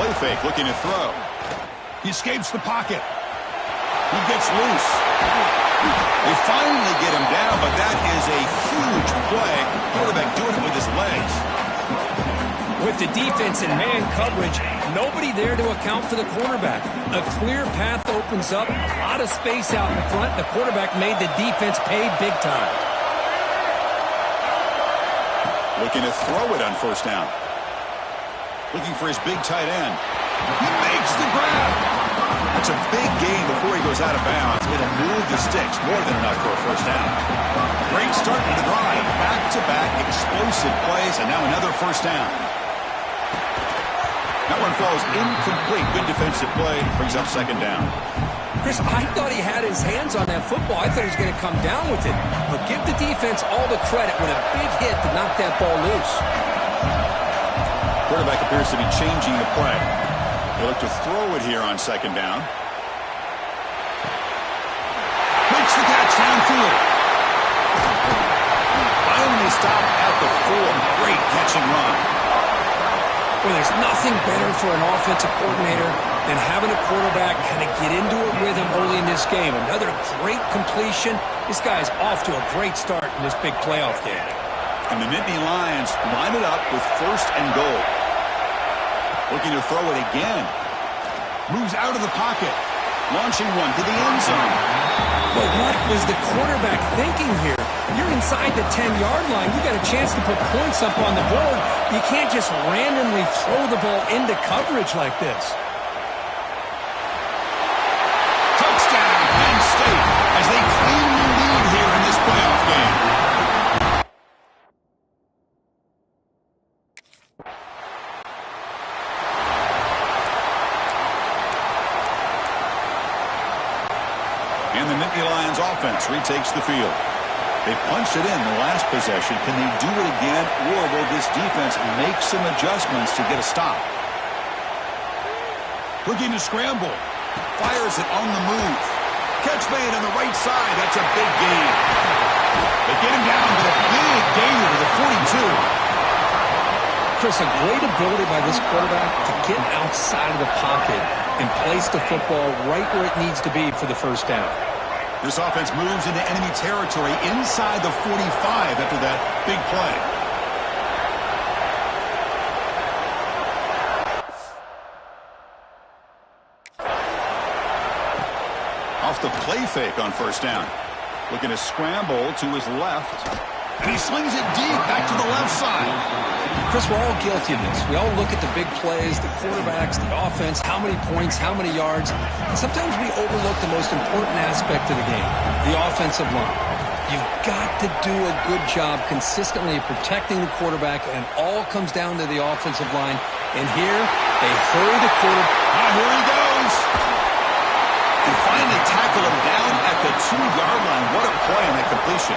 play fake, looking to throw. He escapes the pocket. He gets loose. They finally get him down, but that is a huge play. Quarterback doing it with his legs. With the defense and man coverage, nobody there to account for the quarterback. A clear path opens up, a lot of space out in front. The quarterback made the defense pay big time. Looking to throw it on first down. Looking for his big tight end. He makes the grab. That's a big gain before he goes out of bounds. It'll move the sticks more than enough for a first down. Great start to the drive. Back-to-back explosive plays, and now another first down. That one falls incomplete. Good defensive play. Brings up second down. Chris, I thought he had his hands on that football. I thought he was going to come down with it. But give the defense all the credit with a big hit to knock that ball loose. Quarterback appears to be changing the play. They look to throw it here on second down. Makes the catch downfield. Finally stopped at the 4. Great catch and run. Well, there's nothing better for an offensive coordinator than having a quarterback kind of get into a rhythm early in this game. Another great completion. This guy's off to a great start in this big playoff game. And the Nittany Lions line it up with first and goal. Looking to throw it again. Moves out of the pocket. Launching one to the end zone. But what was the quarterback thinking here? You're inside the 10-yard line. You got a chance to put points up on the board. You can't just randomly throw the ball into coverage like this. Touchdown, Penn State, as they claim the lead here in this playoff game. And the Nittany Lions offense retakes the field. They punched it in the last possession. Can they do it again, or will this defense make some adjustments to get a stop? Looking to scramble. Fires it on the move. Catch made on the right side. That's a big gain. They get him down with a big gain to the 42. Chris, a great ability by this quarterback to get outside of the pocket and place the football right where it needs to be for the first down. This offense moves into enemy territory inside the 45 after that big play. Off the play fake on first down. Looking to scramble to his left. And he slings it deep back to the left side. Chris, we're all guilty of this. We all look at the big plays, the quarterbacks, the offense, how many points, how many yards. And sometimes we overlook the most important aspect of the game, the offensive line. You've got to do a good job consistently protecting the quarterback, and all comes down to the offensive line. And here, they hurry the quarterback. Here he goes. They finally tackle him down at the 2-yard line. What a play on that completion.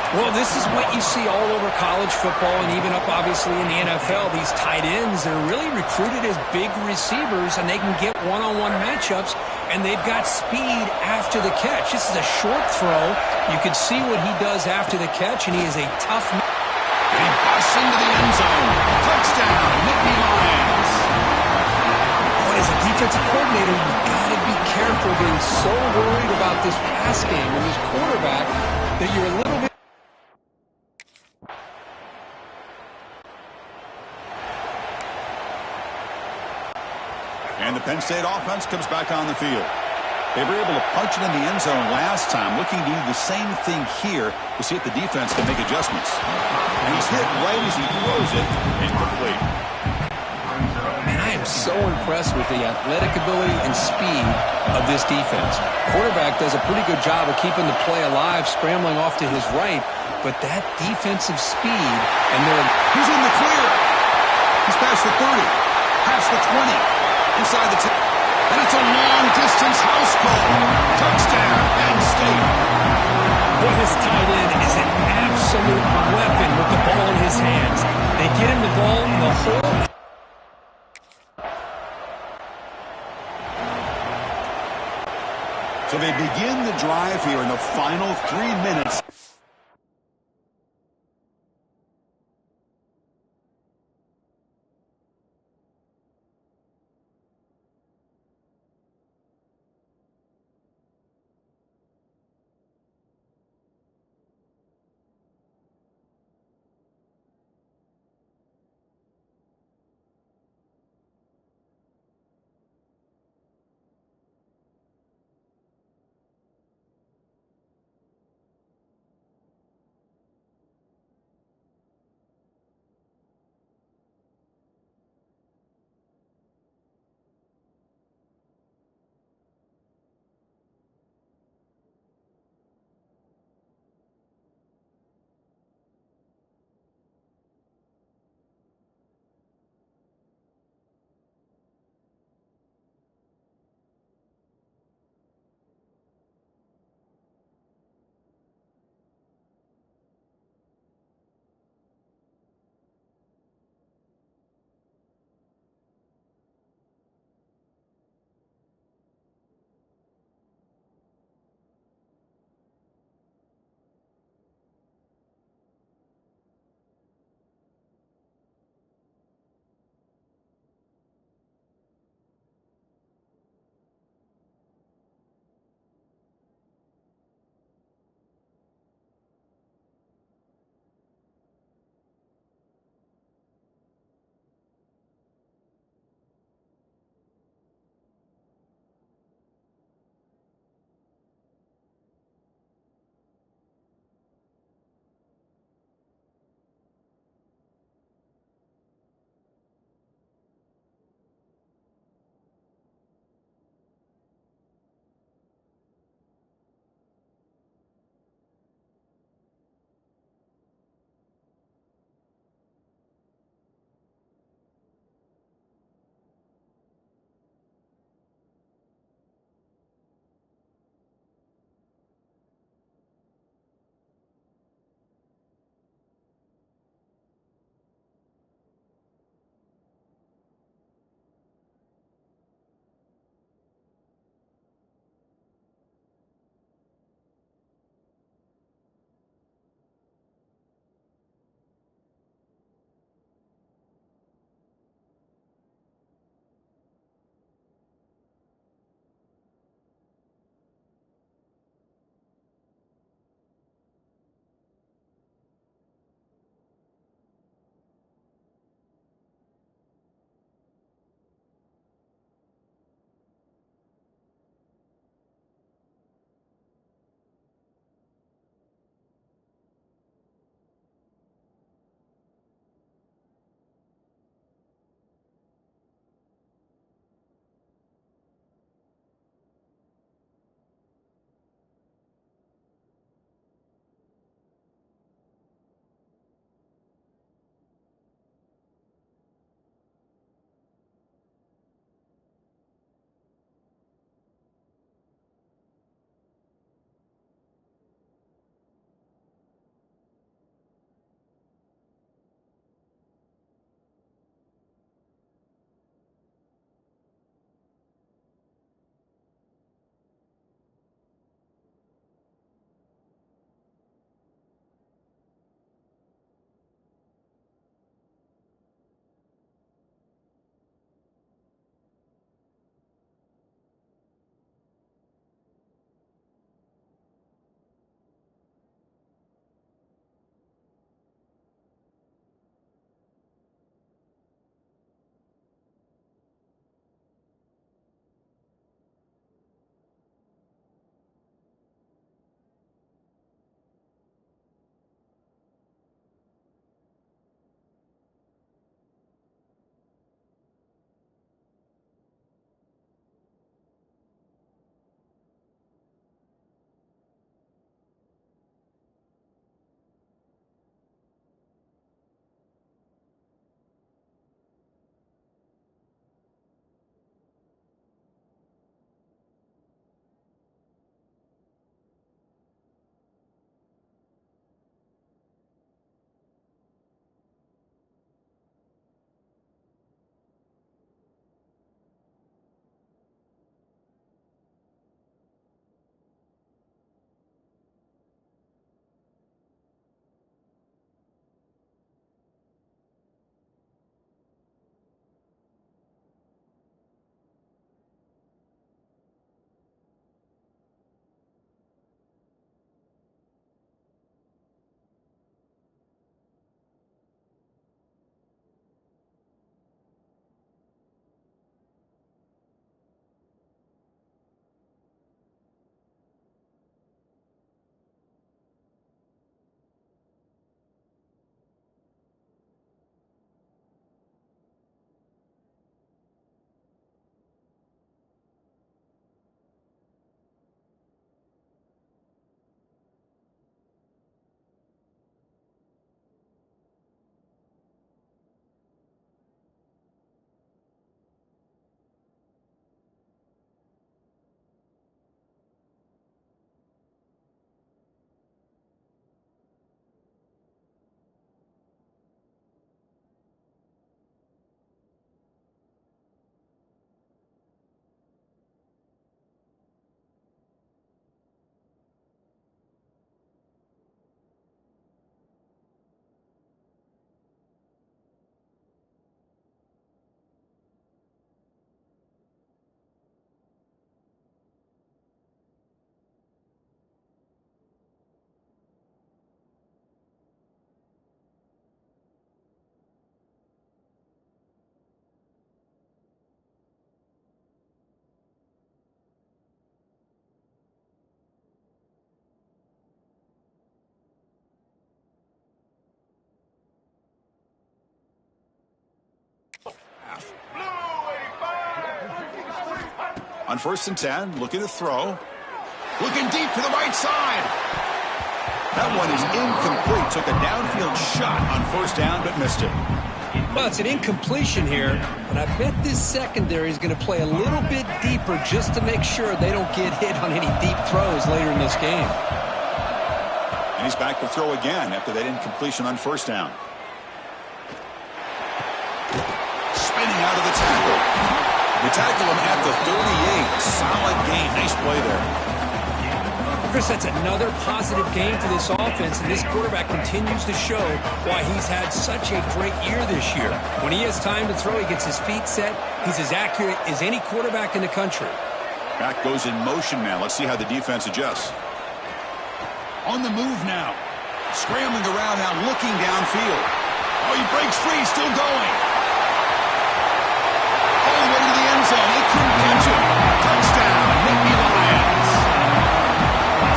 Well, this is what you see all over college football and even up, obviously, in the NFL. These tight ends are really recruited as big receivers, and they can get one-on-one matchups, and they've got speed after the catch. This is a short throw. You can see what he does after the catch, and he is a tough man. And he busts into the end zone. Touchdown, Nittany Lions. Boy, as a defensive coordinator, you've got to be careful being so worried about this pass game and this quarterback that you're a little bit. And the Penn State offense comes back on the field. They were able to punch it in the end zone last time, looking to do the same thing here to see if the defense can make adjustments. And he's hit right as he throws it, incomplete. Man, I am so impressed with the athletic ability and speed of this defense. Quarterback does a pretty good job of keeping the play alive, scrambling off to his right, but that defensive speed, and he's in the clear. He's past the 30, past the 20. Inside the 10, and it's a long-distance house call. Touchdown, Penn State. Boy, this tight end is an absolute weapon with the ball in his hands. They get him the ball in the hole. So they begin the drive here in the final 3 minutes. On 1st and 10, looking to throw. Looking deep to the right side. That one is incomplete. Took a downfield shot on 1st down, but missed it. Well, it's an incompletion here, but I bet this secondary is going to play a little bit deeper just to make sure they don't get hit on any deep throws later in this game. And he's back to throw again after that incompletion on 1st down. Spinning out of the tackle. They tackle him at the 38. Solid gain. Nice play there. Chris, that's another positive game for this offense, and this quarterback continues to show why he's had such a great year this year. When he has time to throw, he gets his feet set. He's as accurate as any quarterback in the country. Back goes in motion now. Let's see how the defense adjusts. On the move now. Scrambling around now, looking downfield. Oh, he breaks free, still going. All the way to the end zone. They couldn't catch him. Touchdown, Nittany Lions.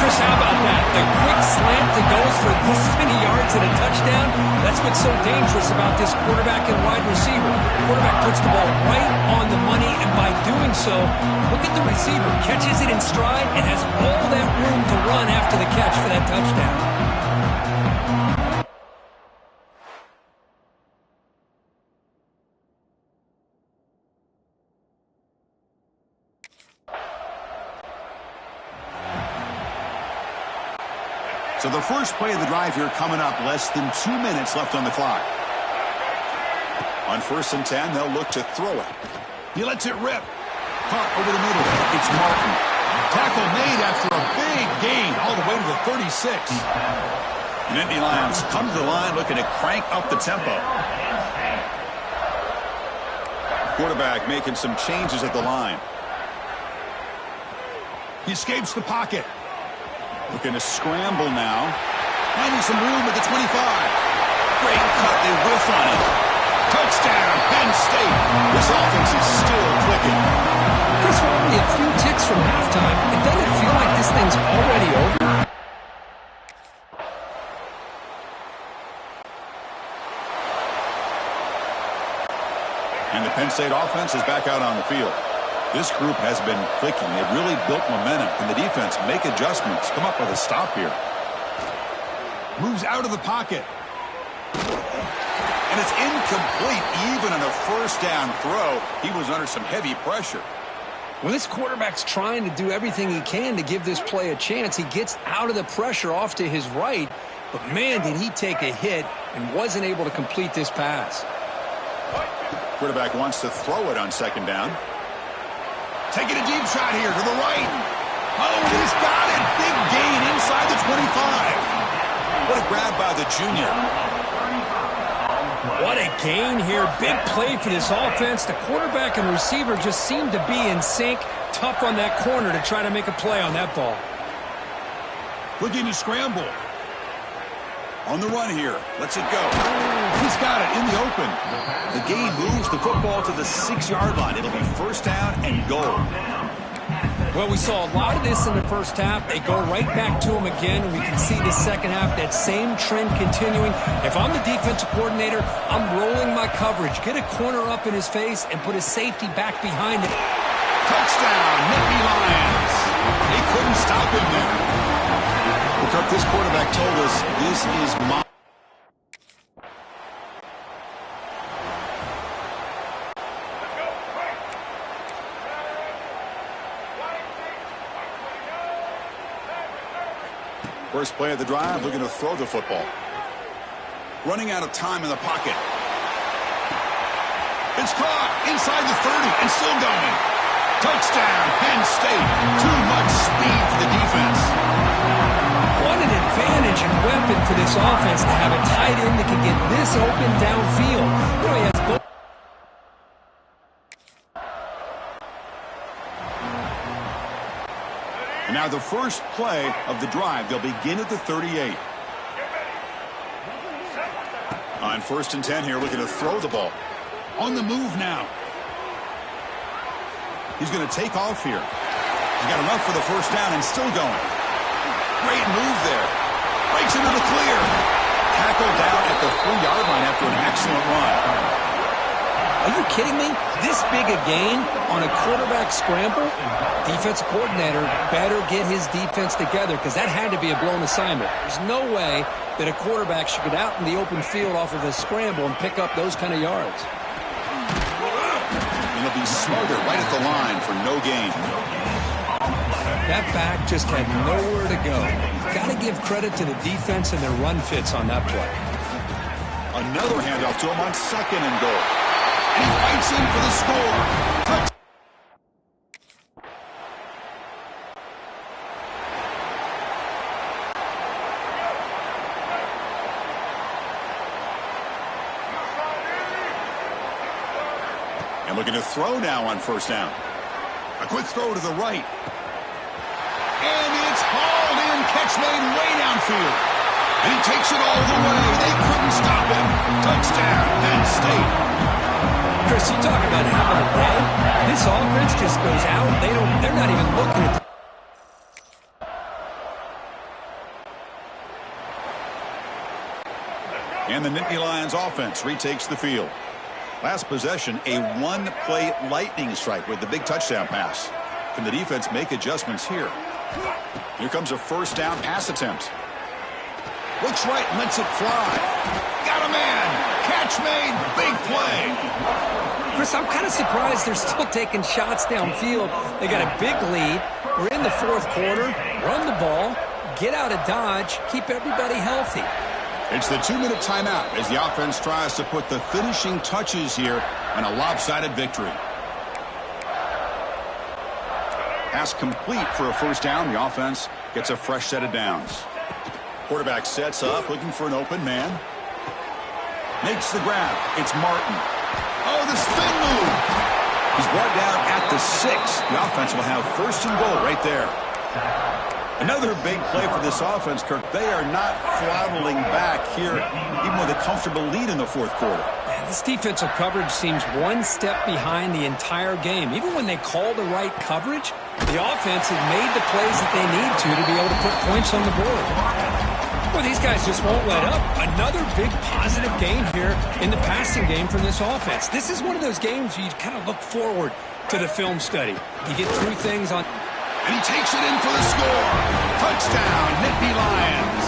Chris, how about that? The quick slant that goes for this many yards and a touchdown. That's what's so dangerous about this quarterback and wide receiver. The quarterback puts the ball right on the money, and by doing so, look at the receiver. Catches it in stride and has all that room to run after the catch for that touchdown. So the first play of the drive here coming up, less than 2 minutes left on the clock. On 1st and 10, they'll look to throw it. He lets it rip. Caught over the middle. It's Martin. Tackle made after a big gain all the way to the 36. And Nittany Lions come to the line looking to crank up the tempo. Quarterback making some changes at the line. He escapes the pocket. Looking to scramble now. Finding some room at the 25. Great cut. They whiff on it. Touchdown, Penn State. This offense is still clicking. Chris, we're only a few ticks from halftime. It doesn't feel like this thing's already over. And the Penn State offense is back out on the field. This group has been clicking. They've really built momentum. Can the defense make adjustments? Come up with a stop here. Moves out of the pocket. And it's incomplete. Even on a 1st down throw, he was under some heavy pressure. Well, this quarterback's trying to do everything he can to give this play a chance. He gets out of the pressure off to his right, but man, did he take a hit and wasn't able to complete this pass. Quarterback wants to throw it on 2nd down. Taking a deep shot here to the right. Oh, he's got it. Big gain inside the 25. What a grab by the junior. What a gain here. Big play for this offense. The quarterback and receiver just seem to be in sync. Tough on that corner to try to make a play on that ball. Looking to scramble. On the run here. Lets it go. He's got it in the open. The gain moves the football to the 6-yard line. It'll be 1st down and goal. Well, we saw a lot of this in the first half. They go right back to him again, and we can see the second half, that same trend continuing. If I'm the defensive coordinator, I'm rolling my coverage. Get a corner up in his face and put his safety back behind it. Touchdown, Nittany Lions. They couldn't stop him there. Look, this quarterback told us this is my... First play of the drive, looking to throw the football. Running out of time in the pocket. It's caught inside the 30 and still going. Touchdown, Penn State. Too much speed for the defense. What an advantage and weapon for this offense to have a tight end that can get this open downfield. You know, he has both. And now the first play of the drive, they'll begin at the 38. On 1st and 10 here, looking to throw the ball. On the move now. He's going to take off here. He's got enough for the 1st down and still going. Great move there. Breaks into the clear. Tackled down at the 3-yard line after an excellent run. Are you kidding me? This big a gain on a quarterback scramble? Defensive coordinator better get his defense together because that had to be a blown assignment. There's no way that a quarterback should get out in the open field off of a scramble and pick up those kind of yards. And he'll be smothered right at the line for no gain. That back just had nowhere to go. Got to give credit to the defense and their run fits on that play. Another handoff to him on 2nd and goal. And he fights in for the score. Touchdown. And looking to throw now on 1st down. A quick throw to the right. And it's hauled in. Catch made way downfield. And he takes it all the way. They couldn't stop him. Touchdown, Penn State. Chris, you talk about having a day. This offense just goes out. They're not even looking at And the Nittany Lions offense retakes the field. Last possession, a one-play lightning strike with the big touchdown pass. Can the defense make adjustments here? Here comes a 1st down pass attempt. Looks right, lets it fly. Got a man. Catch made. Big play. Chris, I'm kind of surprised they're still taking shots downfield. They got a big lead. We're in the 4th quarter. Run the ball. Get out of Dodge. Keep everybody healthy. It's the 2-minute timeout as the offense tries to put the finishing touches here on a lopsided victory. Pass complete for a 1st down. The offense gets a fresh set of downs. Quarterback sets up, looking for an open man. Makes the grab. It's Martin. Oh, the spin move. He's brought down at the 6. The offense will have 1st and goal right there. Another big play for this offense, Kirk. They are not throttling back here, even with a comfortable lead in the 4th quarter. This defensive coverage seems one step behind the entire game. Even when they call the right coverage, the offense has made the plays that they need to be able to put points on the board. Well, these guys just won't let up. Another big positive gain here in the passing game from this offense. This is one of those games where you kind of look forward to the film study. You get through things on... And he takes it in for the score. Touchdown, Nittany Lions.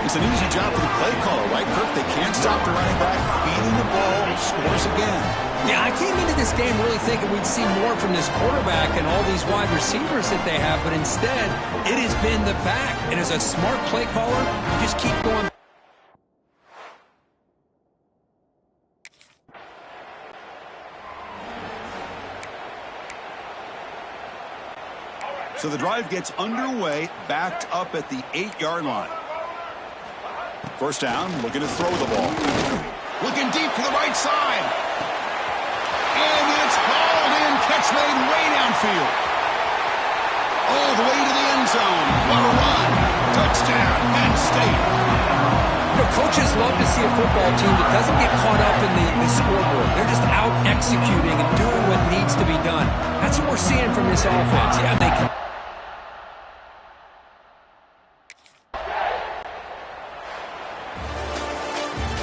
It's an easy job for the play caller, right, Kirk? They can't stop the running back, feeding the ball, scores again. Yeah, I came into this game really thinking we'd see more from this quarterback and all these wide receivers that they have, but instead, it has been the back. And as a smart play caller, you just keep going. So the drive gets underway, backed up at the 8-yard line. 1st down, looking to throw the ball. Looking deep to the right side. And it's hauled in. Catch made way downfield. All the way to the end zone. What a run. Touchdown, Penn State. You know, coaches love to see a football team that doesn't get caught up in the scoreboard. They're just out executing and doing what needs to be done. That's what we're seeing from this offense. Yeah, they can.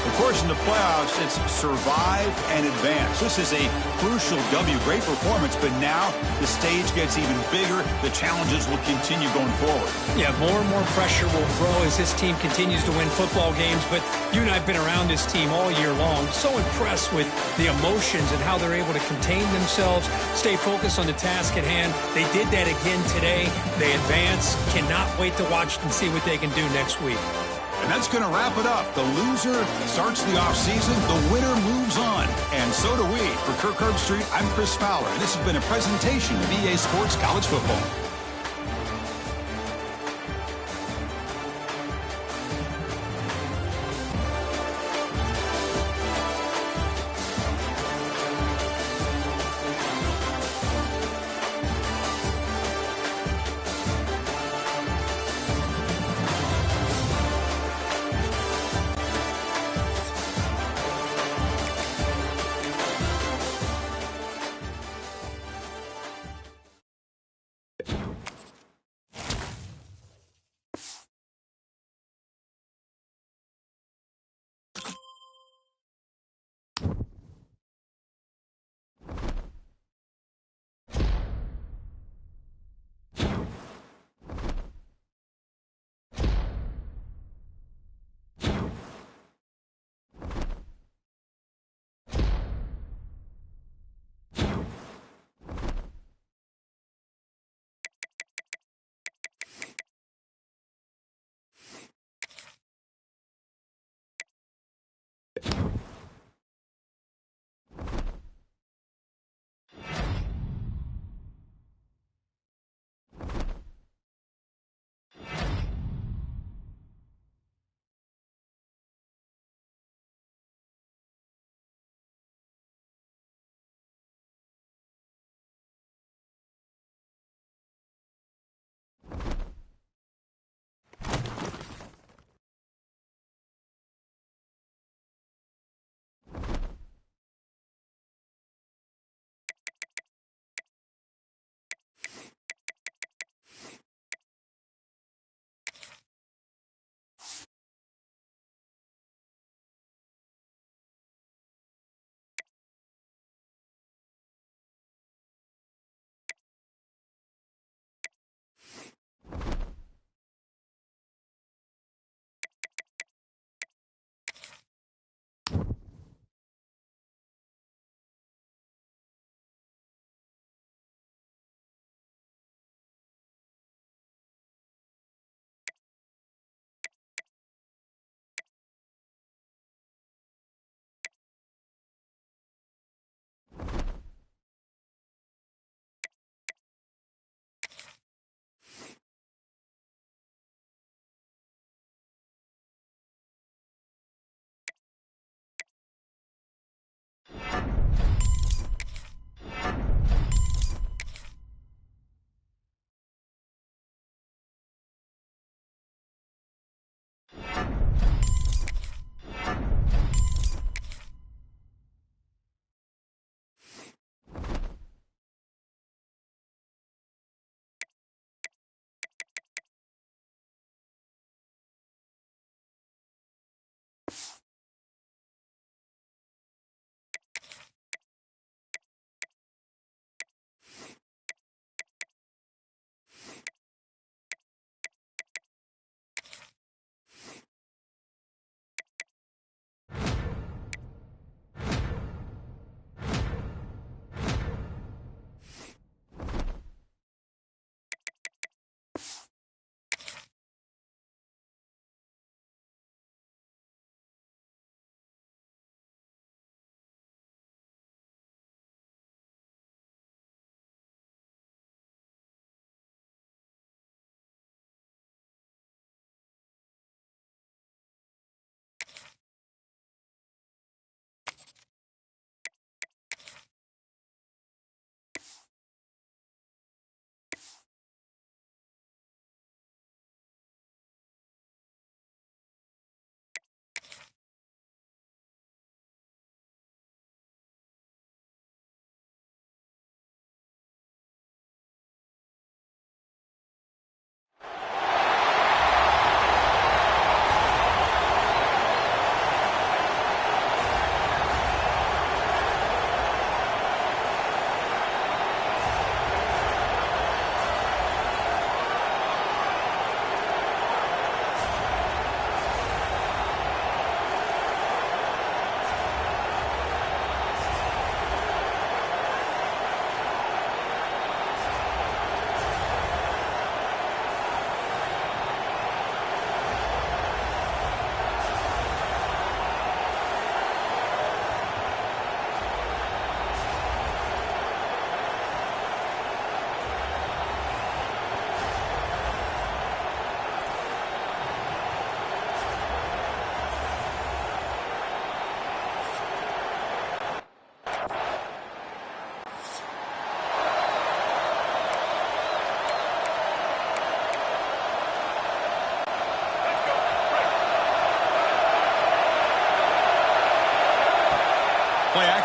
Of course, in the playoffs, it's survive and advance. This is a crucial W. Great performance, but now the stage gets even bigger. The challenges will continue going forward. Yeah, more and more pressure will grow as this team continues to win football games, but you and I have been around this team all year long. So impressed with the emotions and how they're able to contain themselves, stay focused on the task at hand. They did that again today. They advance. Cannot wait to watch and see what they can do next week. And that's going to wrap it up. The loser starts the offseason. The winner moves on. And so do we. For Kirk Herbstreit, I'm Chris Fowler. And this has been a presentation of EA Sports College Football.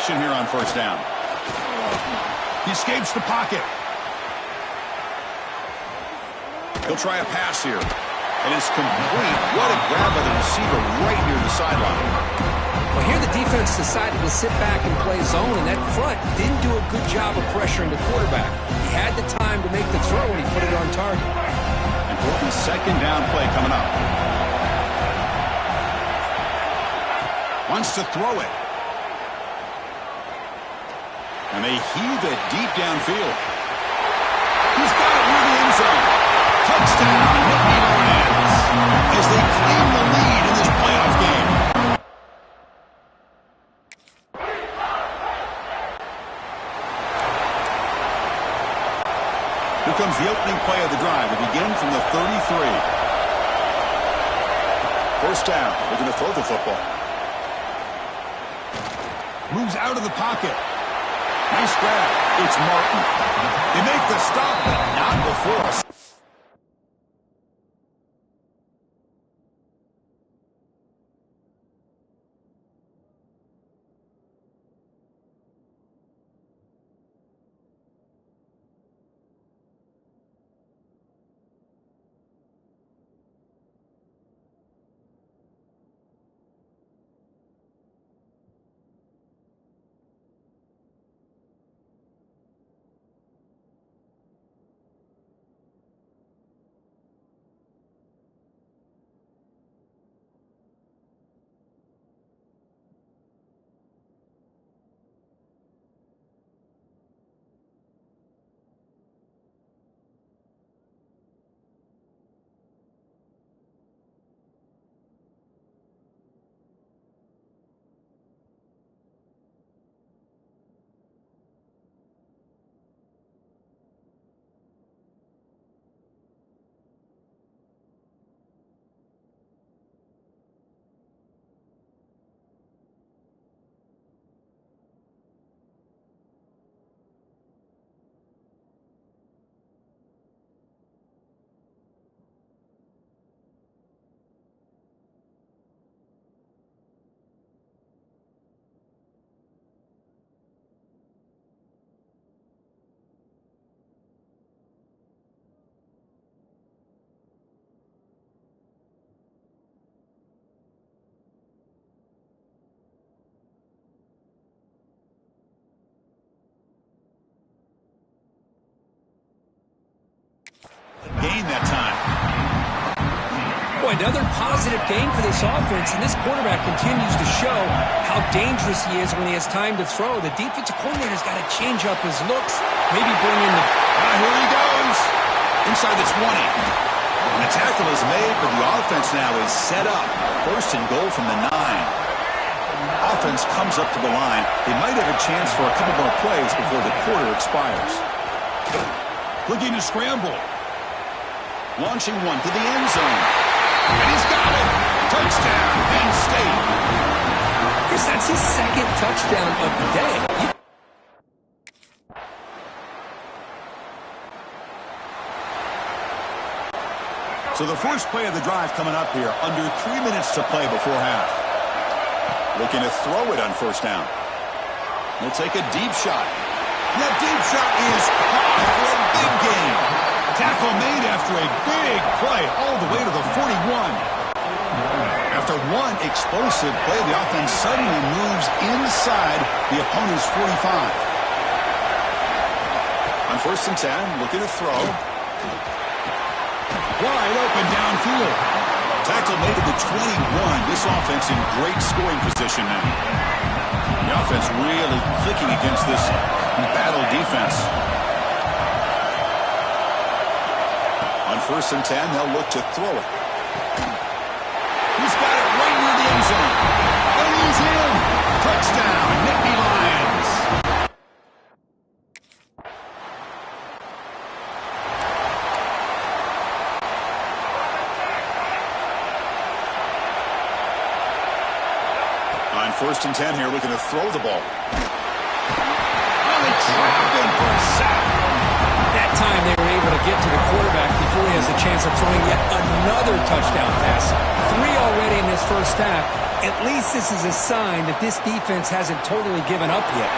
action here on first down. He escapes the pocket. He'll try a pass here. And it's complete. What a grab by the receiver right near the sideline. Well, here the defense decided to sit back and play zone, and that front didn't do a good job of pressuring the quarterback. He had the time to make the throw, and he put it on target. Important second down play coming up. Wants to throw it. And they heave it deep downfield. He's got it near the end zone. Touchdown, Nittany Lions, as they claim the lead in this playoff game. Here comes the opening play of the drive. It begins from the 33. First down. Looking to throw the football. Moves out of the pocket. Nice grab. It's Martin. They make the stop, but not before us. Gain that time. Boy, another positive game for this offense, and this quarterback continues to show how dangerous he is when he has time to throw. The defensive coordinator's got to change up his looks, maybe bring in the... Here he goes. Inside the 20. And the tackle is made, but the offense now is set up. First and goal from the 9. Offense comes up to the line. They might have a chance for a couple more plays before the quarter expires. Looking to scramble. Launching one to the end zone. And he's got it. Touchdown, Penn State. Chris, that's his second touchdown of the day. So the first play of the drive coming up here. Under 3 minutes to play before half. Looking to throw it on first down. He'll take a deep shot. That deep shot is caught for a big gain. Tackle made after a big play all the way to the 41. After one explosive play, the offense suddenly moves inside the opponent's 45. On first and 10, looking to throw. Wide open downfield. Tackle made at the 21. This offense in great scoring position now. The offense really clicking against this battle defense. On first and 10, they'll look to throw it. He's got it right near the end zone. And he's in. Touchdown, Nittany Lions. On first and 10 here, looking to throw the ball. Oh, they trap him for a sack. That time they were able to get to the quarterback before he has a chance of throwing yet another touchdown pass. 3 already in this first half. At least this is a sign that this defense hasn't totally given up yet.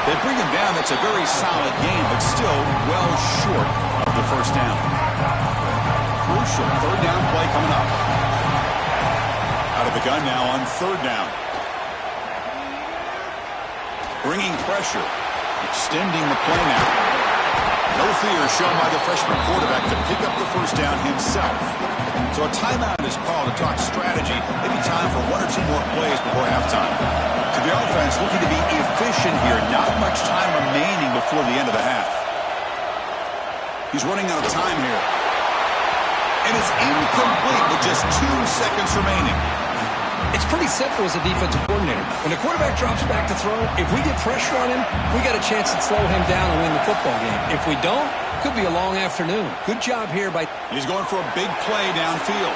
They bring him down. That's a very solid game, but still well short of the first down. Crucial third down play coming up. Out of the gun now on third down. Bringing pressure. Extending the play now. No fear shown by the freshman quarterback to pick up the first down himself. So a timeout is called to talk strategy. Maybe time for one or two more plays before halftime. To the offense, looking to be efficient here. Not much time remaining before the end of the half. He's running out of time here. And it's incomplete with just 2 seconds remaining. It's pretty simple as a defensive coordinator. When the quarterback drops back to throw, if we get pressure on him, we got a chance to slow him down and win the football game. If we don't, could be a long afternoon. Good job here by... He's going for a big play downfield.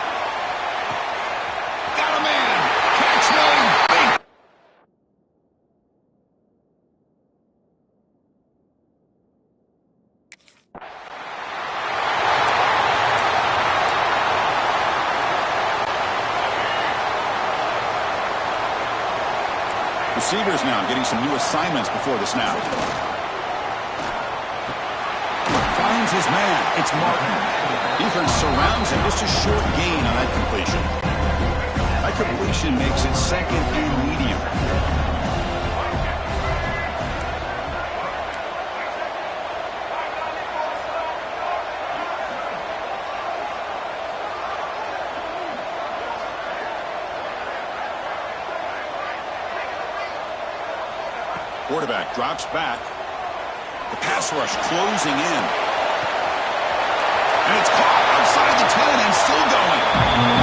Got a man. Catch made. Big. Receivers now getting some new assignments before the snap. Finds his man. It's Martin. Defense surrounds him. Just a short gain on that completion. That completion makes it second and medium. Quarterback drops back. The pass rush closing in. And it's caught outside the 10 and still going.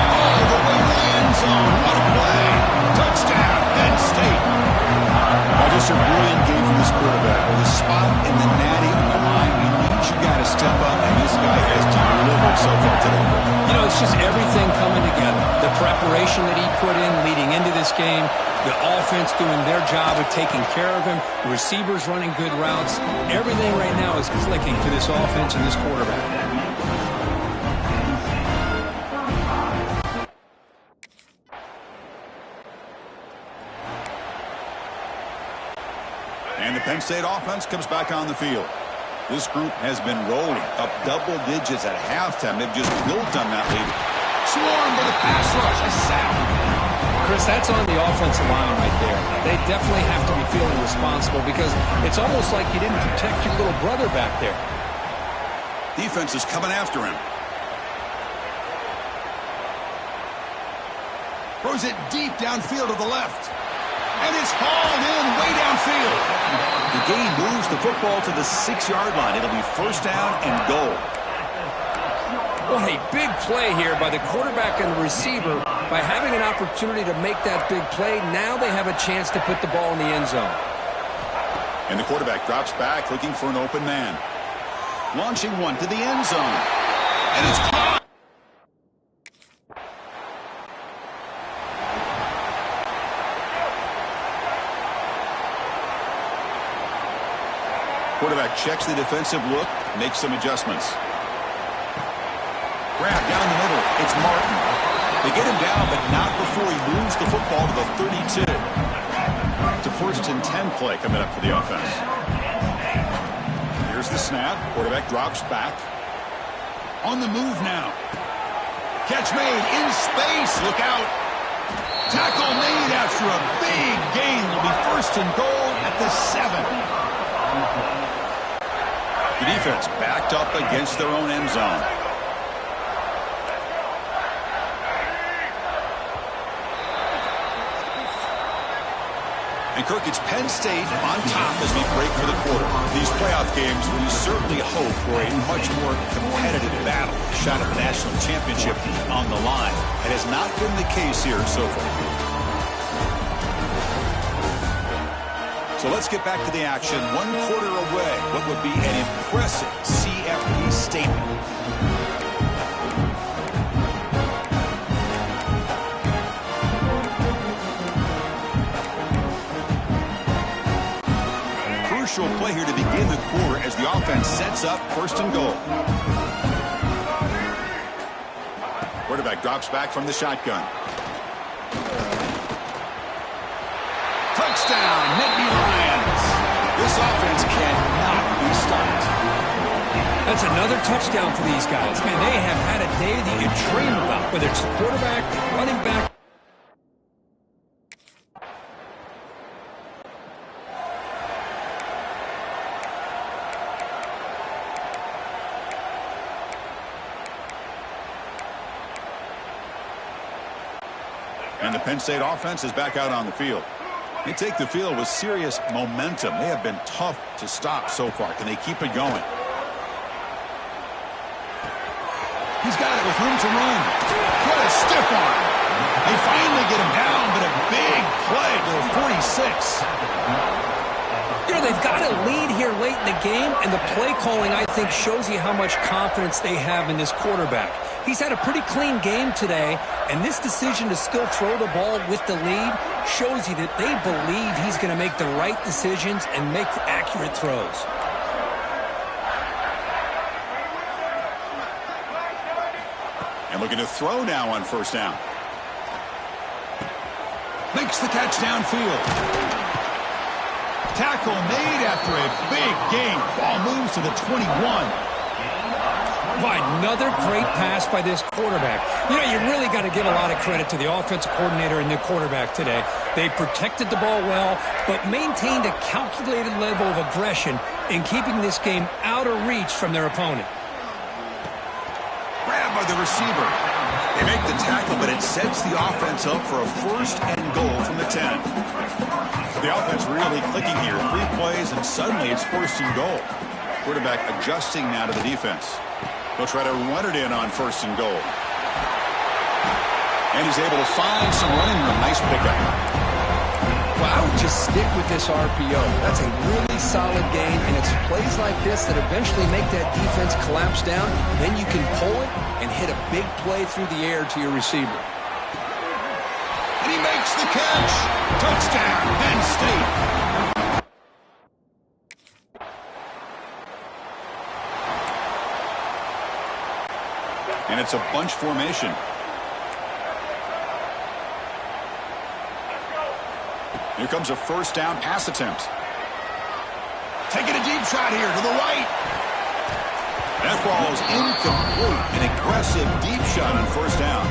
All the way to the end zone. What a play. Touchdown, Penn State. Well, just a brilliant game from this quarterback. With a spot in the natty on the line, he needs you got to step up, and this guy has delivered so far today. You know, it's just everything coming together. The preparation that he put in leading into this game, the offense doing their job of taking care of him, the receivers running good routes. Everything right now is clicking for this offense and this quarterback. And the Penn State offense comes back on the field. This group has been rolling up double digits at halftime. They've just built on that lead. Swarmed by the pass rush. A sack. Chris, that's on the offensive line right there. They definitely have to be feeling responsible because it's almost like you didn't protect your little brother back there. Defense is coming after him. Throws it deep downfield to the left. And it's hauled in way downfield. The game moves the football to the 6-yard line. It'll be first down and goal. What a big play here by the quarterback and the receiver. By having an opportunity to make that big play, now they have a chance to put the ball in the end zone. And the quarterback drops back looking for an open man. Launching one to the end zone. And it's caught. Quarterback checks the defensive look, makes some adjustments. Grab down the middle. It's Martin. They get him down, but not before he moves the football to the 32. It's a first and 10 play coming up for the offense. Here's the snap. Quarterback drops back. On the move now. Catch made in space. Look out. Tackle made after a big gain. Will be first and goal at the 7. The defense backed up against their own end zone. And Kirk, it's Penn State on top as we break for the quarter. These playoff games, we certainly hope for a much more competitive battle. A shot at the national championship on the line. It has not been the case here so far. So let's get back to the action. 1 quarter away. What would be an impressive CFP statement. Crucial play here to begin the quarter as the offense sets up first and goal. Quarterback drops back from the shotgun. Touchdown, Nittany Lions. This offense cannot be stopped. That's another touchdown for these guys. Man, they have had a day that you dream about, whether it's the quarterback, running back. And the Penn State offense is back out on the field. They take the field with serious momentum. They have been tough to stop so far. Can they keep it going? He's got it with room to run. What a stiff arm. They finally get him down, but a big play to the 46. You know, they've got a lead here late in the game, and the play calling, I think, shows you how much confidence they have in this quarterback. He's had a pretty clean game today, and this decision to still throw the ball with the lead shows you that they believe he's going to make the right decisions and make accurate throws. And looking to throw now on first down. Makes the catch downfield. Tackle made after a big gain. Ball moves to the 21. Another great pass by this quarterback. You know, you really got to give a lot of credit to the offensive coordinator and the quarterback today. They protected the ball well, but maintained a calculated level of aggression in keeping this game out of reach from their opponent. Grab by the receiver. They make the tackle, but it sets the offense up for a first and goal from the 10. The offense really clicking here. 3 plays, and suddenly it's first and goal. Quarterback adjusting now to the defense. They'll try to run it in on first and goal. And he's able to find some running room. Nice pickup. Well, I would just stick with this RPO. That's a really solid game, and it's plays like this that eventually make that defense collapse down. Then you can pull it and hit a big play through the air to your receiver. And he makes the catch. Touchdown, Penn State. And it's a bunch formation. Here comes a first down pass attempt. Taking a deep shot here to the right. That ball is incomplete. An aggressive deep shot on first down.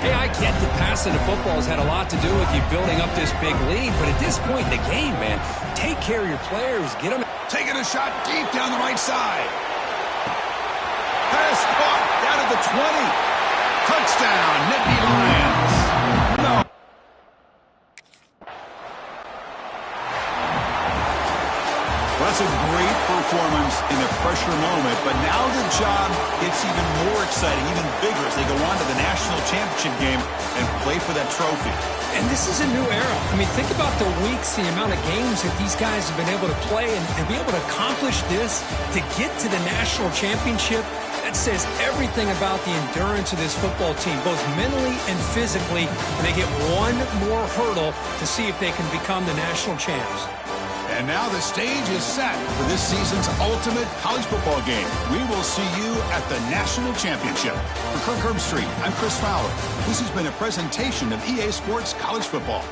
Hey, I get that passing the football has had a lot to do with you building up this big lead, but at this point in the game, man, take care of your players. Get them. Taking a shot deep down the right side. Pass caught down at the 20. Touchdown, Nittany Lions. No. Well, that's a great performance in a pressure moment, but now the job gets even more exciting, even bigger as they go on to the national championship game and play for that trophy. And this is a new era. I mean, think about the weeks, the amount of games that these guys have been able to play and be able to accomplish this, to get to the national championship. That says everything about the endurance of this football team, both mentally and physically. And they get one more hurdle to see if they can become the national champs. And now the stage is set for this season's ultimate college football game. We will see you at the national championship. For Kirk Herbstreit, I'm Chris Fowler. This has been a presentation of EA Sports College Football.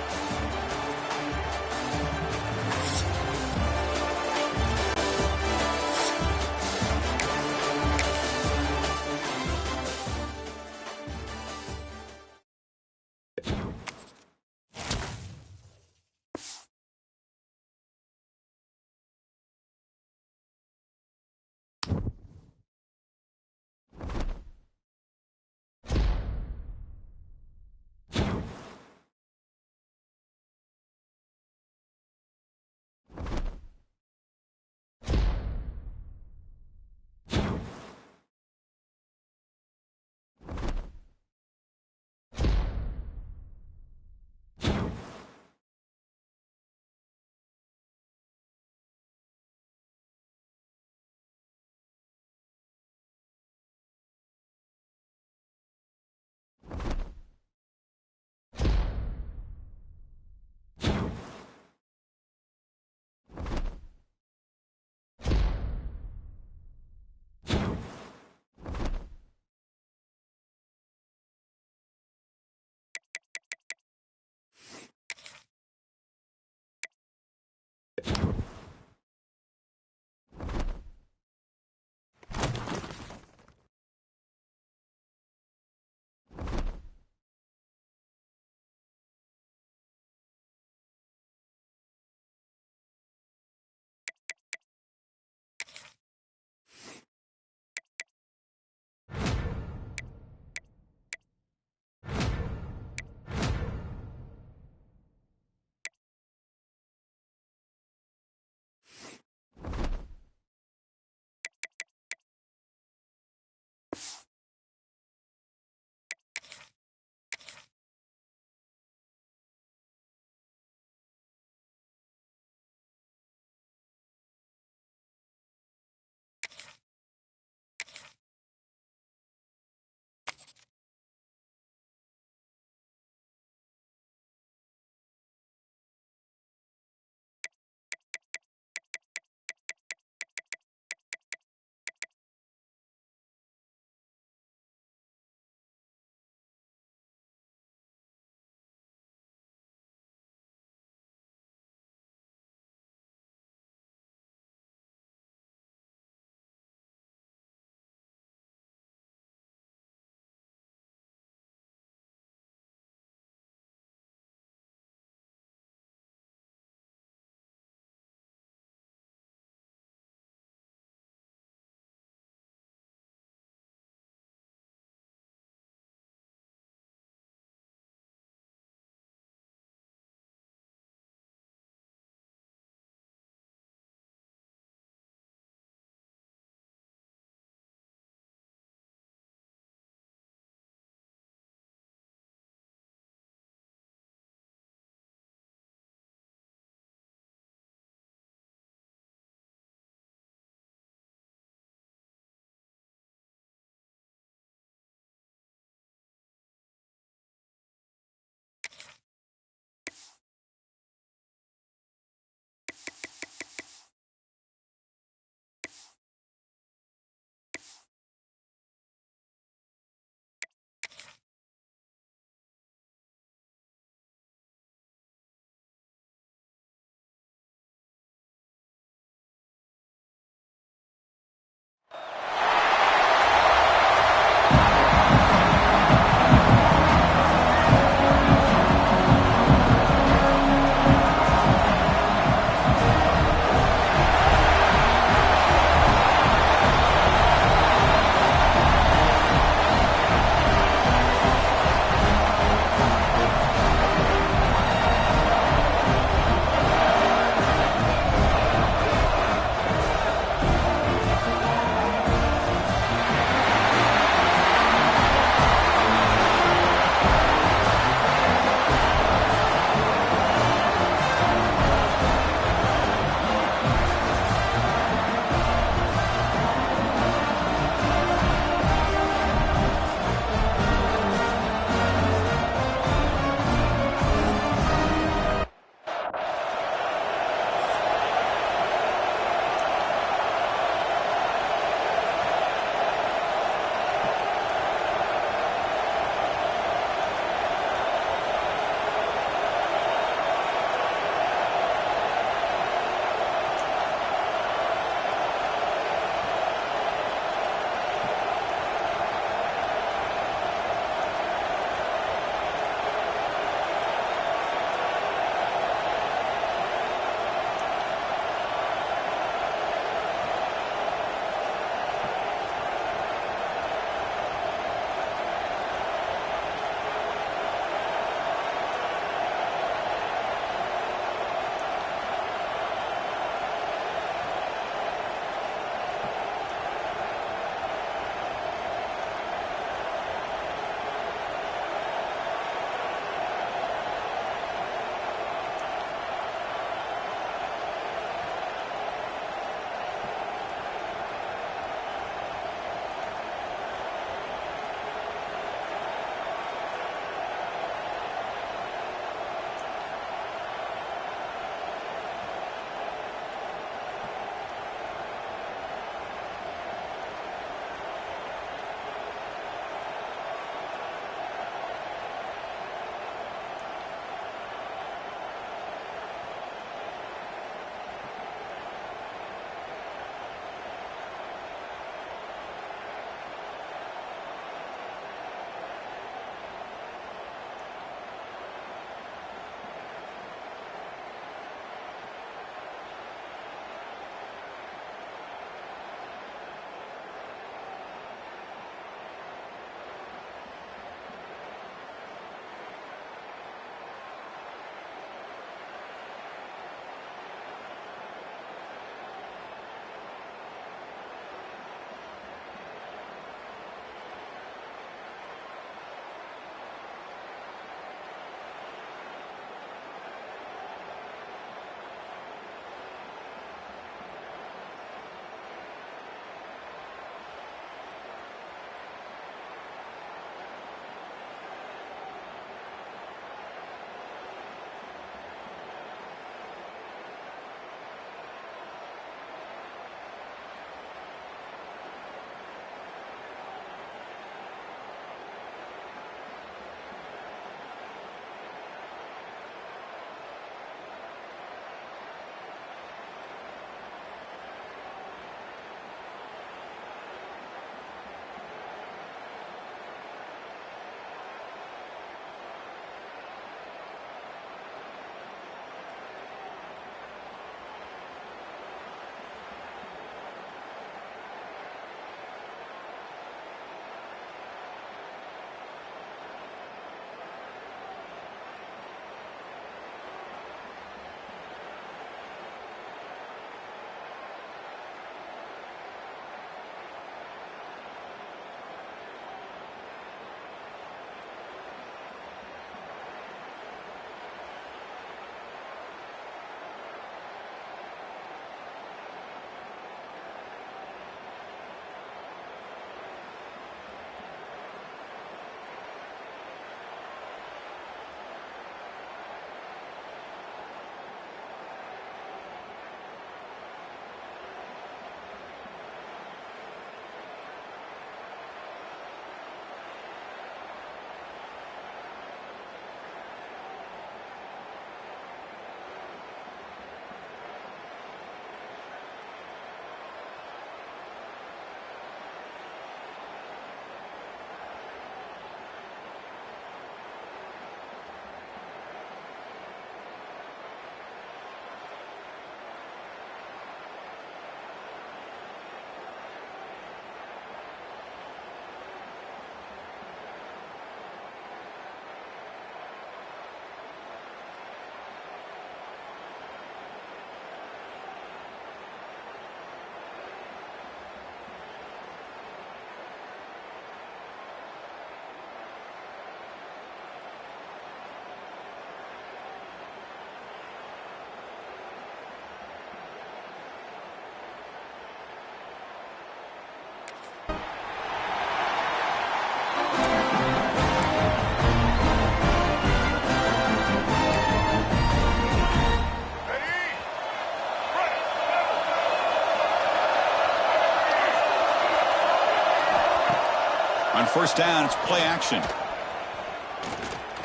On first down, it's play action.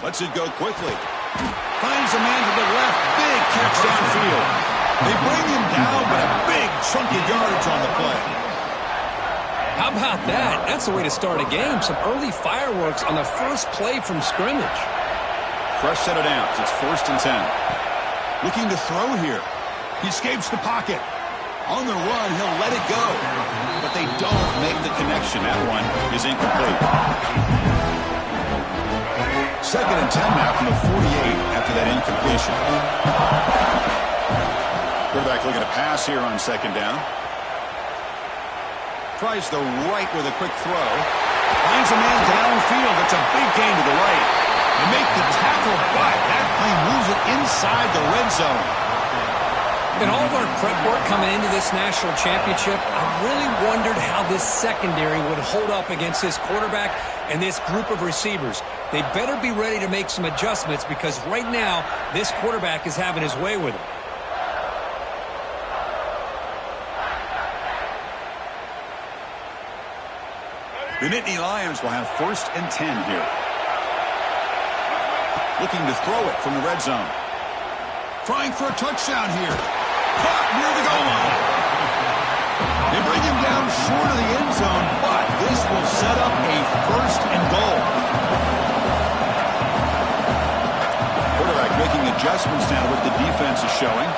Lets it go quickly. Finds a man to the left. Big catch downfield. They bring him down, but a big chunk of yardage on the play. How about that? That's the way to start a game. Some early fireworks on the first play from scrimmage. Fresh set of downs. It's 1st and 10. Looking to throw here. He escapes the pocket. On the run, he'll let it go. But they don't make the connection. That one is incomplete. 2nd and 10 now from the 48 after that incompletion. Quarterback looking to pass here on 2nd down. Tries the right with a quick throw. Finds a man downfield. That's a big gain to the right. They make the tackle, but that play moves it inside the red zone. In all of our prep work coming into this national championship, I really wondered how this secondary would hold up against this quarterback and this group of receivers. They better be ready to make some adjustments because right now, this quarterback is having his way with it. The Nittany Lions will have 1st and 10 here. Looking to throw it from the red zone. Trying for a touchdown here. Caught near the goal line. They bring him down short of the end zone, but this will set up a 1st and goal. Quarterback making adjustments now with the defense is showing.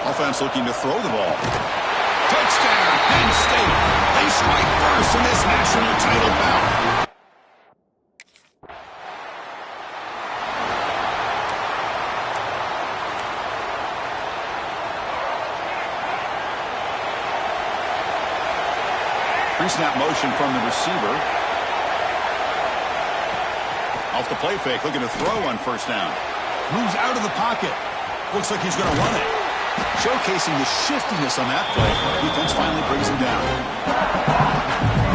Offense looking to throw the ball. Touchdown, Penn State. They strike first in this national title bout. Pre-snap motion from the receiver. Off the play fake, looking to throw on 1st down. Moves out of the pocket. Looks like he's going to run it. Showcasing the shiftiness on that play. Defense finally brings him down.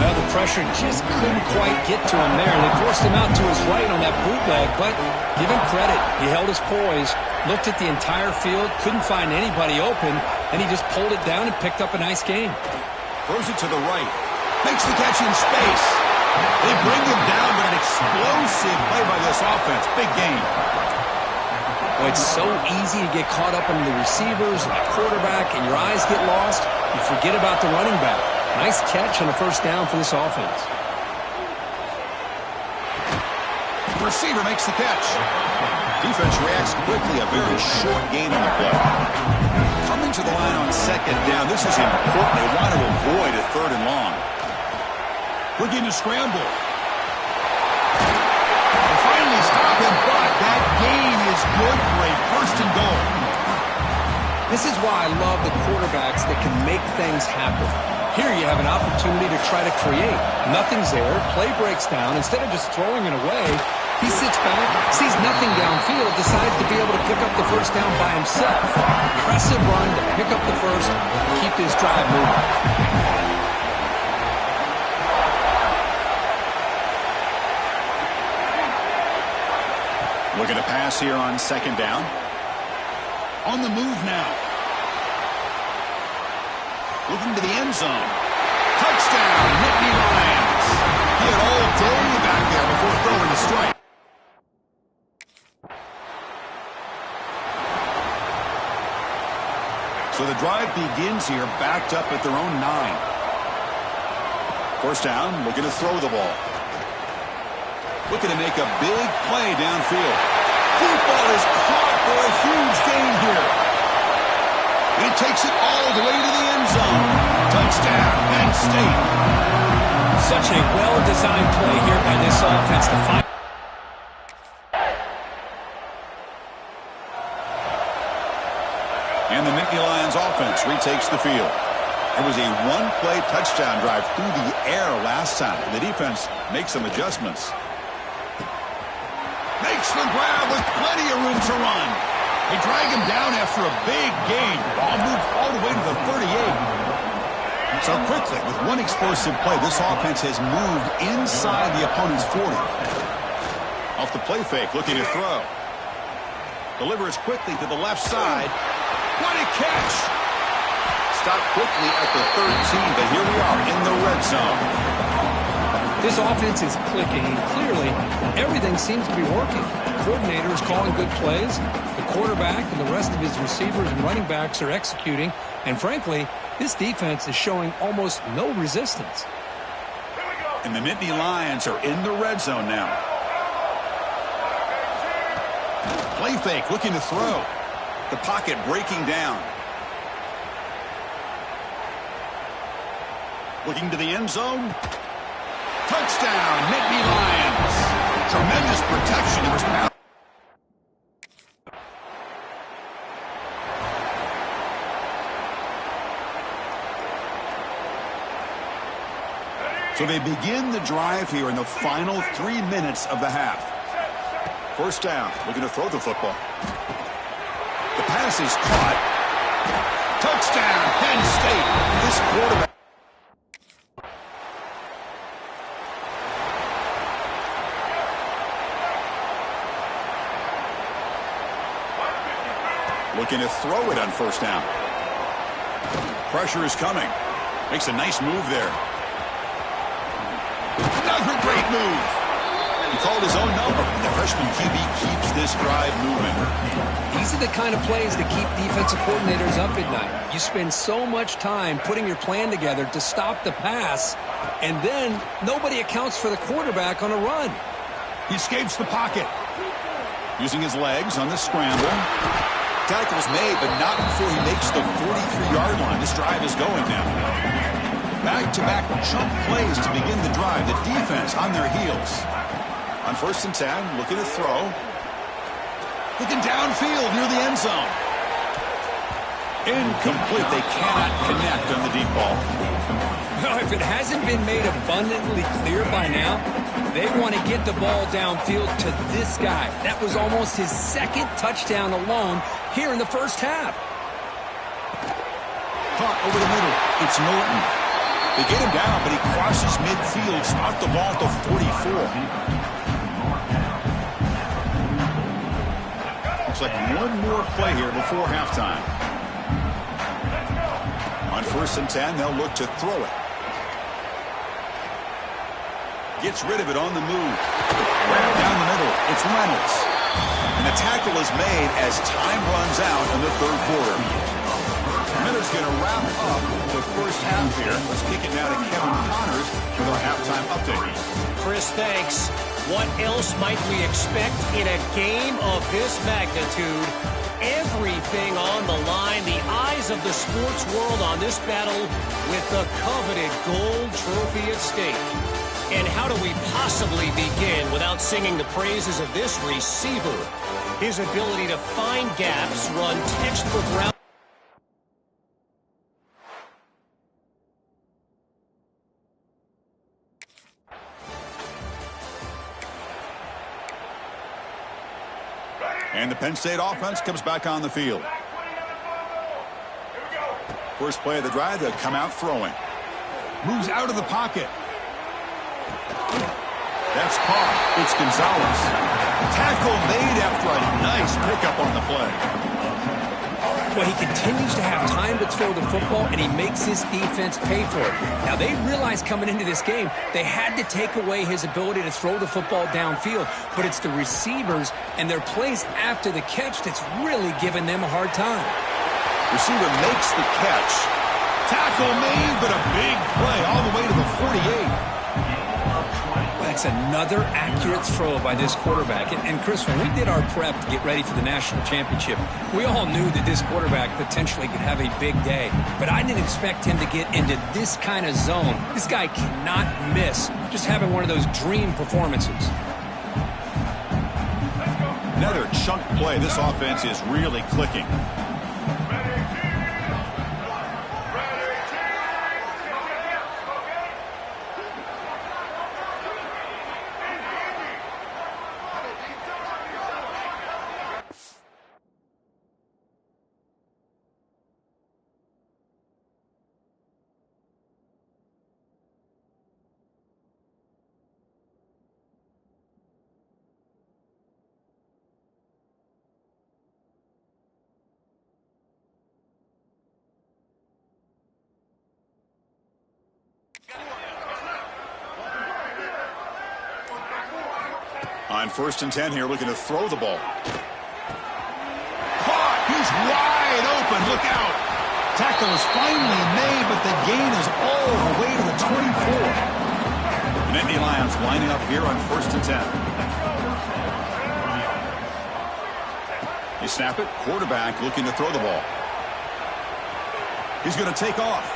Well, the pressure just couldn't quite get to him there. They forced him out to his right on that bootleg, but give him credit. He held his poise, looked at the entire field, couldn't find anybody open, and he just pulled it down and picked up a nice gain. Throws it to the right. Makes the catch in space. They bring him down, but an explosive play by this offense. Big gain. Well, it's so easy to get caught up in the receivers and the quarterback, and your eyes get lost. You forget about the running back. Nice catch on the 1st down for this offense. The receiver makes the catch. Defense reacts quickly. A very short gain on the play. Coming to the line on 2nd down. This is important. They want to avoid a 3rd and long. Looking to scramble. They finally stop him, but that gain is good for a 1st and goal. This is why I love the quarterbacks that can make things happen. Here you have an opportunity to try to create. Nothing's there. Play breaks down. Instead of just throwing it away, he sits back, sees nothing downfield, decides to be able to pick up the 1st down by himself. Impressive run to pick up the 1st, keep this drive moving. Looking to pass here on 2nd down. On the move now. Looking to the end zone. Touchdown, Nittany Lions. He had all day back there before throwing the strike. So the drive begins here, backed up at their own 9. 1st down, looking to throw the ball. Looking to make a big play downfield. Deep ball is caught for a huge gain here. He takes it all the way to the end zone. Touchdown, Penn State. Such a well-designed play here by this offense to find. And the Nittany Lions offense retakes the field. It was a one-play touchdown drive through the air last time. The defense makes some adjustments. Makes the grab with plenty of room to run. They drag him down after a big gain. Ball moved all the way to the 38. So quickly, with one explosive play, this offense has moved inside the opponent's 40. Off the play fake, looking to throw. Delivers quickly to the left side. What a catch! Stopped quickly at the 13, but here we are in the red zone. This offense is clicking, and clearly everything seems to be working. The coordinator is calling good plays. The quarterback and the rest of his receivers and running backs are executing. And frankly, this defense is showing almost no resistance. And the Nittany Lions are in the red zone now. Play fake, looking to throw. The pocket breaking down. Looking to the end zone. Touchdown, Nittany Lions. Tremendous protection. There was power. So they begin the drive here in the final 3 minutes of the half. First down, looking to throw the football. The pass is caught. Touchdown, Penn State. This quarterback. Looking to throw it on first down. Pressure is coming. Makes a nice move there. Another great move. He called his own number. The freshman QB keeps this drive moving. These are the kind of plays that keep defensive coordinators up at night. You spend so much time putting your plan together to stop the pass, and then nobody accounts for the quarterback on a run. He escapes the pocket. Using his legs on the scramble. Tackle's made, but not before he makes the 43-yard line. This drive is going now. Back-to-back chunk plays to begin the drive. The defense on their heels. On first and 10, looking to throw. Looking downfield near the end zone. Incomplete. They cannot connect on the deep ball. Well, if it hasn't been made abundantly clear by now, they want to get the ball downfield to this guy. That was almost his second touchdown alone here in the first half. Caught over the middle. It's Norton. They get him down, but he crosses midfield, spot the ball to 44. Looks like one more play here before halftime. On first and 10, they'll look to throw it. Gets rid of it on the move. Right down the middle, it's Reynolds. And the tackle is made as time runs out in the third quarter. Miller's going to wrap up the first half here. Let's kick it now to Kevin Connors with our halftime update. Chris, thanks. What else might we expect in a game of this magnitude? Everything on the line, the eyes of the sports world on this battle with the coveted gold trophy at stake. And how do we possibly begin without singing the praises of this receiver? His ability to find gaps, run textbook routes. And the Penn State offense comes back on the field. First play of the drive, they'll come out throwing. Moves out of the pocket. That's caught. It's Gonzalez. Tackle made after a nice pickup on the play. Well, he continues to have time to throw the football, and he makes his defense pay for it. Now, they realized coming into this game they had to take away his ability to throw the football downfield, but it's the receivers and their plays after the catch that's really giving them a hard time. Receiver makes the catch. Tackle made, but a big play all the way to the 48. That's another accurate throw by this quarterback. And Chris, when we did our prep to get ready for the national championship, we all knew that this quarterback potentially could have a big day. But I didn't expect him to get into this kind of zone. This guy cannot miss just having one of those dream performances. Another chunk play. This offense is really clicking. On 1st and 10 here, looking to throw the ball. Caught! He's wide open. Look out! Tackle is finally made, but the gain is all the way to the 24. The Nittany Lions lining up here on 1st and 10. They snap it. Quarterback looking to throw the ball. He's going to take off.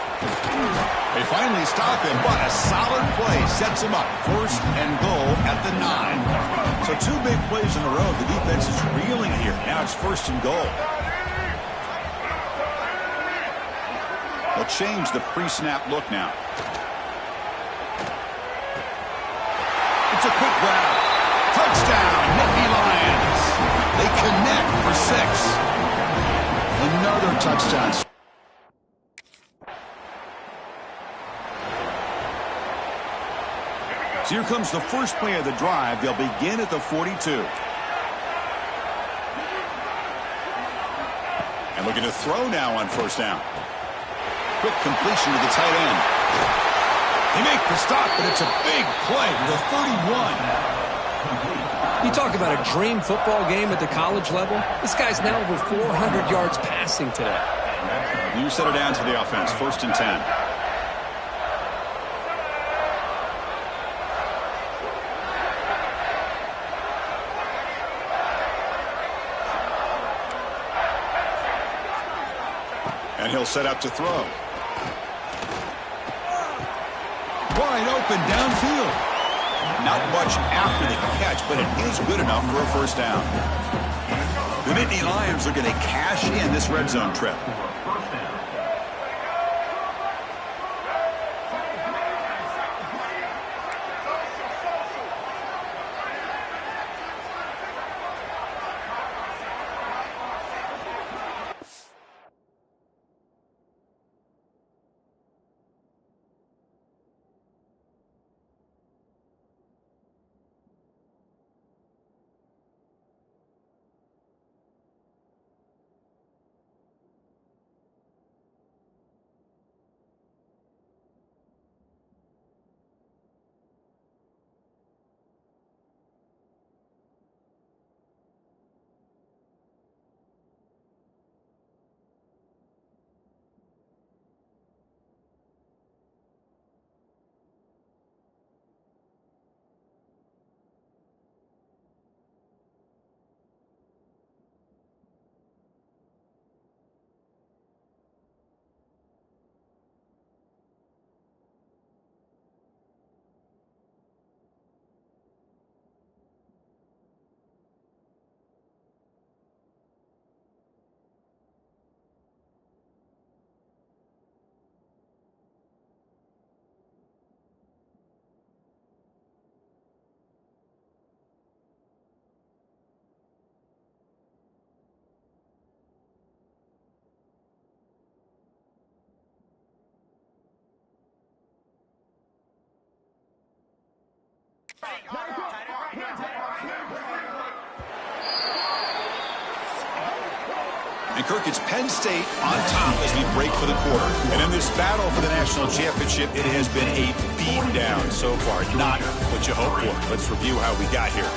They finally stop him, but a solid play sets him up. 1st and goal at the 9. So 2 big plays in a row. The defense is reeling here. Now it's 1st and goal. They'll change the pre-snap look now. It's a quick grab. Touchdown, Nittany Lions. They connect for 6. Another touchdown. So here comes the first play of the drive. They'll begin at the 42. And looking to throw now on 1st down. Quick completion to the tight end. They make the stop, but it's a big play to the 31. You talk about a dream football game at the college level. This guy's now over 400 yards passing today. You set it down to the offense. 1st and 10. And he'll set up to throw. Wide open downfield. Not much after the catch, but it is good enough for a 1st down. The Nittany Lions are going to cash in this red zone trip. And Kirk, it's Penn State on top as we break for the quarter. And in this battle for the national championship, it has been a beatdown so far. Not what you hope for. Let's review how we got here.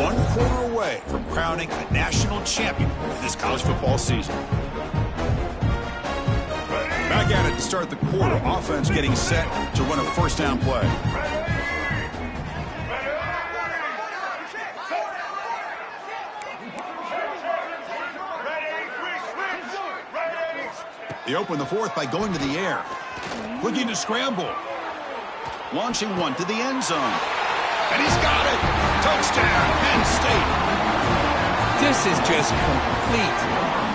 One quarter away from crowning a national champion in this college football season. Back at it to start the quarter. Offense getting set to run a 1st down play. They open the 4th by going to the air. Looking to scramble. Launching one to the end zone. And he's got it. Touchdown, Penn State. This is just complete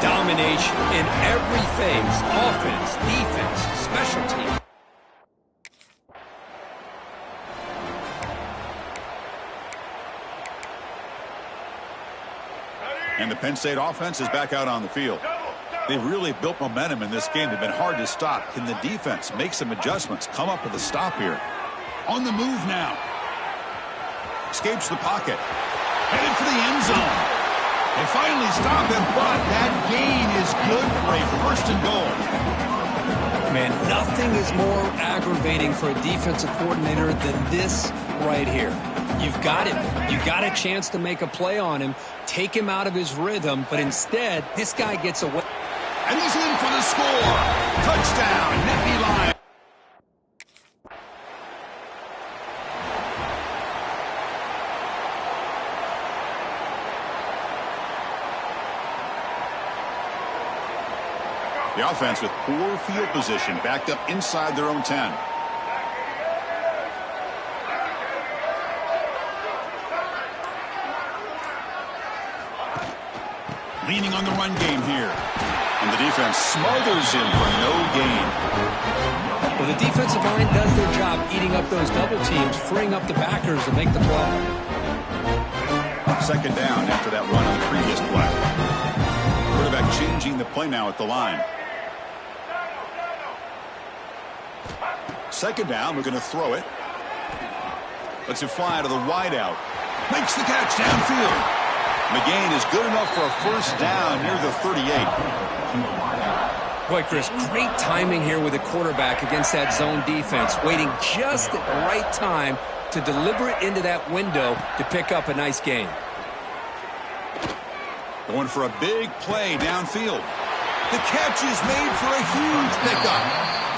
domination in every phase. Offense, defense, special teams. And the Penn State offense is back out on the field. They've really built momentum in this game. They've been hard to stop. Can the defense make some adjustments? Come up with a stop here. On the move now. Escapes the pocket. Headed for the end zone. They finally stop him, but that gain is good for a 1st and goal. Man, nothing is more aggravating for a defensive coordinator than this right here. You've got him. You've got a chance to make a play on him, take him out of his rhythm, but instead, this guy gets away. And he's in for the score. Touchdown, Nittany Lions. The offense with poor field position, backed up inside their own 10. Leaning on the run game here. And the defense smothers him for no gain. Well, the defensive line does their job eating up those double teams, freeing up the backers to make the play. Second down after that run on the previous play. Quarterback changing the play now at the line. Second down, we're going to throw it. Lets it fly to the wideout. Makes the catch downfield. McGain is good enough for a first down near the 38. Boy, Chris, great timing here with the quarterback against that zone defense, waiting just at the right time to deliver it into that window to pick up a nice gain. Going for a big play downfield. The catch is made for a huge pickup.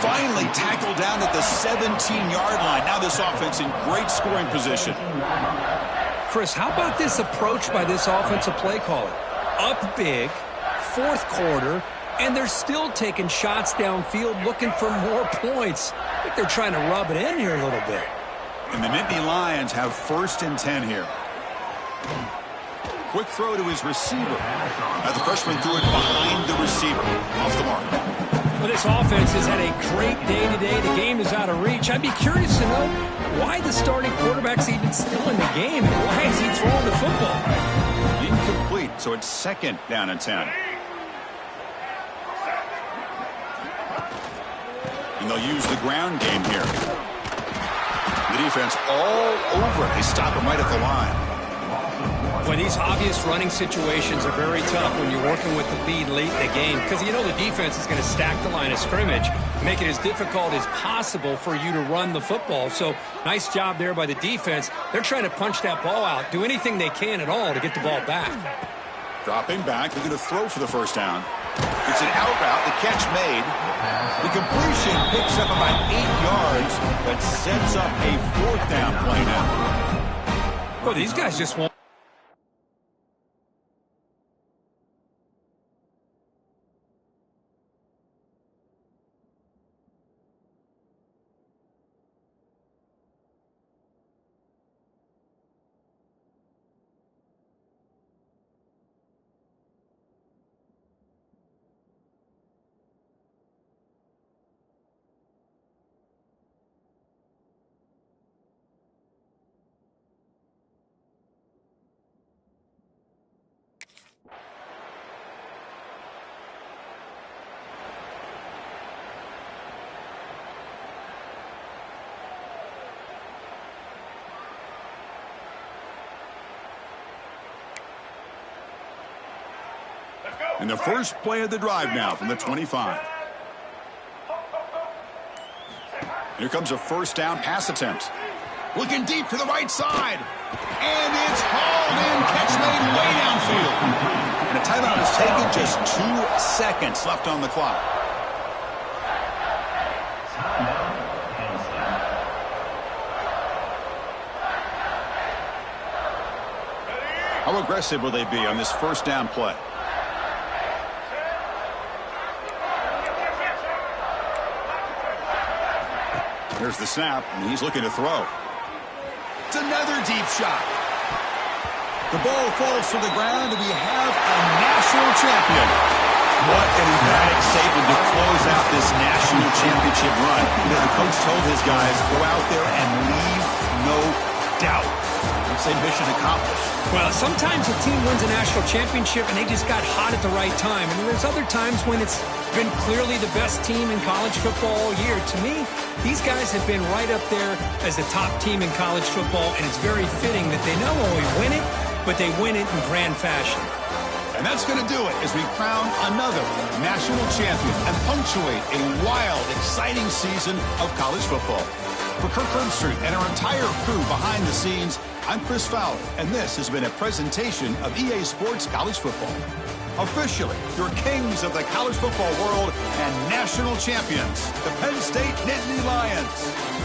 Finally tackled down at the 17-yard line. Now this offense in great scoring position. Chris, how about this approach by this offensive play caller? Up big, fourth quarter, and they're still taking shots downfield looking for more points. I think they're trying to rub it in here a little bit. And the Nittany Lions have first and 10 here. Quick throw to his receiver. Now the freshman threw it behind the receiver. Off the mark. Well, this offense has had a great day today. The game is out of reach. I'd be curious to know why the starting quarterback's even still in the game and why is he throwing the football? Incomplete, so it's second down and 10. And they'll use the ground game here. The defense all over it. They stop him right at the line. Well, these obvious running situations are very tough when you're working with the lead late in the game because you know the defense is going to stack the line of scrimmage, make it as difficult as possible for you to run the football. So nice job there by the defense. They're trying to punch that ball out, do anything they can at all to get the ball back. Dropping back, they're going to throw for the first down. It's an out route, the catch made. The completion picks up about 8 yards, but sets up a fourth down play now. Well, these guys just won't. And the first play of the drive now from the 25. Here comes a first down pass attempt. Looking deep to the right side. And it's hauled in. Catch made way downfield. And a timeout is taken. Just 2 seconds left on the clock. How aggressive will they be on this first down play? Here's the snap, and he's looking to throw. It's another deep shot. The ball falls to the ground, and we have a national champion. What an emphatic statement to close out this national championship run. You know, the coach told his guys, go out there and leave no doubt. Let's say mission accomplished. Well, sometimes a team wins a national championship and they just got hot at the right time. And there's other times when it's been clearly the best team in college football all year. To me, these guys have been right up there as the top team in college football, and it's very fitting that they not only win it, but they win it in grand fashion. And that's going to do it as we crown another national champion and punctuate a wild, exciting season of college football. For Kirk Herbstreit and our entire crew behind the scenes, I'm Chris Fowler, and this has been a presentation of EA Sports College Football. Officially, your kings of the college football world and national champions, the Penn State Nittany Lions.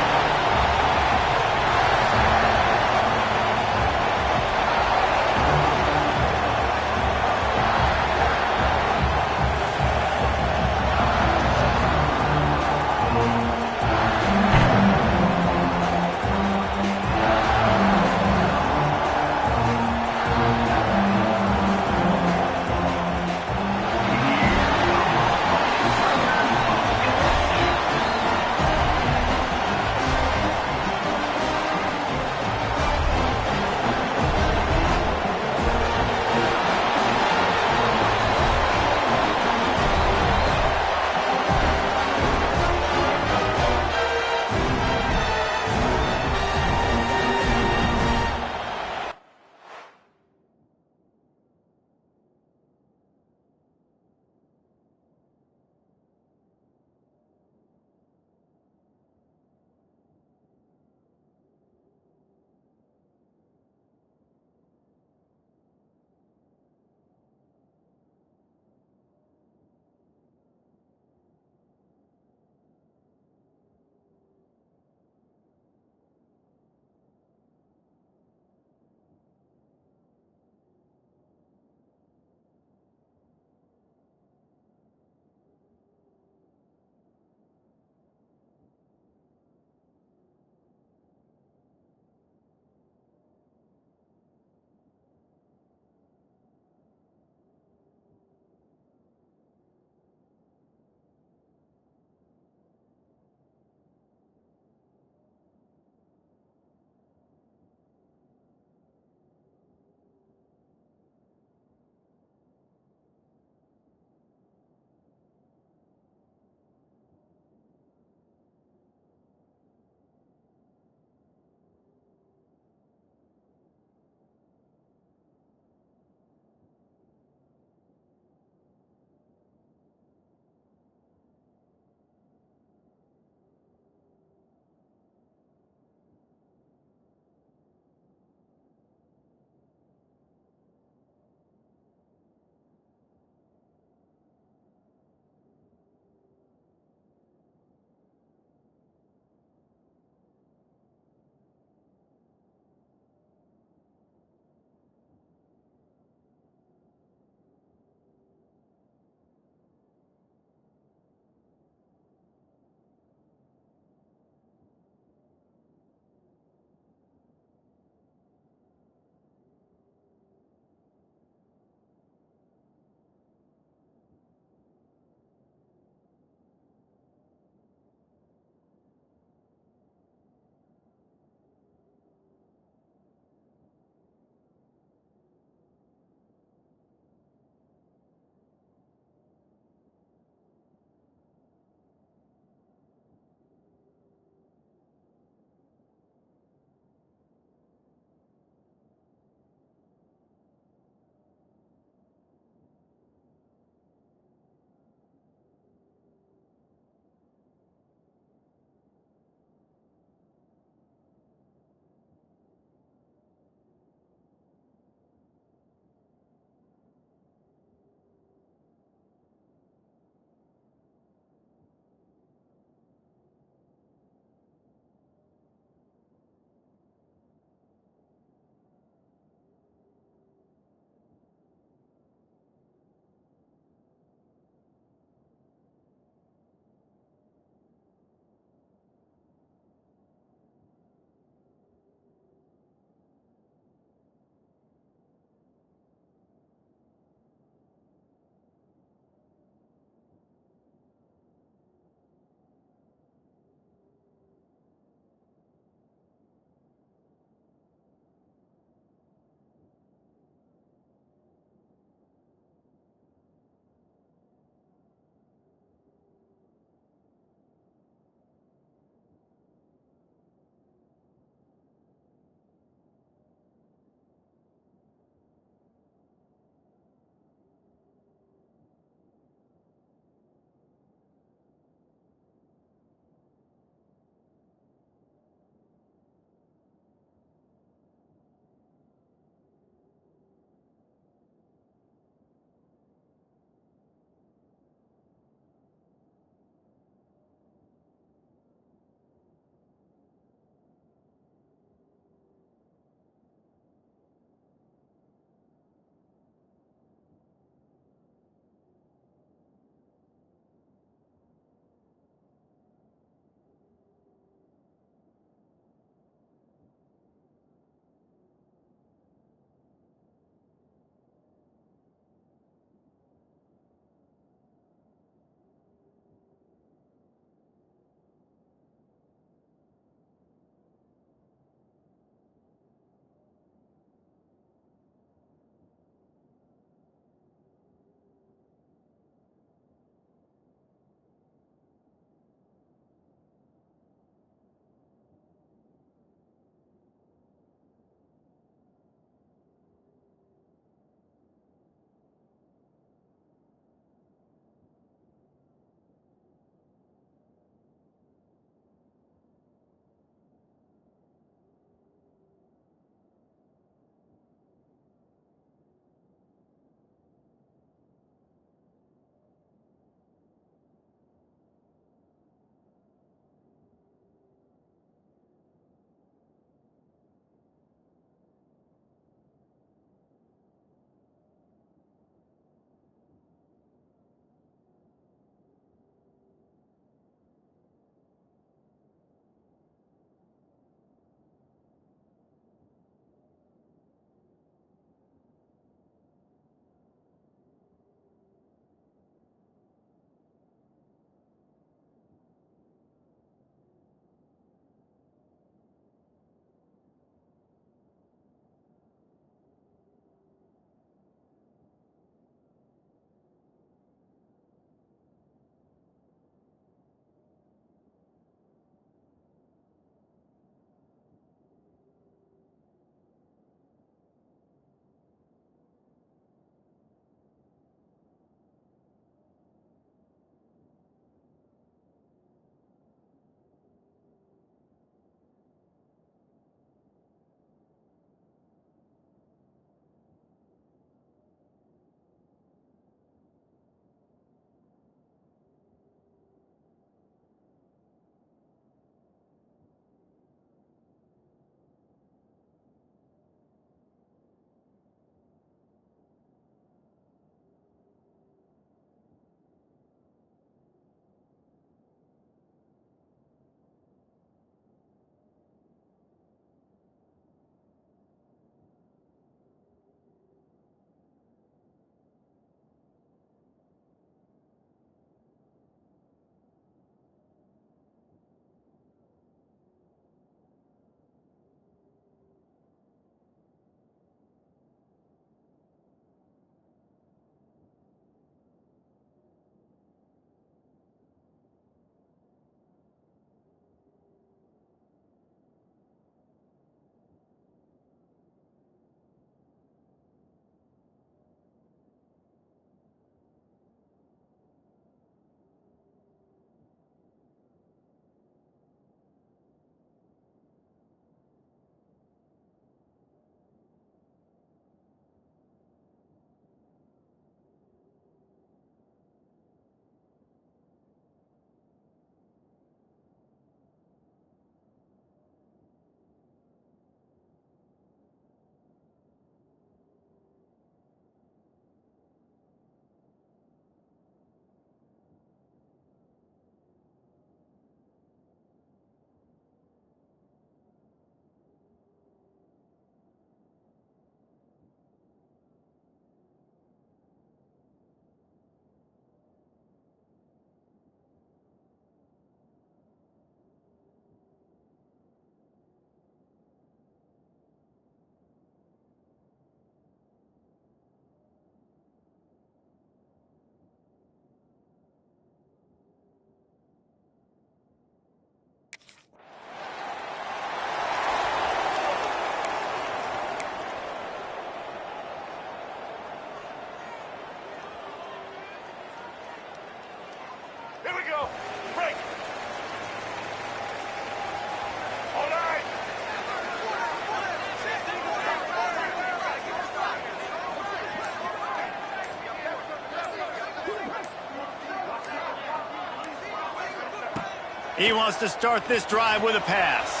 He wants to start this drive with a pass.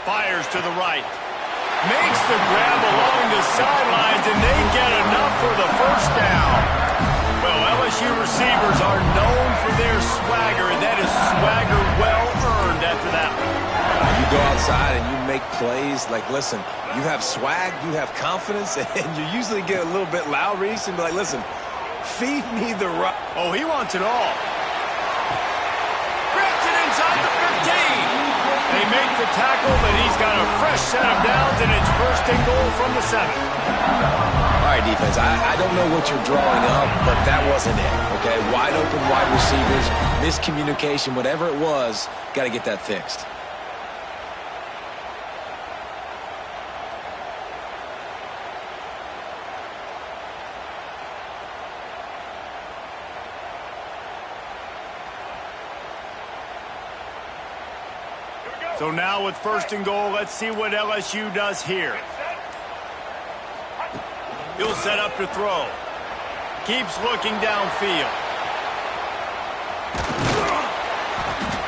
Fires to the right. Makes the grab along the sidelines, and they get enough for the first down. Well, LSU receivers are known for their swagger, and that is swagger well earned after that one. You go outside and you make plays. Like, listen, you have swag, you have confidence, and you usually get a little bit loud, Reese, and be like, listen, feed me the rock. Oh, he wants it all. Grabs it inside the 15. They make the tackle, but he's got a fresh set of downs, and it's first and goal from the 7. All right, defense, I don't know what you're drawing up, but that wasn't it, okay? Wide open wide receivers, miscommunication, whatever it was, got to get that fixed. So now with first and goal, let's see what LSU does here. He'll set up to throw. Keeps looking downfield.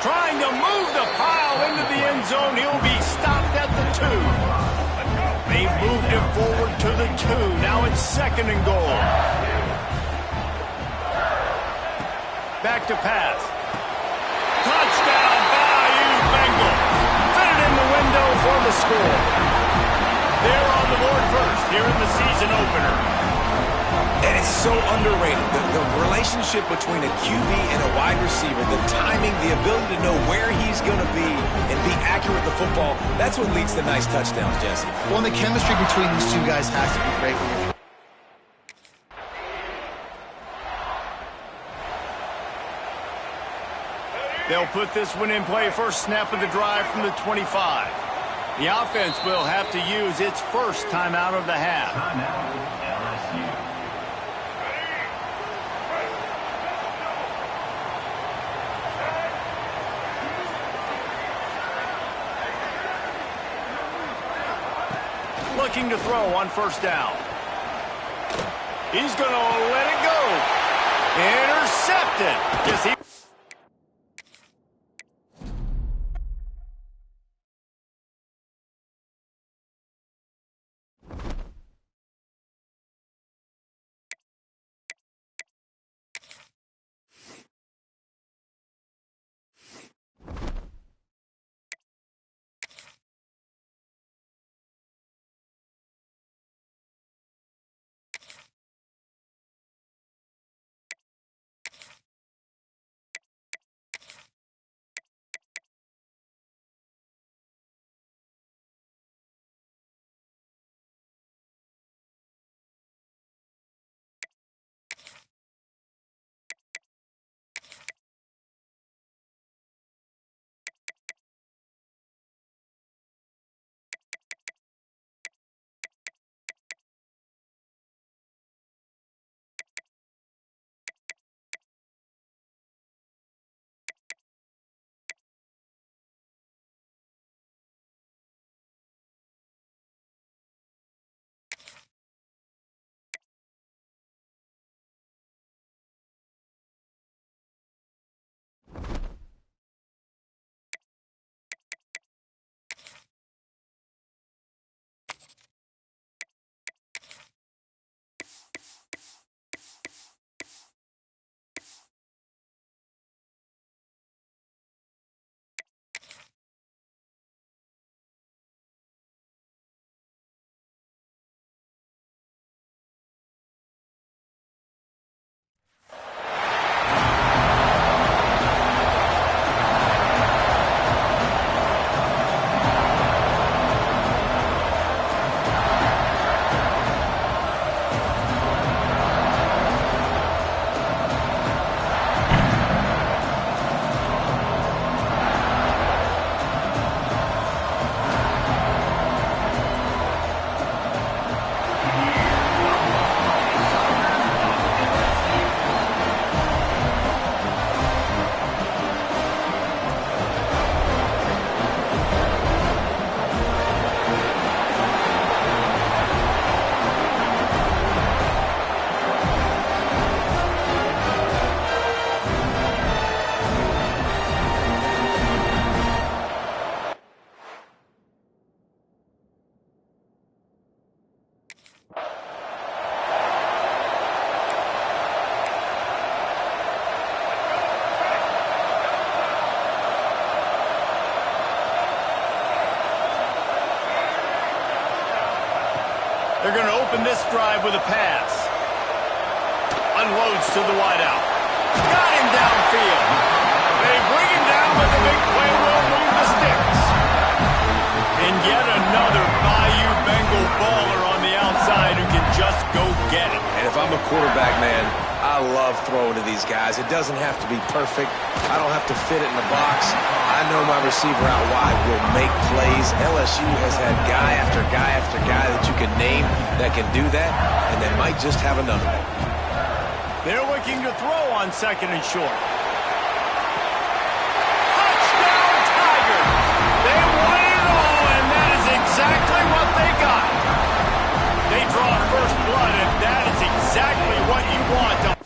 Trying to move the pile into the end zone. He'll be stopped at the 2. They've moved him forward to the 2. Now it's second and goal. Back to pass. Touchdown, Bayou Bengals. Fit it in the window for the score. They're on the board first here in the season opener. And it's so underrated. The relationship between a QB and a wide receiver, the timing, the ability to know where he's going to be and be accurate with the football, that's what leads to nice touchdowns, Jesse. Well, and the chemistry between these two guys has to be great. They'll put this one in play first snap of the drive from the 25. The offense will have to use its first timeout of the half. Looking to throw on first down. He's going to let it go. Intercepted. Yes, he They're going to open this drive with a pass. Unloads to the wideout. Got him downfield. They bring him down with a big play. Will move the sticks. And yet another Bayou Bengal baller on the outside who can just go get it. And if I'm a quarterback, man, I love throwing to these guys. It doesn't have to be perfect. I don't have to fit it in the box. I know my receiver out wide will make plays. LSU has had guy after guy after guy that you can name that can do that, and they might just have another one. They're looking to throw on 2nd and short. Touchdown, Tigers! They won it all, and that is exactly what they got. They draw first blood, and that is exactly what you want to.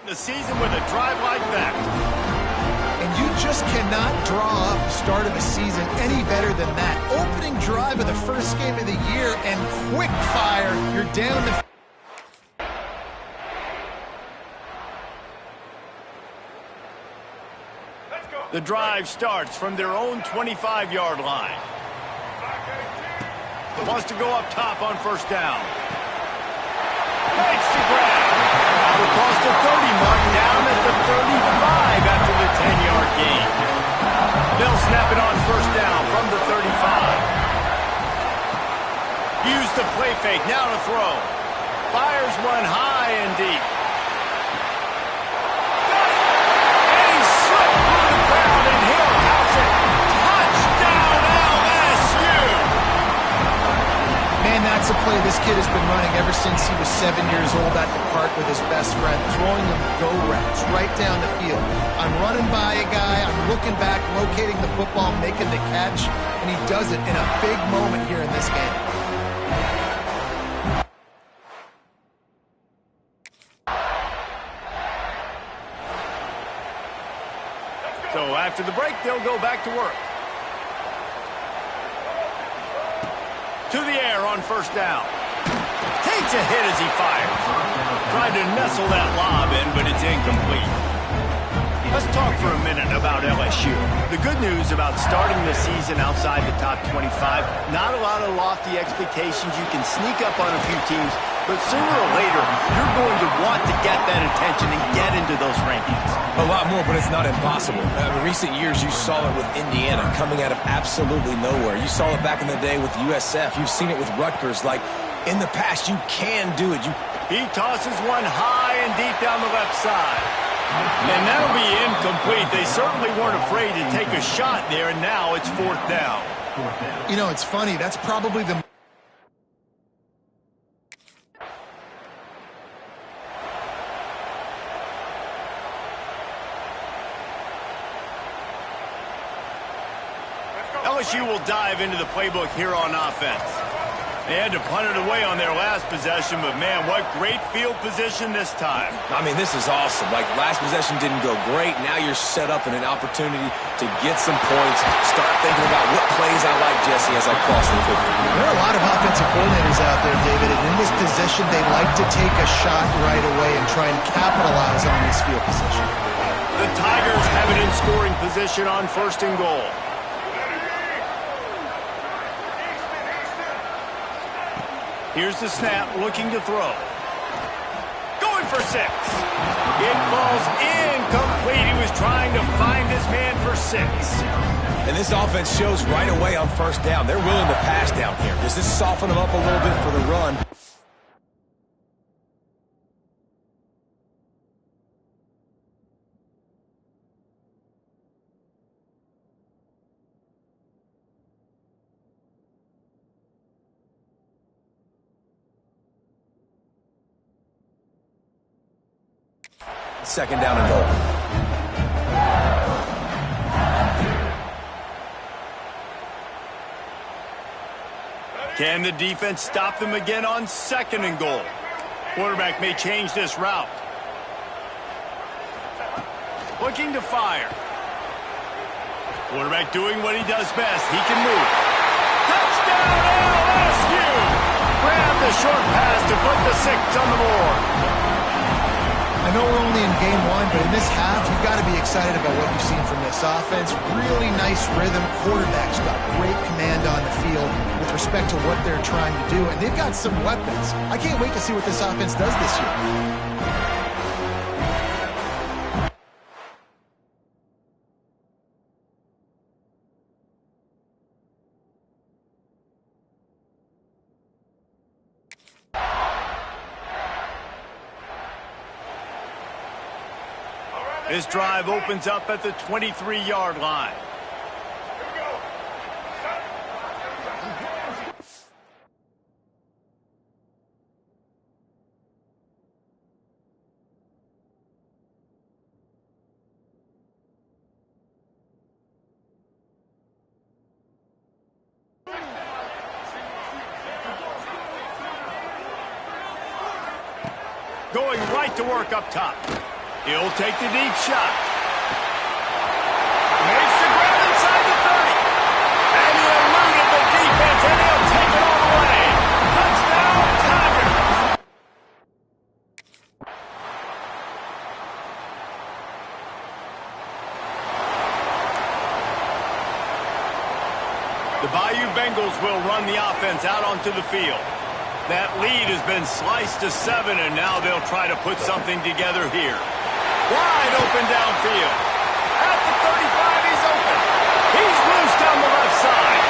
The season with a drive like that. And you just cannot draw up the start of a season any better than that. Opening drive of the first game of the year and quick fire. You're down the... The drive starts from their own 25-yard line. Wants to go up top on first down. Makes the grab. Out across the 30 mark, down at the 35. fake. Now to throw. Fires one high and deep. And he slipped through the crowd, and he'll house it. Touchdown, LSU! Man, that's a play this kid has been running ever since he was 7 years old at the park with his best friend, throwing them go routes right down the field. I'm running by a guy, I'm looking back, locating the football, making the catch, and he does it in a big moment here in this game. So after the break, they'll go back to work. To the air on first down. Takes a hit as he fires. Tried to nestle that lob in, but it's incomplete. Let's talk for a minute about LSU. The good news about starting the season outside the top 25, not a lot of lofty expectations. You can sneak up on a few teams, but sooner or later, you're going to want to get that attention and get into those rankings. A lot more, but it's not impossible. In recent years, you saw it with Indiana coming out of absolutely nowhere. You saw it back in the day with USF. You've seen it with Rutgers. Like, in the past, you can do it. He tosses one high and deep down the left side. And that'll be incomplete. They certainly weren't afraid to take a shot there, and now it's fourth down. You know, it's funny. That's probably the... LSU will dive into the playbook here on offense. They had to punt it away on their last possession, but man, what great field position this time. I mean, this is awesome. Like, last possession didn't go great. Now you're set up in an opportunity to get some points. Start thinking about what plays I like, Jesse, as I cross the 50. There are a lot of offensive coordinators out there, David, and in this position, they like to take a shot right away and try and capitalize on this field position. The Tigers have it in scoring position on first and goal. Here's the snap, looking to throw. Going for 6. It falls incomplete. He was trying to find his man for 6. And this offense shows right away on first down. They're willing to pass down here. Does this soften them up a little bit for the run? Second down and goal. Can the defense stop them again on second and goal? Quarterback may change this route. Looking to fire. Quarterback doing what he does best. He can move. Touchdown LSU! Grab the short pass to put the 6 on the board. I know we're only in game 1, but in this half, you've got to be excited about what you've seen from this offense. Really nice rhythm. Quarterback's got great command on the field with respect to what they're trying to do, and they've got some weapons. I can't wait to see what this offense does this year. This drive opens up at the 23-yard line. Going right to work up top. He'll take the deep shot. Makes the grab inside the 30. And he eluded the defense, and he'll take it all the way. Touchdown, Tigers. The Bayou Bengals will run the offense out onto the field. That lead has been sliced to 7, and now they'll try to put something together here. Wide open downfield. At the 35, he's open. He's loose down the left side.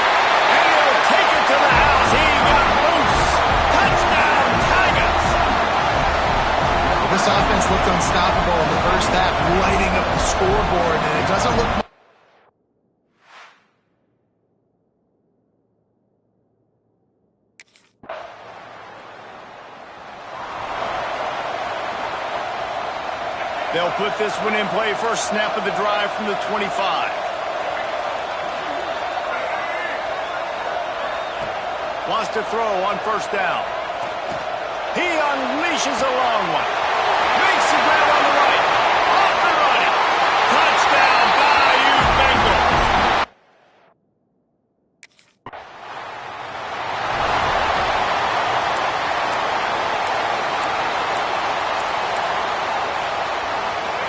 And he'll take it to the house. He got loose. this offense looked unstoppable in the first half, lighting up the scoreboard, and it doesn't look... They'll put this one in play first snap of the drive from the 25. Wants to throw on first down. He unleashes a long one. Makes the grab on the right. Off the running. Touchdown, Bayou Bengals.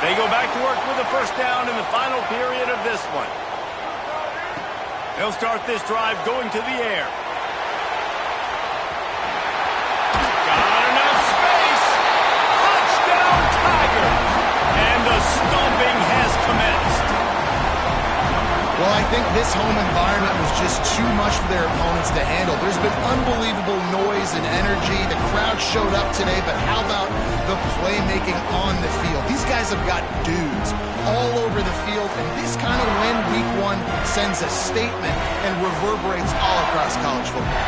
They go back to work with a first down in the final period of this one. They'll start this drive going to the air. Got enough space. Touchdown, Tigers. And the stomping has commenced. Well, I think this home environment was just too much for their opponents to handle. There's been unbelievable noise and energy. The crowd showed up today, but how about the playmaking on the field? These guys have got dudes all over the field, and this kind of win week one sends a statement and reverberates all across college football.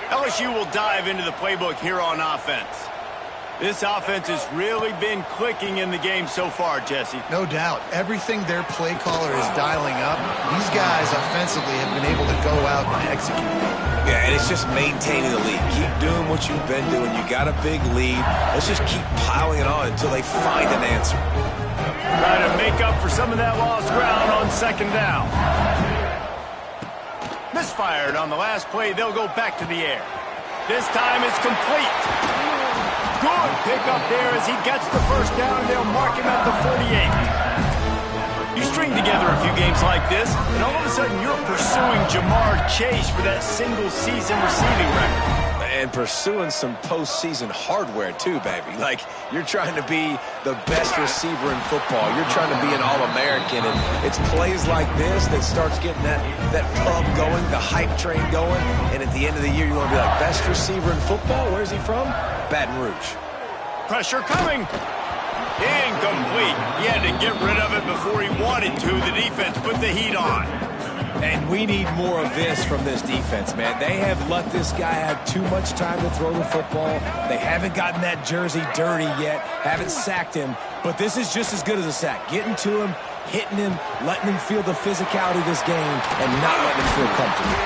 LSU will dive into the playbook here on offense. This offense has really been clicking in the game so far, Jesse. No doubt. Everything their play caller is dialing up, these guys offensively have been able to go out and execute. Yeah, and it's just maintaining the lead. Keep doing what you've been doing. You got a big lead. Let's just keep piling it on until they find an answer. Trying to make up for some of that lost ground on second down. Misfired on the last play. They'll go back to the air. This time it's complete. Good pick up there as he gets the first down, and they'll mark him at the 48. You string together a few games like this, and all of a sudden you're pursuing Jamar Chase for that single-season receiving record. And pursuing some postseason hardware, too, baby. Like, you're trying to be the best receiver in football. You're trying to be an All-American, and it's plays like this that starts getting that pub going, the hype train going, and at the end of the year, you want to be like, best receiver in football? Where's he from? Baton Rouge. Pressure coming. Incomplete. He had to get rid of it before he wanted to. The defense put the heat on. And we need more of this from this defense, man. They have let this guy have too much time to throw the football. They haven't gotten that jersey dirty yet, haven't sacked him. But this is just as good as a sack. Getting to him, hitting him, letting him feel the physicality of this game, and not letting him feel comfortable.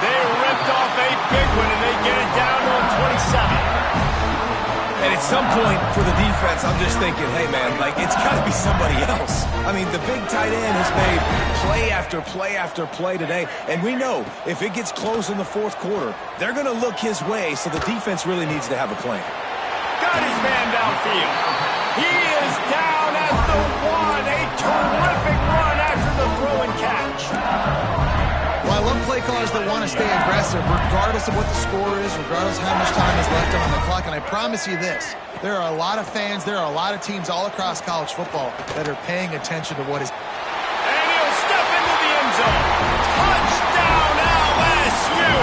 They ripped off a big one, and they get it down to 27. And at some point for the defense, I'm just thinking, hey, man, like, it's got to be somebody else. I mean, the big tight end has made play after play after play today. And we know if it gets close in the fourth quarter, they're going to look his way, so the defense really needs to have a plan. Got his man downfield. He is down at the one. A terrific run after the throw and catch. Well, I love play callers that want to stay aggressive regardless of what the score is, regardless of how much time is left on the clock. And I promise you this, there are a lot of fans, there are a lot of teams all across college football that are paying attention to what is... And he'll step into the end zone. Touchdown, LSU!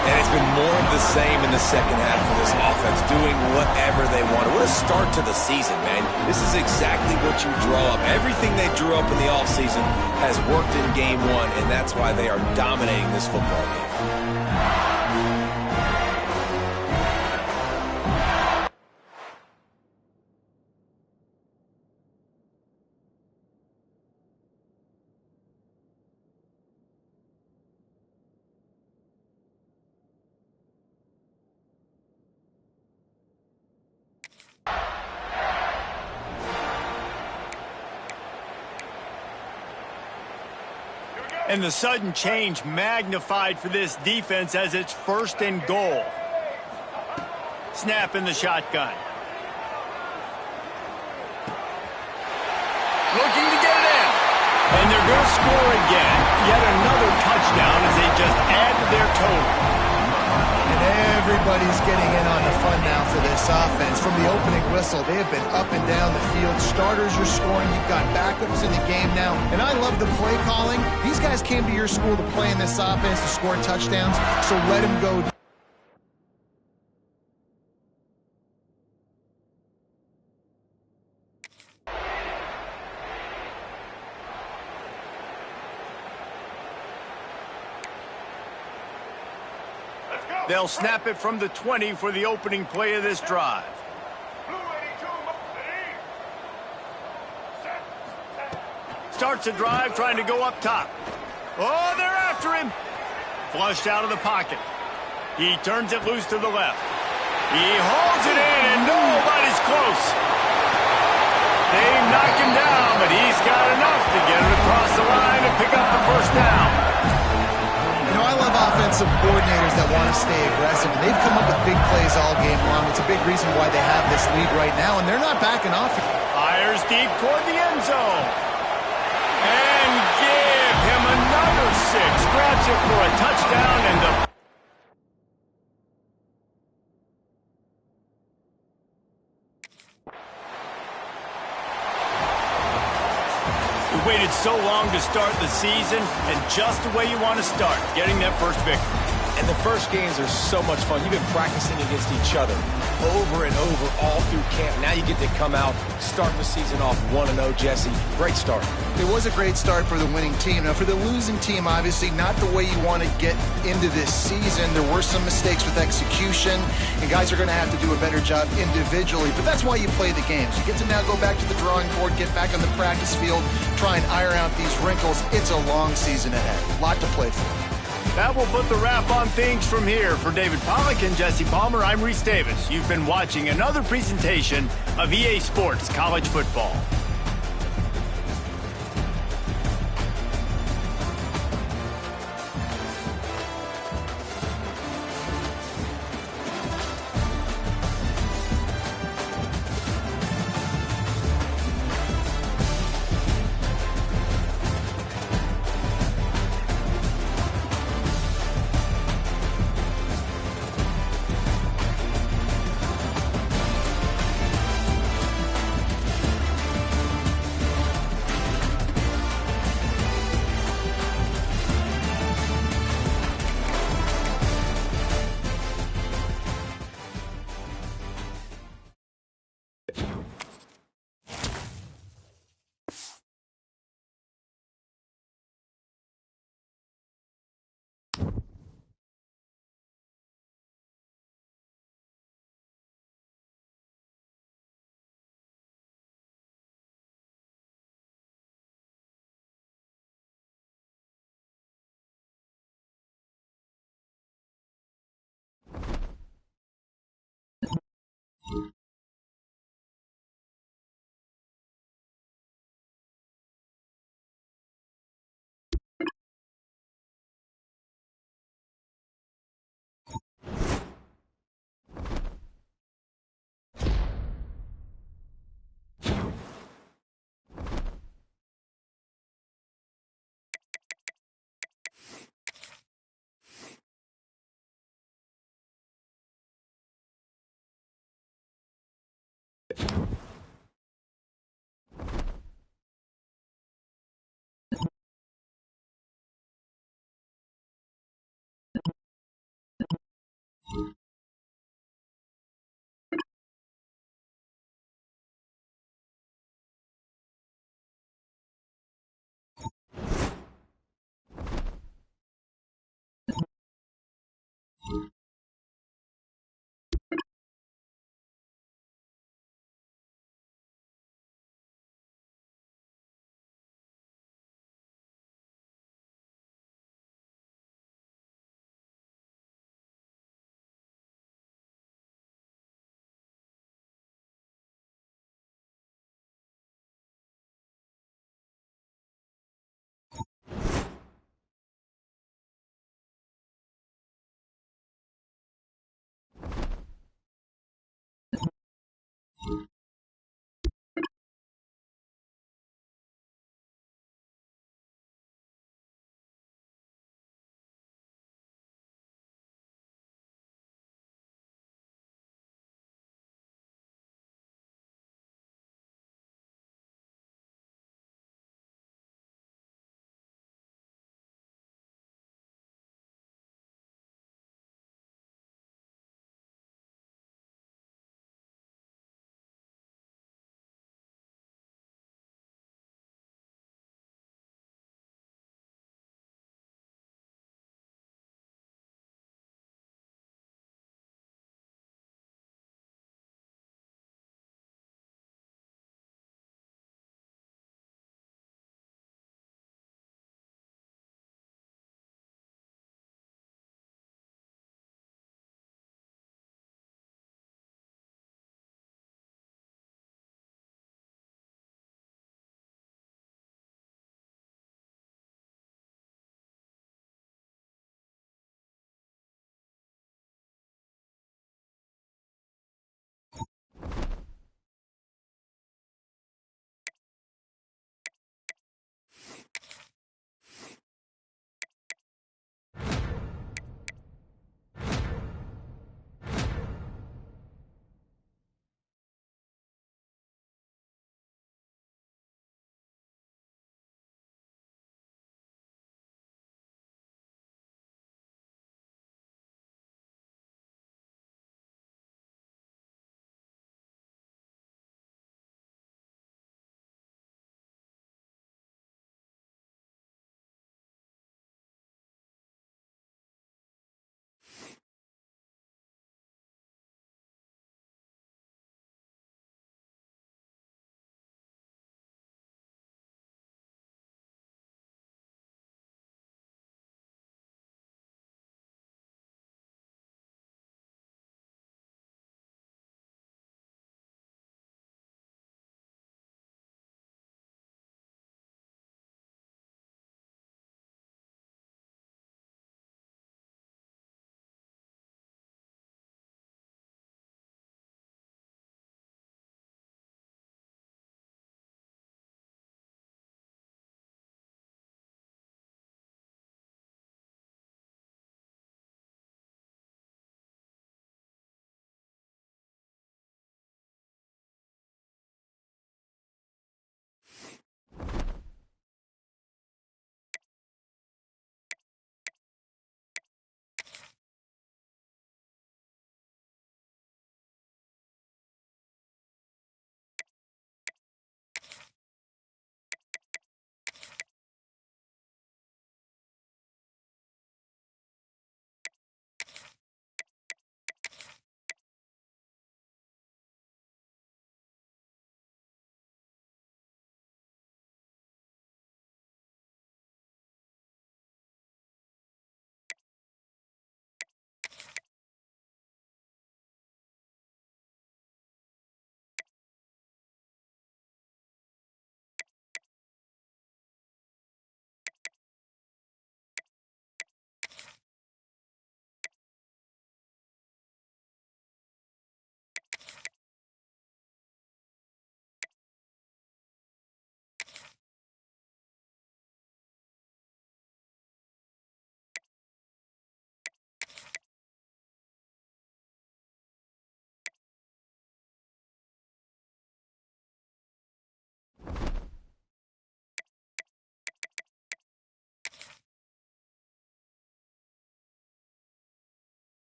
And it's been more of the same in the second half for this offense, doing whatever they want. What a start to the season, man. This is exactly what you draw up. Everything they drew up in the offseason has worked in game one, and that's why they are dominating this football game. And the sudden change magnified for this defense as it's first and goal. Snap in the shotgun. Looking to get it in. And they're going to score again. Yet another touchdown as they just add to their total. And Everybody's getting in on the fun now for this offense. From the opening whistle, they have been up and down the field. Starters are scoring. You've got backups in the game now. And I love the play calling. These guys came to your school to play in this offense to score touchdowns, so let them go. They'll snap it from the 20 for the opening play of this drive. Starts the drive trying to go up top. Oh, they're after him. Flushed out of the pocket. He turns it loose to the left. He holds it in, and nobody's close. They knock him down, but he's got enough to get it across the line and pick up the first down. You know, I love offensive coordinators that want to stay aggressive, and they've come up with big plays all game long. It's a big reason why they have this lead right now, and they're not backing off. Fires deep toward the end zone. And give him another 6. Grabs it for a touchdown, and the waited so long to start the season, and just the way you want to start, getting that first victory. And the first games are so much fun. You've been practicing against each other over and over all through camp. Now you get to come out, start the season off 1-0, Jesse. Great start. It was a great start for the winning team. Now, for the losing team, obviously not the way you want to get into this season. There were some mistakes with execution, and guys are going to have to do a better job individually. But that's why you play the games. You get to now go back to the drawing board, get back on the practice field, try and iron out these wrinkles. It's a long season ahead. A lot to play for. That will put the wrap on things from here. For David Pollack and Jesse Palmer, I'm Reese Davis. You've been watching another presentation of EA Sports College Football.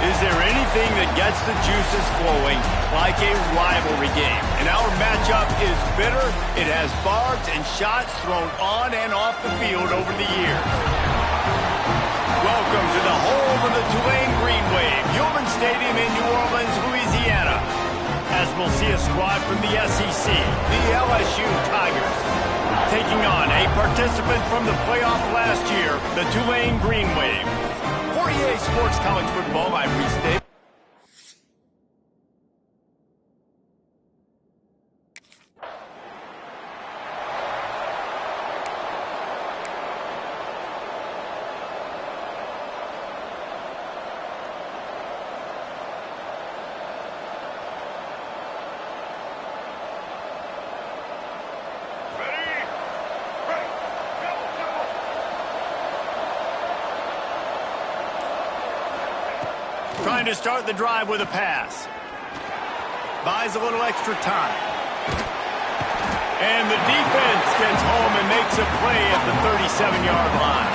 Is there anything that gets the juices flowing like a rivalry game? And our matchup is bitter. It has barbs and shots thrown on and off the field over the years. Welcome to the home of the Tulane Green Wave, Human Stadium in New Orleans, Louisiana. As we'll see a squad from the SEC, the LSU Tigers, taking on a participant from the playoff last year, the Tulane Green Wave. For EA Sports College Football, I'm Reese Davis. Trying to start the drive with a pass. Buys a little extra time. And the defense gets home and makes a play at the 37-yard line.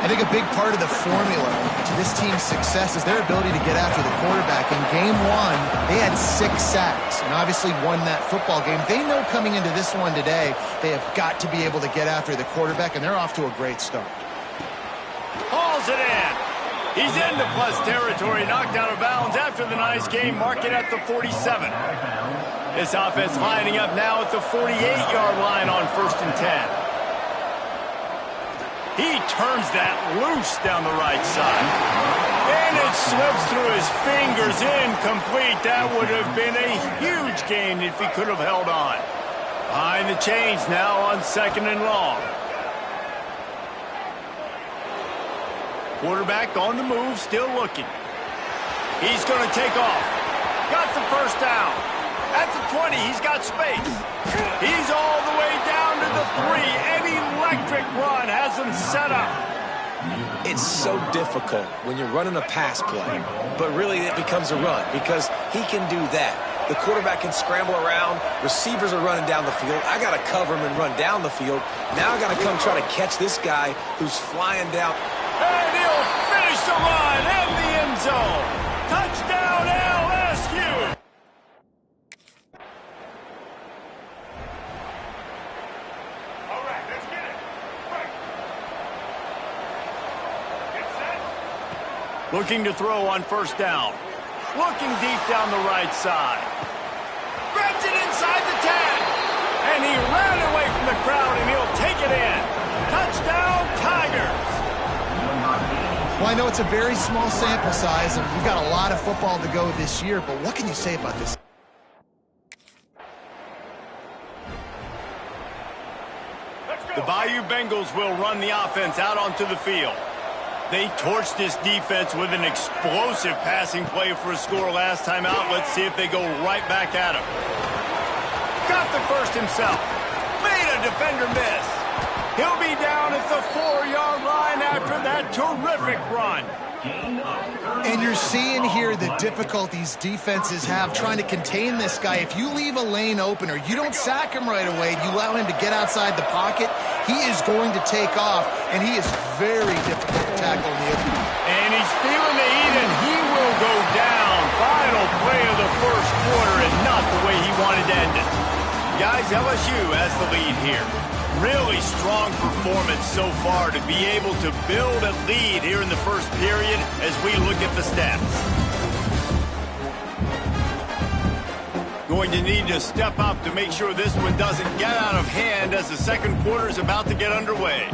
I think a big part of the formula to this team's success is their ability to get after the quarterback. In game one, they had 6 sacks and obviously won that football game. They know coming into this one today, they have got to be able to get after the quarterback, and they're off to a great start. Hauls it in. He's into plus territory, knocked out of bounds after the nice game, mark it at the 47. This offense lining up now at the 48-yard line on 1st and 10. He turns that loose down the right side. And it slips through his fingers, incomplete. That would have been a huge gain if he could have held on. Behind the chains now on 2nd and long. Quarterback on the move, still looking. He's going to take off. Got the first down. At the 20, he's got space. He's all the way down to the 3. An electric run has him set up. It's so difficult when you're running a pass play, but really it becomes a run because he can do that. The quarterback can scramble around. Receivers are running down the field. I got to cover him and run down the field. Now I got to come try to catch this guy who's flying down. And he'll finish the run in the end zone. Touchdown, LSU. All right, let's get it. Right. Get set. Looking to throw on 1st down. Looking deep down the right side. Grabs it inside the 10. And he ran away from the crowd, and he'll take it in. Touchdown, Tigers. Well, I know it's a very small sample size, and we've got a lot of football to go this year, but what can you say about this? The Bayou Bengals will run the offense out onto the field. They torched this defense with an explosive passing play for a score last time out. Let's see if they go right back at him. Got the first himself. Made a defender miss. He'll be down at the 4-yard line after that terrific run. And you're seeing here the difficulties defenses have trying to contain this guy. If you leave a lane open or you don't sack him right away, you allow him to get outside the pocket, he is going to take off, and he is very difficult to tackle in the open. And he's feeling the heat, and he will go down. Final play of the first quarter, and not the way he wanted to end it. Guys, LSU has the lead here. Really strong performance so far to be able to build a lead here in the first period as we look at the stats. Going to need to step up to make sure this one doesn't get out of hand as the second quarter is about to get underway.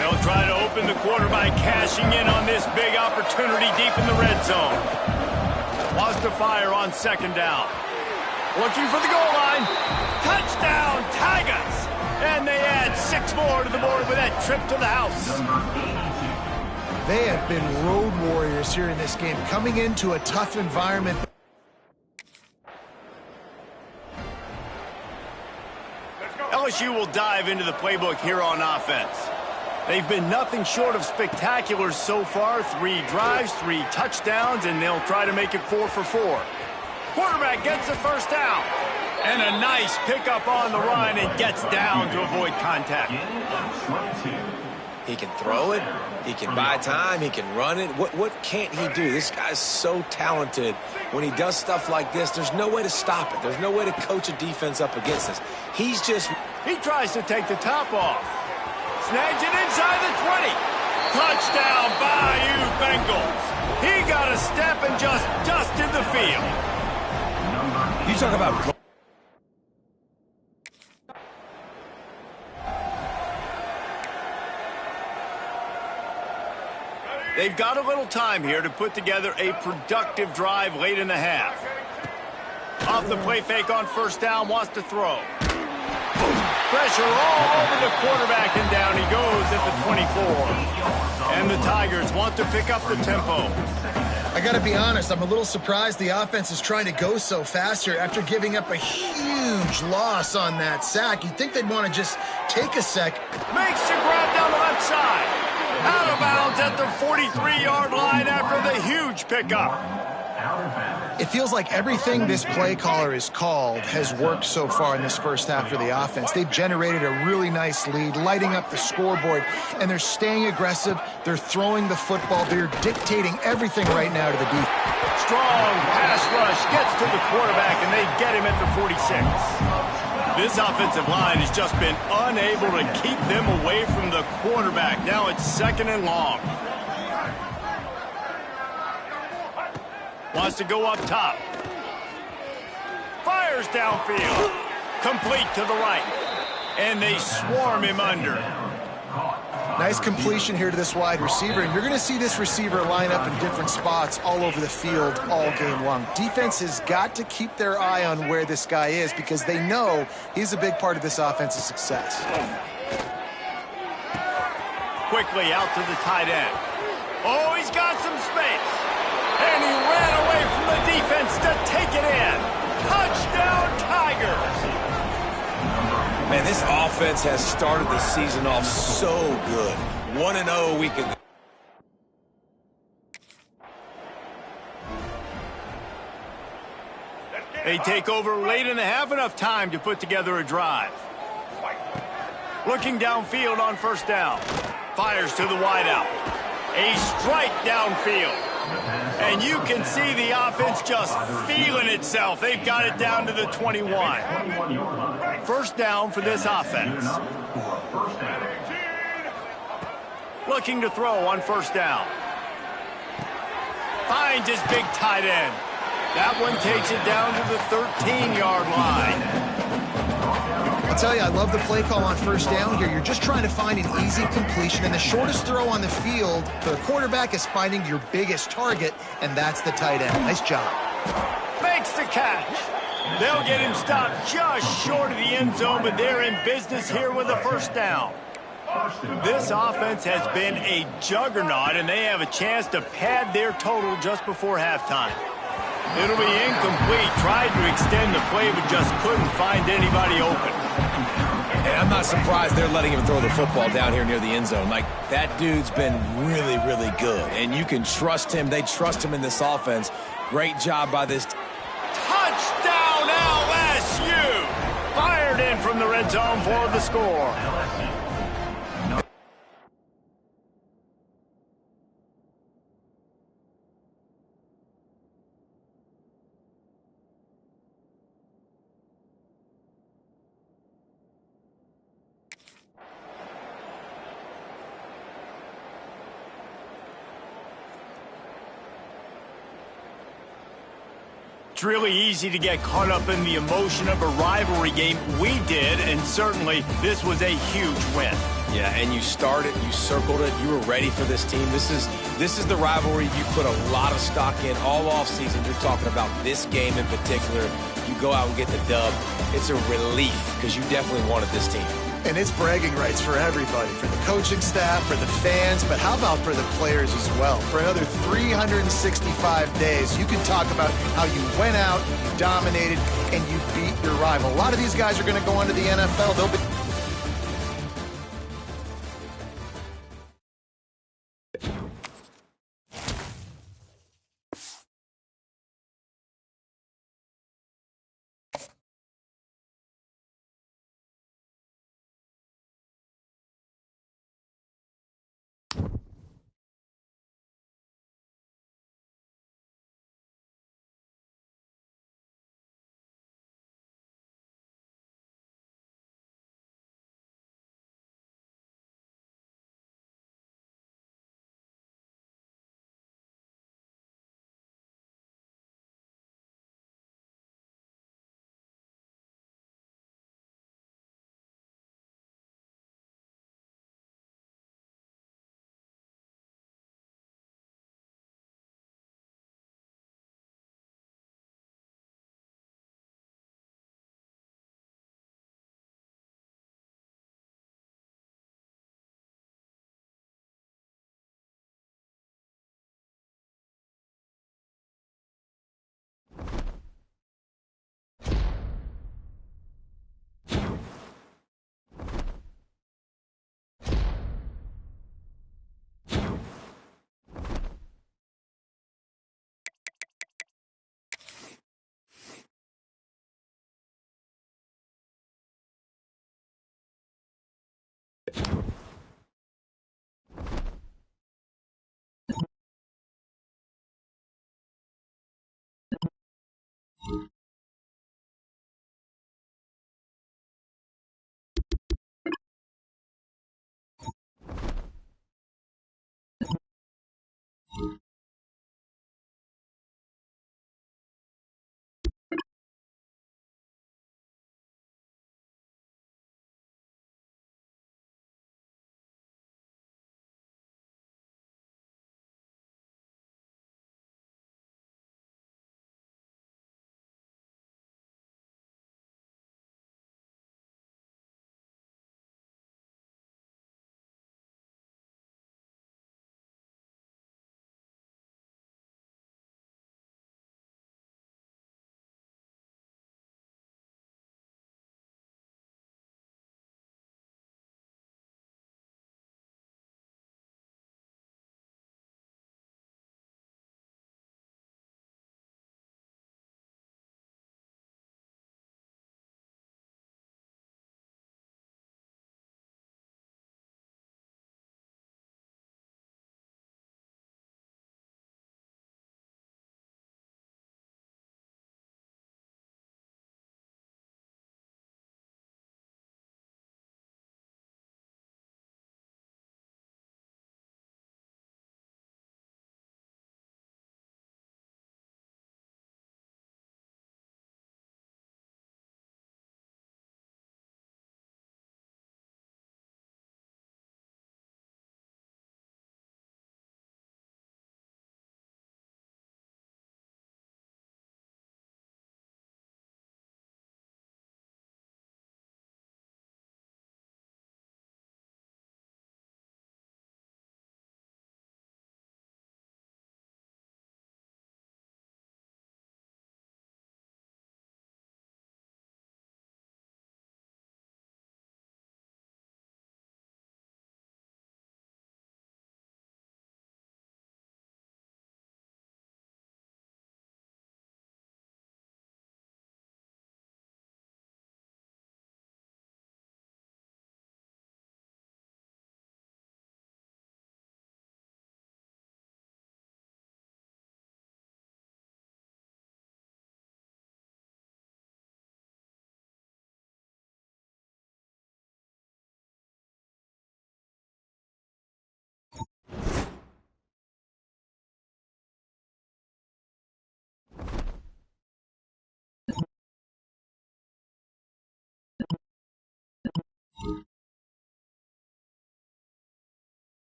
They'll try to open the quarter by cashing in on this big opportunity deep in the red zone. Wants to fire on 2nd down. Looking for the goal line. Touchdown, Tigers! And they add 6 more to the board with that trip to the house. They have been road warriors here in this game, coming into a tough environment. LSU will dive into the playbook here on offense. They've been nothing short of spectacular so far. 3 drives, 3 touchdowns, and they'll try to make it 4 for 4. Quarterback gets the first down. And a nice pickup on the run and gets down to avoid contact. He can throw it. He can buy time. He can run it. What can't he do? This guy's so talented. When he does stuff like this, there's no way to stop it. There's no way to coach a defense up against this. He's just... He tries to take the top off. Snags it inside the 20. Touchdown, Bayou Bengals. He got a step and just dusted the field. You talk about... They've got a little time here to put together a productive drive late in the half. Off the play fake on first down, wants to throw. Pressure all over the quarterback, and down he goes at the 24. And the Tigers want to pick up the tempo. I got to be honest, I'm a little surprised the offense is trying to go so fast here after giving up a huge loss on that sack. You'd think they'd want to just take a sec. Makes the grab down the left side. Out of bounds at the 43-yard line after the huge pickup. It feels like everything this play caller has called has worked so far in this first half for the offense. They've generated a really nice lead, lighting up the scoreboard, and they're staying aggressive. They're throwing the football. They're dictating everything right now to the defense. Strong pass rush gets to the quarterback, and they get him at the 46. This offensive line has just been unable to keep them away from the quarterback. Now it's 2nd and long. Wants to go up top. Fires downfield. Complete to the right. And they swarm him under. Nice completion here to this wide receiver, and you're going to see this receiver line up in different spots all over the field all game long. Defense has got to keep their eye on where this guy is because they know he's a big part of this offense's success. Quickly out to the tight end. Oh, he's got some space. And he ran away from the defense to take it in. Touchdown, Tigers. Man, this offense has started the season off so good. 1-0 we could... They take over late in the half, enough time to put together a drive. Looking downfield on first down. Fires to the wideout. A strike downfield. And you can see the offense just feeling itself. They've got it down to the 21. First down for this offense. Looking to throw on first down. Finds his big tight end. That one takes it down to the 13-yard line. I'll tell you, I love the play call on first down here. You're just trying to find an easy completion, and the shortest throw on the field for the quarterback is finding your biggest target, and that's the tight end. Nice job. Makes the catch. They'll get him stopped just short of the end zone, but they're in business here with a first down. This offense has been a juggernaut, and they have a chance to pad their total just before halftime. It'll be incomplete. Tried to extend the play, but just couldn't find anybody open. And I'm not surprised they're letting him throw the football down here near the end zone. Like, that dude's been really, really good. And you can trust him. They trust him in this offense. Great job by this. Touchdown, LSU! Fired in from the red zone for the score. It's really easy to get caught up in the emotion of a rivalry game. We did, and certainly this was a huge win. Yeah, and you started, you circled it, you were ready for this team. This is the rivalry you put a lot of stock in all offseason. You're talking about this game in particular. You go out and get the dub. It's a relief because you definitely wanted this team. And it's bragging rights for everybody, for the coaching staff, for the fans, but how about for the players as well? For another 365 days, you can talk about how you went out, you dominated, and you beat your rival. A lot of these guys are going to go on to the NFL. They'll be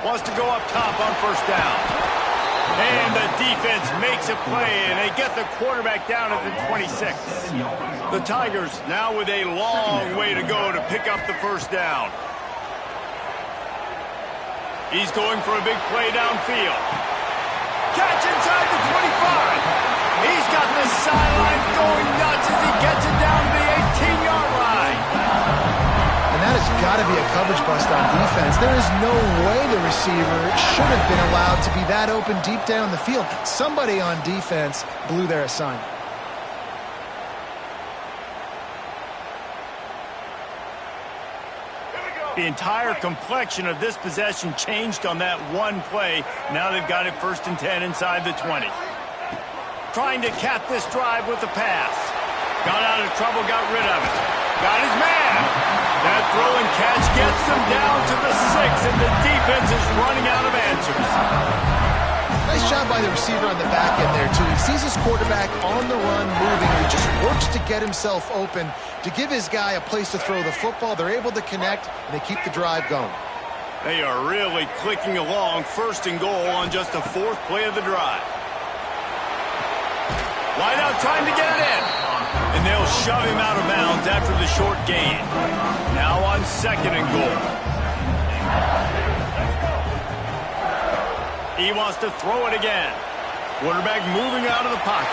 Wants to go up top on first down. And the defense makes a play, and they get the quarterback down at the 26. The Tigers now with a long way to go to pick up the first down. He's going for a big play downfield. Catch inside the 25. He's got the sideline going nuts as he gets it down to the 18-yard line. And that has got to be a coverage bust on defense. There is no way the receiver should have been allowed to be that open deep down the field. Somebody on defense blew their assignment. The entire complexion of this possession changed on that one play. Now they've got it 1st and 10 inside the 20. Trying to cap this drive with the pass. Got out of trouble, got rid of it. Got his man. That throw and catch gets them down to the 6, and the defense is running out of answers. Nice job by the receiver on the back end there, too. He sees his quarterback on the run moving, and he just works to get himself open to give his guy a place to throw the football. They're able to connect, and they keep the drive going. They are really clicking along, 1st and goal on just the 4th play of the drive. Wide out trying to get it in. And they'll shove him out of bounds after the short gain. Now on 2nd and goal. He wants to throw it again. Quarterback moving out of the pocket.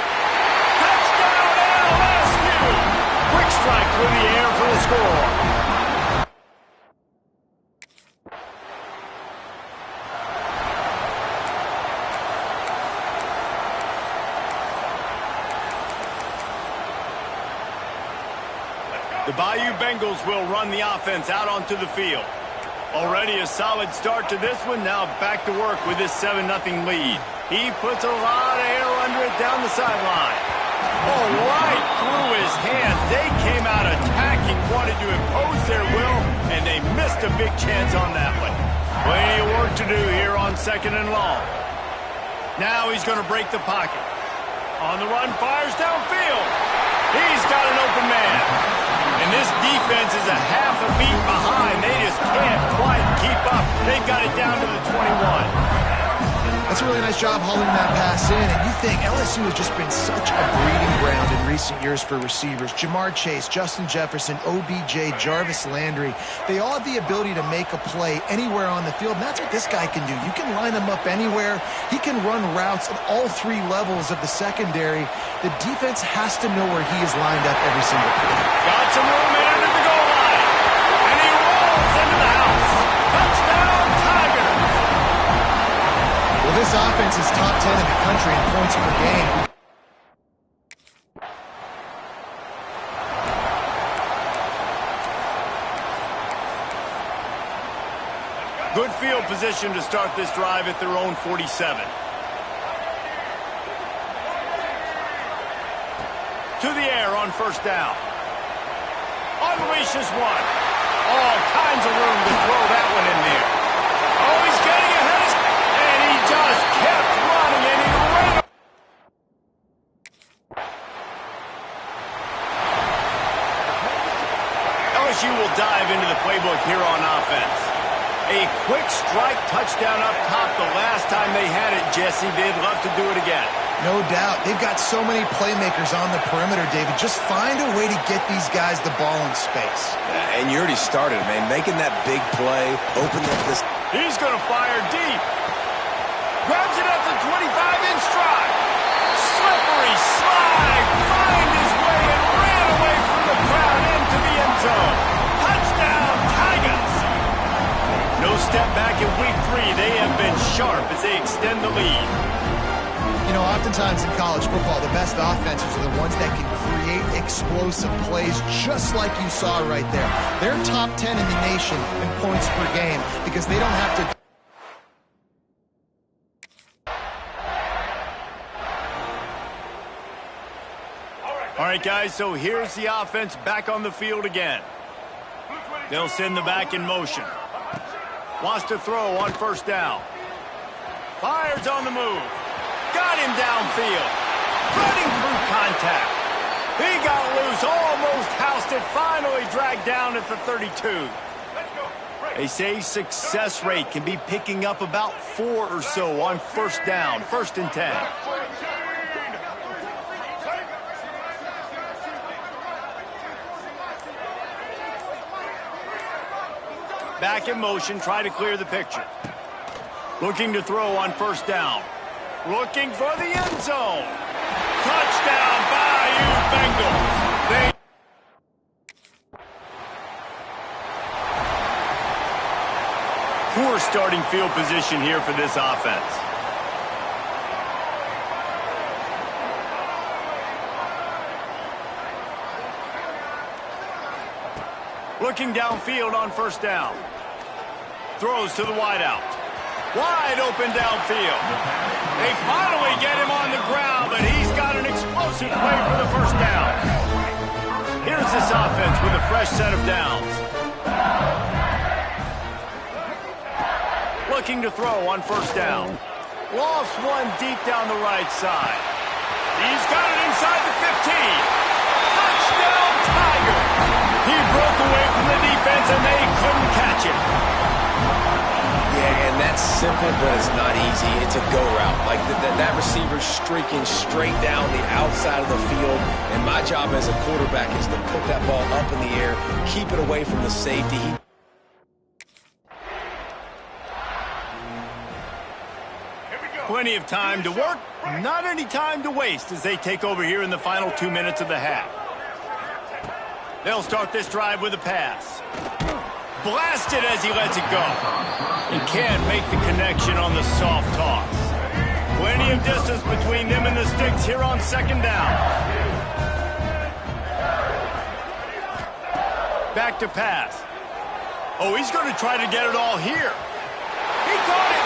Touchdown LSU! Quick strike through the air for the score. The Bayou Bengals will run the offense out onto the field. Already a solid start to this one. Now back to work with this 7-0 lead. He puts a lot of air under it down the sideline. Oh, right through his hands. They came out attacking, wanted to impose their will, and they missed a big chance on that one. Plenty of work to do here on 2nd and long. Now he's going to break the pocket. On the run, fires downfield. He's got an open man. And this defense is a half a beat behind. They just can't quite keep up. They've got it down to the 21. That's a really nice job hauling that pass in. And you think LSU has just been such a breeding ground in recent years for receivers. Jamar Chase, Justin Jefferson, OBJ, Jarvis Landry. They all have the ability to make a play anywhere on the field. And that's what this guy can do. You can line him up anywhere. He can run routes at all 3 levels of the secondary. The defense has to know where he is lined up every single play. Got some room in under the goal line. And he rolls into the house. Touchdown, Tigers. Well, this offense is top 10 in the country in points per game. Good field position to start this drive at their own 47. To the air on 1st down. Unleashes one. All kinds of room to throw that one in there. Oh, he's getting ahead. And he just kept running, and he ran. LSU will dive into the playbook here on offense. A quick strike touchdown up top the last time they had it, Jesse. They'd love to do it again. No doubt. They've got so many playmakers on the perimeter, David. Just find a way to get these guys the ball in space. And you already started, man. Making that big play, open up this. He's going to fire deep. Grabs it at the 25 in stride. Slippery slide. Find his way and ran away from the crowd into the end zone. Touchdown, Tigers. No step back in week 3. They have been sharp as they extend the lead. You know, oftentimes in college football, the best offenses are the ones that can create explosive plays just like you saw right there. They're top 10 in the nation in points per game because they don't have to... All right, guys, so here's the offense back on the field again. They'll send the back in motion. Wants to throw on 1st down. Fires on the move. Got him downfield. Running through contact. He got loose, almost housed it, finally dragged down at the 32. They say success rate can be picking up about 4 or so on first down, 1st and 10. Back in motion, try to clear the picture. Looking to throw on 1st down. Looking for the end zone. Touchdown, Bayou Bengals. Poor starting field position here for this offense. Looking downfield on 1st down. Throws to the wideout. Wide open downfield. They finally get him on the ground, but he's got an explosive play for the 1st down. Here's this offense with a fresh set of downs. Looking to throw on 1st down. Lost one deep down the right side. He's got it inside the 15. Touchdown, Tiger. He broke away from the defense, and they couldn't catch him. Yeah, and that's simple, but it's not easy. It's a go route. Like that receiver's streaking straight down the outside of the field, and my job as a quarterback is to put that ball up in the air, keep it away from the safety. Plenty of time to work, not any time to waste as they take over here in the final 2 minutes of the half. They'll start this drive with a pass. Blasted as he lets it go. He can't make the connection on the soft toss. Plenty of distance between them and the sticks here on 2nd down. Back to pass. Oh, he's going to try to get it all here. He caught it.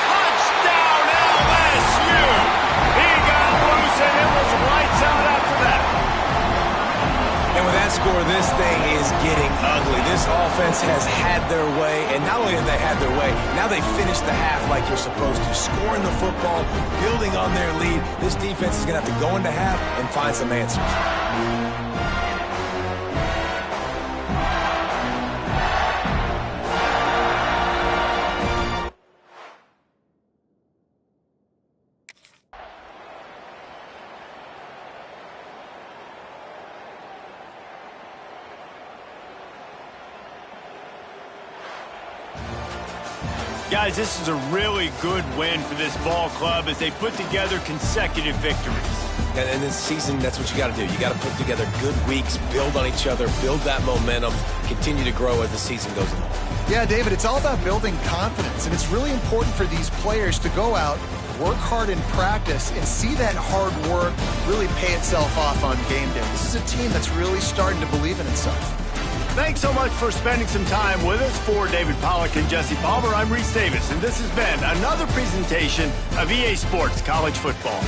Touchdown, LSU. He got loose and it was lights out after that. And with that score, this thing is getting ugly. This offense has had their way, and not only have they had their way, now they finished the half like you're supposed to, scoring the football, building on their lead. This defense is going to have to go into half and find some answers. Guys, this is a really good win for this ball club as they put together consecutive victories. And in this season, that's what you got to do. You got to put together good weeks, build on each other, build that momentum, continue to grow as the season goes along. Yeah, David, it's all about building confidence, and it's really important for these players to go out, work hard in practice, and see that hard work really pay itself off on game day. This is a team that's really starting to believe in itself. Thanks so much for spending some time with us. For David Pollack and Jesse Palmer, I'm Reese Davis, and this has been another presentation of EA Sports College Football.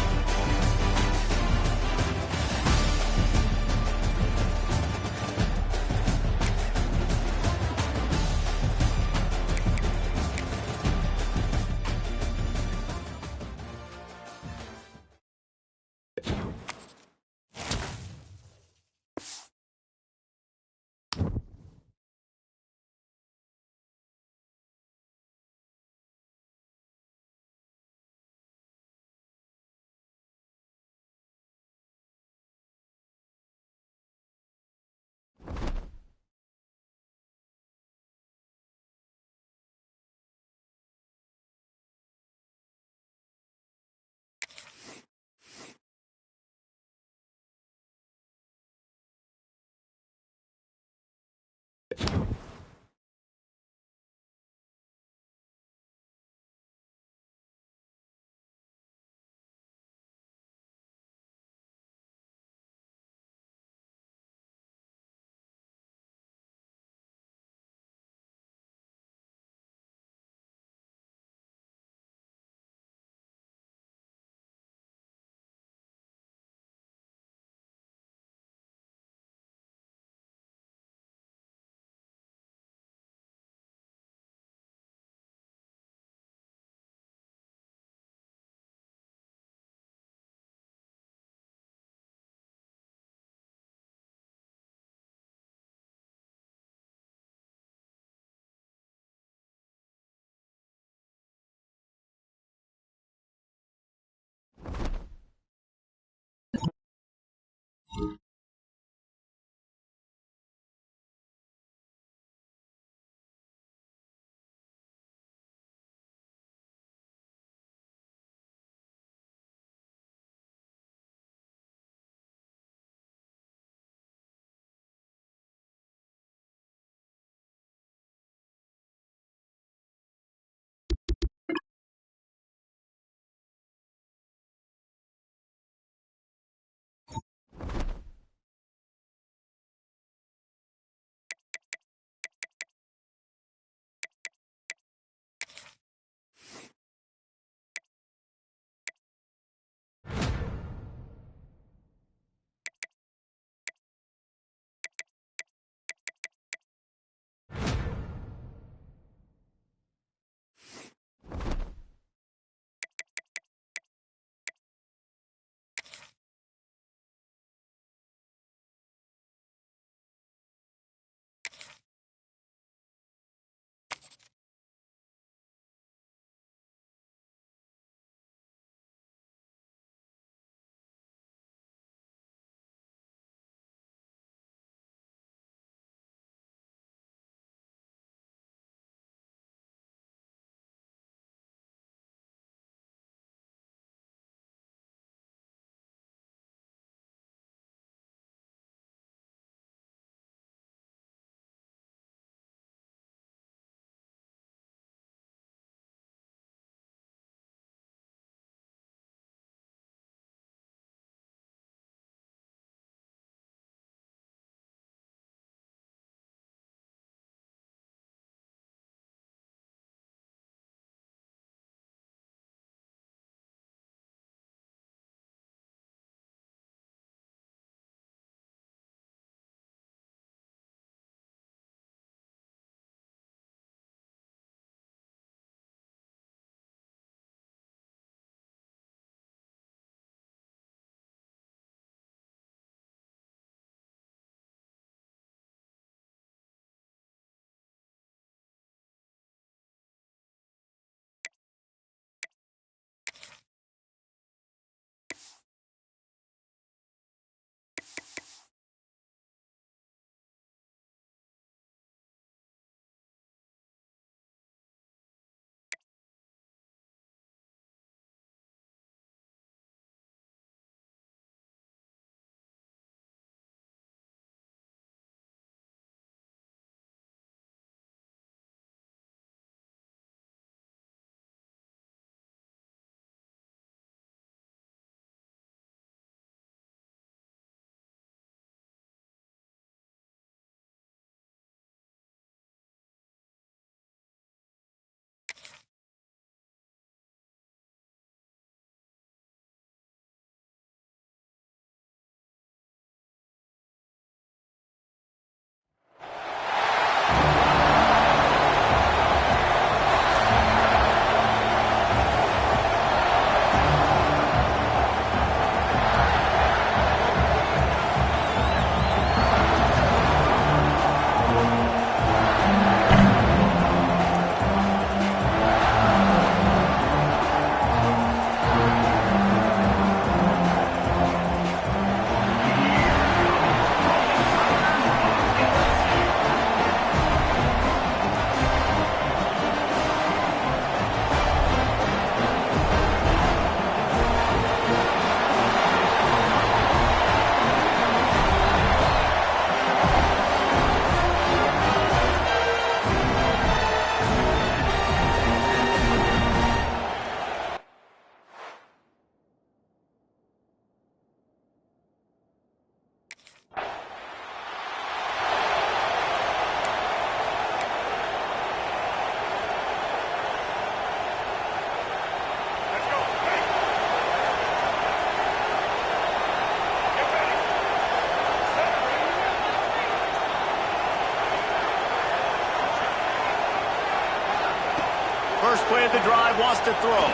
First play of the drive, wants to throw.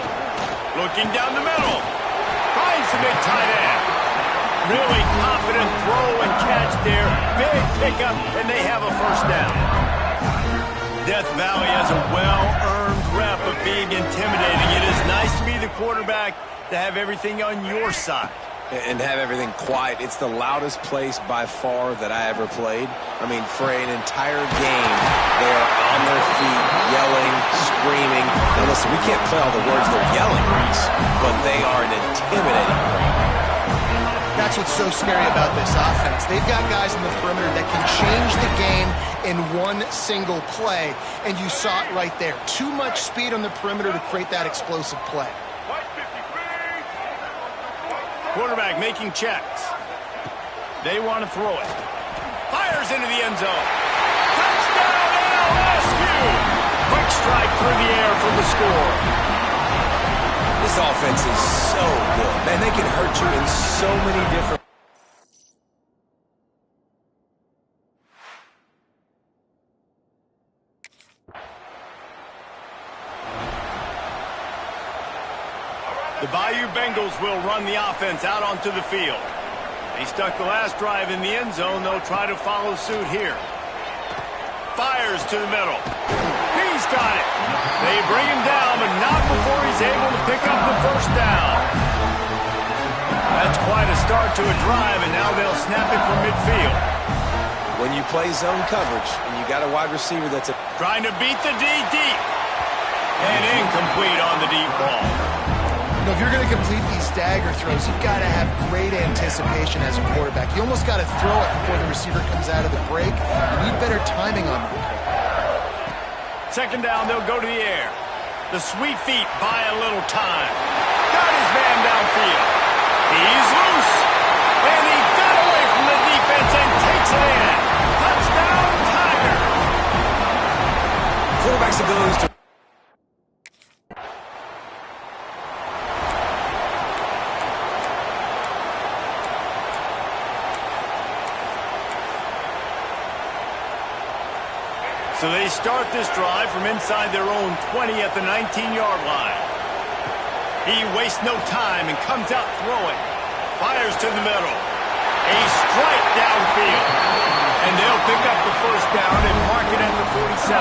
Looking down the middle. Finds the big tight end. Really confident throw and catch there. Big pickup, and they have a first down. Death Valley has a well-earned rep of being intimidating. It is nice to be the quarterback, to have everything on your side. And have everything quiet. It's the loudest place by far that I ever played. I mean, for an entire game, they are on their feet, yelling, screaming. Now listen, we can't play all the words they're yelling, Reese, but they are an intimidating crowd. That's what's so scary about this offense. They've got guys in the perimeter that can change the game in one single play, and you saw it right there. Too much speed on the perimeter to create that explosive play. Quarterback making checks. They want to throw it. Fires into the end zone. Touchdown, LSU! Quick strike through the air for the score. This offense is so good. Man, they can hurt you in so many different... The Bayou Bengals will run the offense out onto the field. They stuck the last drive in the end zone. They'll try to follow suit here. Fires to the middle. He's got it. They bring him down, but not before he's able to pick up the first down. That's quite a start to a drive, and now they'll snap it from midfield. When you play zone coverage and you got a wide receiver that's trying to beat the D deep. And incomplete on the deep ball. You know, if you're going to complete these stagger throws, you've got to have great anticipation as a quarterback. You almost got to throw it before the receiver comes out of the break. You need better timing on that. Second down, they'll go to the air. The sweet feet buy a little time. Got his man downfield. He's loose. And he got away from the defense and takes it in. Touchdown, Tiger. quarterback's abilities to... So they start this drive from inside their own 20 at the 19-yard line. He wastes no time and comes out throwing. Fires to the middle. A strike downfield. And they'll pick up the first down and mark it at the 47.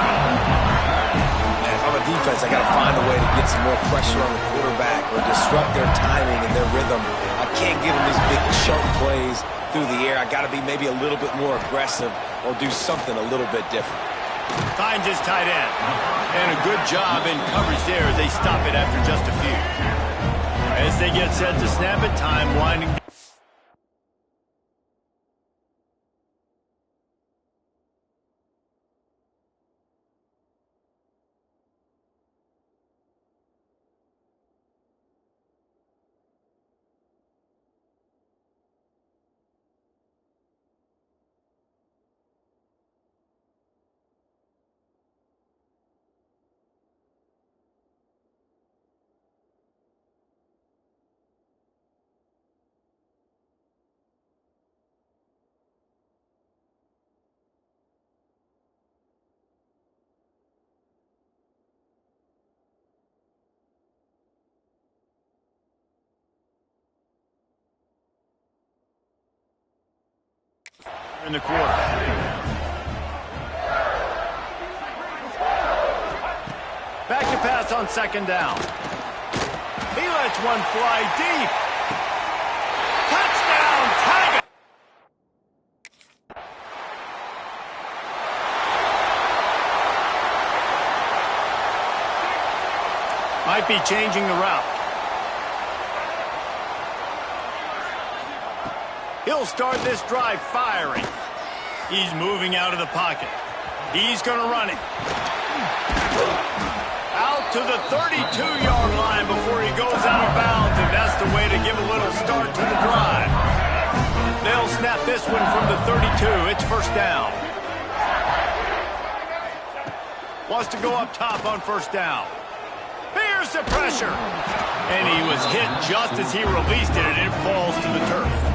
Man, if I'm a defense, I got to find a way to get some more pressure on the quarterback or disrupt their timing and their rhythm. I can't give them these big chunk plays through the air. I got to be maybe a little bit more aggressive or do something a little bit different. Finds his tight end. And a good job in coverage there as they stop it after just a few. As they get set to snap it, time winding down. In the quarter. Back to pass on second down. He lets one fly deep. Touchdown, Tiger! Might be changing the route. He'll start this drive firing. He's moving out of the pocket. He's going to run it. Out to the 32-yard line before he goes out of bounds, and that's the way to give a little start to the drive. They'll snap this one from the 32. It's first down. Wants to go up top on first down. Here's the pressure. And he was hit just as he released it, and it falls to the turf.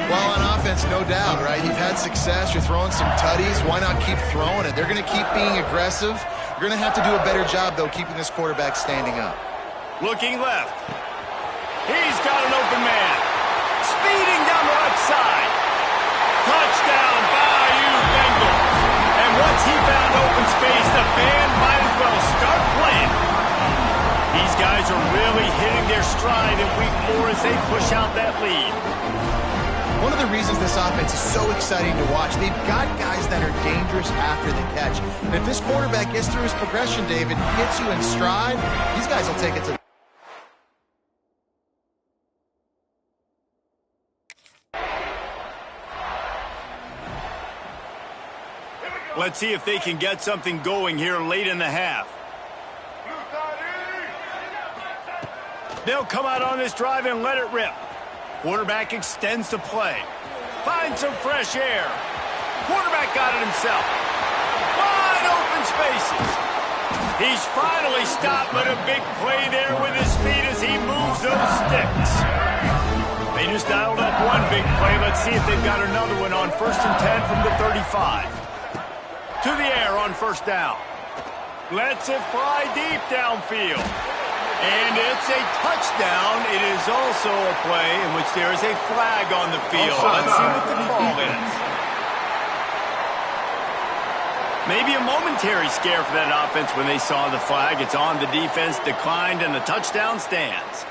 Well, on offense, no doubt, right? You've had success. You're throwing some tutties. Why not keep throwing it? They're going to keep being aggressive. You're going to have to do a better job, though, keeping this quarterback standing up. Looking left. He's got an open man. Speeding down the left side. Touchdown, Bayou Bengals. And once he found open space, the band might as well start playing. These guys are really hitting their stride in week 4 as they push out that lead. One of the reasons this offense is so exciting to watch, they've got guys that are dangerous after the catch. And if this quarterback gets through his progression, David, hits you in stride, these guys will take it to the... Let's see if they can get something going here late in the half. They'll come out on this drive and let it rip. Quarterback extends the play. Finds some fresh air. Quarterback got it himself. Wide open spaces. He's finally stopped, but a big play there with his feet as he moves those sticks. They just dialed up one big play. Let's see if they've got another one on 1st and 10 from the 35. To the air on 1st down. Lets it fly deep downfield. And it's a touchdown. It is also a play in which there is a flag on the field. Let's see what the call is. Maybe a momentary scare for that offense when they saw the flag. It's on. The defense declined, and the touchdown stands.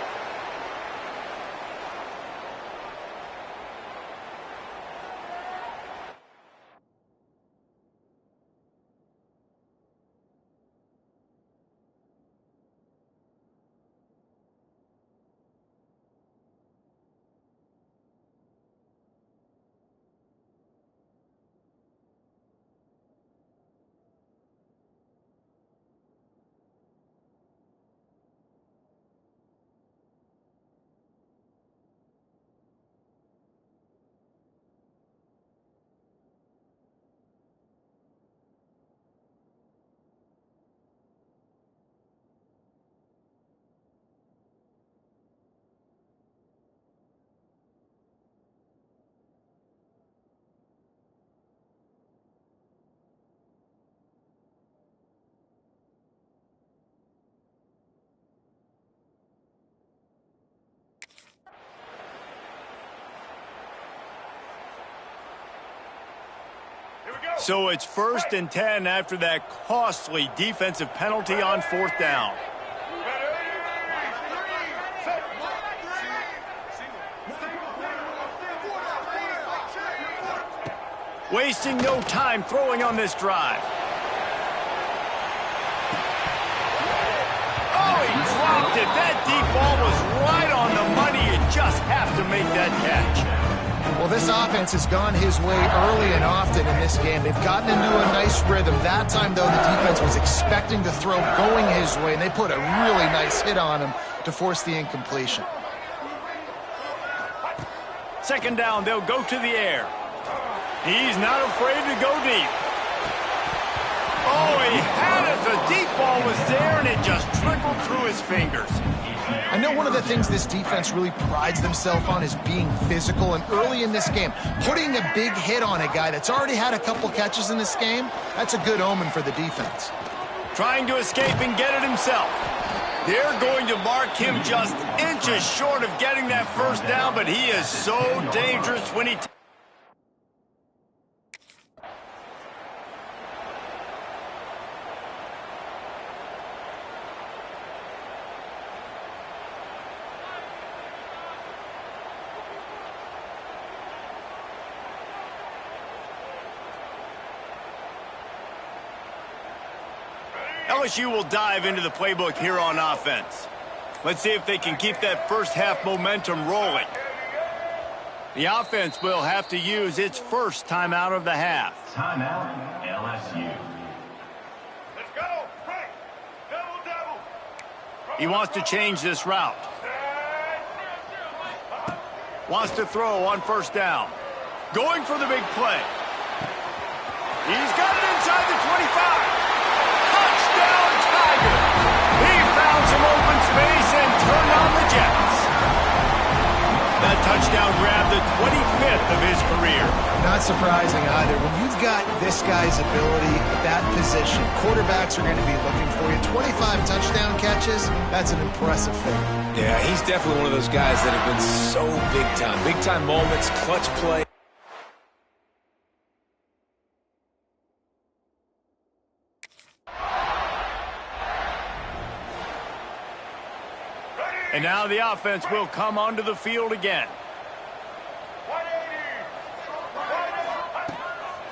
So it's 1st and 10 after that costly defensive penalty on 4th down. Wasting no time throwing on this drive. Oh, he dropped it. That deep ball was right on the money. You just have to make that catch. Well, this offense has gone his way early and often in this game. They've gotten into a nice rhythm. That time, though, the defense was expecting to throw going his way, and they put a really nice hit on him to force the incompletion. 2nd down, they'll go to the air. He's not afraid to go deep. Oh, he had it. The deep ball was there, and it just trickled through his fingers. I know one of the things this defense really prides themselves on is being physical, and early in this game, putting a big hit on a guy that's already had a couple catches in this game, that's a good omen for the defense. Trying to escape and get it himself. They're going to mark him just inches short of getting that 1st down, but he is so dangerous when he... LSU will dive into the playbook here on offense. Let's see if they can keep that 1st half momentum rolling. The offense will have to use its 1st timeout of the half. Timeout, LSU. Let's go. Right. Double. He wants to change this route. Wants to throw on 1st down. Going for the big play. He's got it inside the 25. Touchdown, Tiger. He found some open space and turned on the Jets. That touchdown grab, the 25th of his career. Not surprising either. When you've got this guy's ability at that position, quarterbacks are going to be looking for you. 25 touchdown catches, that's an impressive thing. Yeah, he's definitely one of those guys that have been so big time. Big time moments, clutch play. And now the offense will come onto the field again.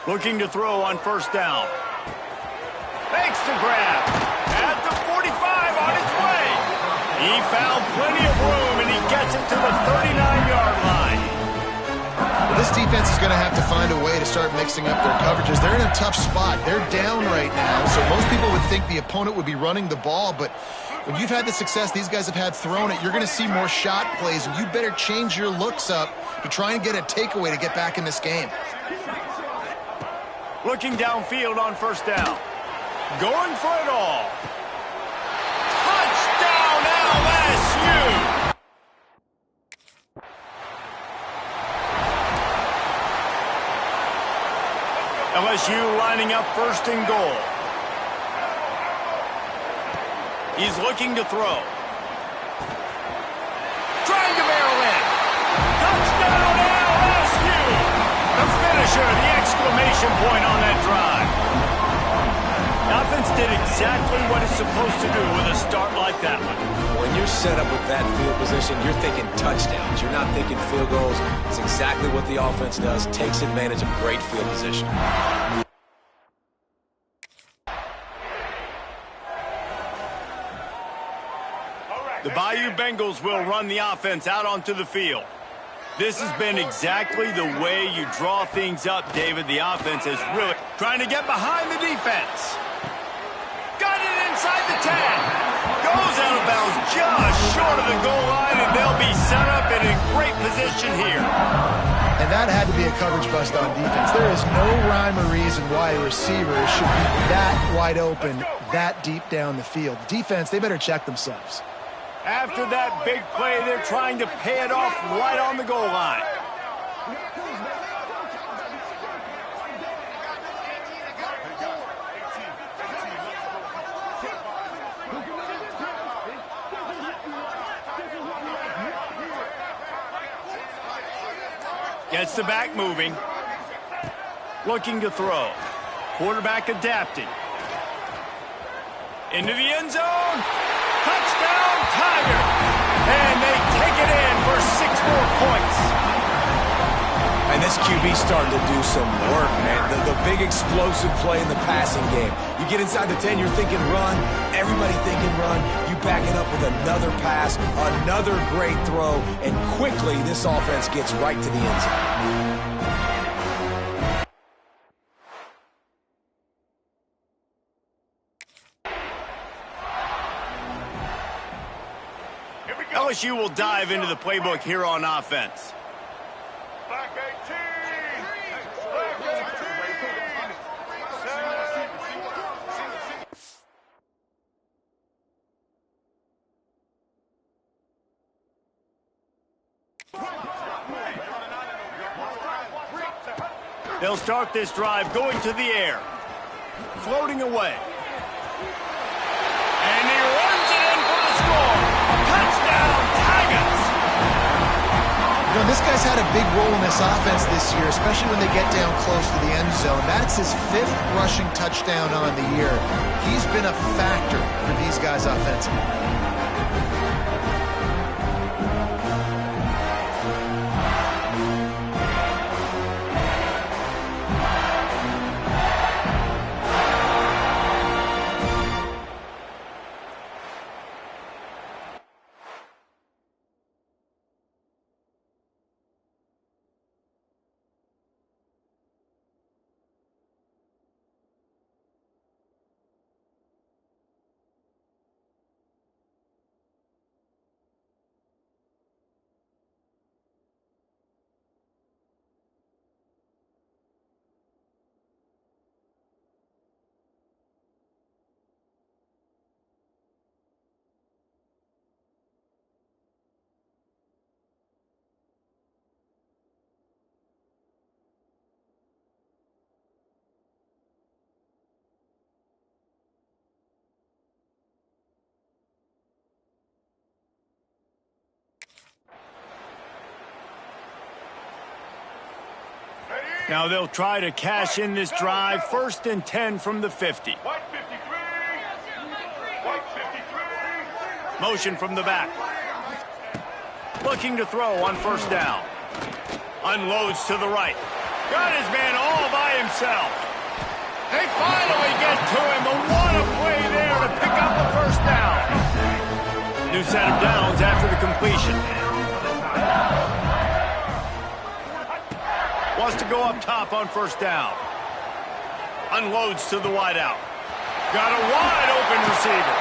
Looking to throw on first down. Makes the grab. At the 45 on its way. He found plenty of room, and he gets it to the 39-yard line. Well, this defense is going to have to find a way to start mixing up their coverages. They're in a tough spot. They're down right now, so most people would think the opponent would be running the ball, but when you've had the success these guys have had throwing it, you're going to see more shot plays, and you better change your looks up to try and get a takeaway to get back in this game. Looking downfield on first down. Going for it all. Touchdown, LSU! LSU lining up first and goal. He's looking to throw. Trying to barrel in. Touchdown, LSU! The finisher, the exclamation point on that drive. The offense did exactly what it's supposed to do with a start like that one. When you're set up with that field position, you're thinking touchdowns. You're not thinking field goals. It's exactly what the offense does. Takes advantage of great field position. The Bayou Bengals will run the offense out onto the field. This has been exactly the way you draw things up, David. The offense is really trying to get behind the defense. Got it inside the 10. Goes out of bounds just short of the goal line, and they'll be set up in a great position here. And that had to be a coverage bust on defense. There is no rhyme or reason why a receiver should be that wide open, that deep down the field. Defense, they better check themselves. After that big play, they're trying to pay it off right on the goal line. Gets the back moving. Looking to throw. Quarterback adapting. Into the end zone. Touchdown, Tiger! And they take it in for 6 more points. And this QB's starting to do some work, man. The big explosive play in the passing game. You get inside the 10, you're thinking run. Everybody thinking run. You back it up with another pass, another great throw, and quickly this offense gets right to the end zone. LSU will dive into the playbook here on offense. Black 18! Black 18! They'll start this drive going to the air. Floating away. And he runs it in for the score. Touchdown, Tigers! You know, this guy's had a big role in this offense this year, especially when they get down close to the end zone. That's his 5th rushing touchdown on the year. He's been a factor for these guys offensively. Now they'll try to cash in this drive. 1st and 10 from the 50. White 53. White 53. Motion from the back. Looking to throw on 1st down. Unloads to the right. Got his man all by himself. They finally get to him. But what a play there to pick up the 1st down. New set of downs after the completion. Wants to go up top on 1st down. Unloads to the wideout. Got a wide open receiver.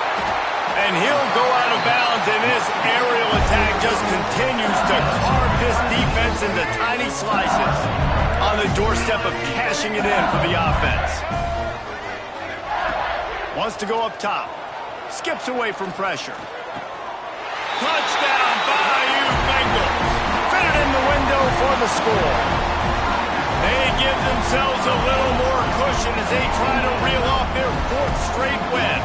And he'll go out of bounds, and this aerial attack just continues to carve this defense into tiny slices on the doorstep of cashing it in for the offense. Wants to go up top. Skips away from pressure. Touchdown, Bayou Bengals. Fit it in the window for the score. They give themselves a little more cushion as they try to reel off their 4th straight win.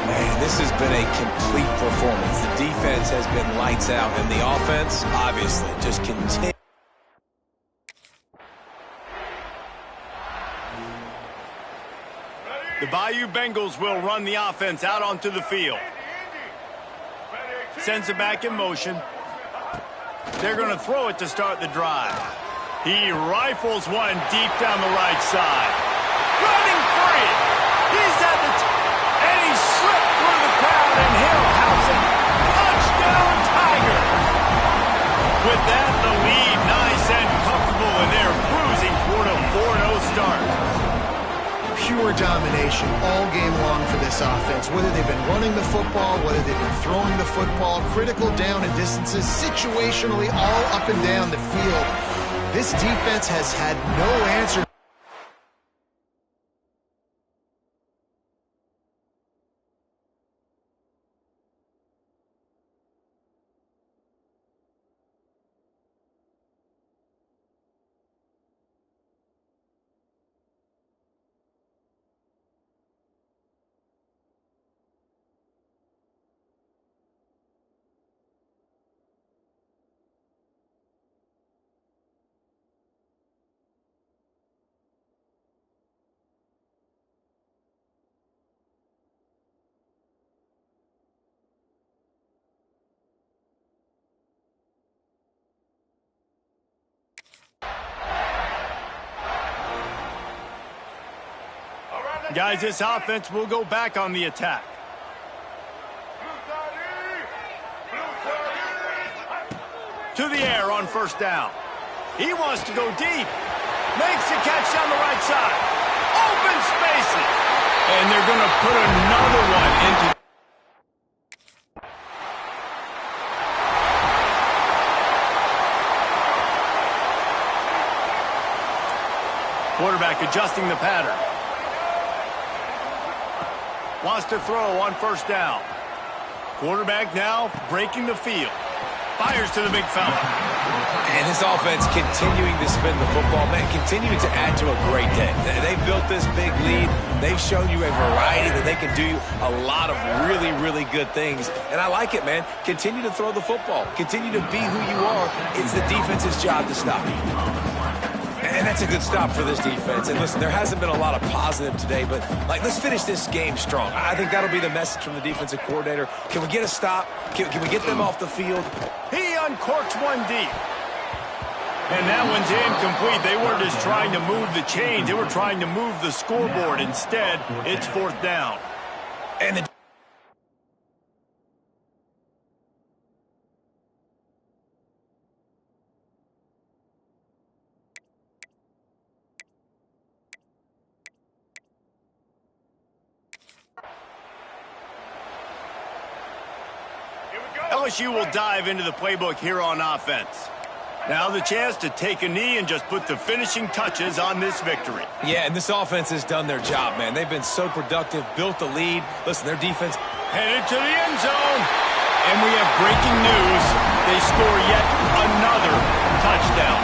Man, this has been a complete performance. The defense has been lights out, and the offense, obviously, just continues. The Bayou Bengals will run the offense out onto the field. Sends it back in motion. They're going to throw it to start the drive. He rifles one deep down the right side. Running free. He's at the and he slipped through the crowd, and he'll house it. Touchdown, Tiger. With that, the lead nice and comfortable, and they're cruising toward a 4-0 start. Pure domination all game long for this offense. Whether they've been running the football, whether they've been throwing the football, critical down and distances, situationally all up and down the field. This defense has had no answer. Guys, this offense will go back on the attack. To the air on 1st down. He wants to go deep. Makes the catch down the right side. Open spaces. And they're going to put another one into. Quarterback adjusting the pattern. Wants to throw on 1st down. Quarterback now breaking the field. Fires to the big fella. And this offense continuing to spin the football, man, continuing to add to a great day. They've built this big lead. They've shown you a variety that they can do a lot of really, really good things. And I like it, man. Continue to throw the football. Continue to be who you are. It's the defense's job to stop you. And that's a good stop for this defense. And listen, there hasn't been a lot of positive today, but let's finish this game strong. I think that'll be the message from the defensive coordinator. Can we get a stop? Can we get them off the field? He uncorks one deep. And that one's incomplete. They weren't just trying to move the chains. They were trying to move the scoreboard. Instead, it's 4th down. And the LSU will dive into the playbook here on offense. Now the chance to take a knee and just put the finishing touches on this victory. Yeah, and this offense has done their job, man. They've been so productive, built the lead. Listen, their defense headed to the end zone. And we have breaking news. They score yet another touchdown.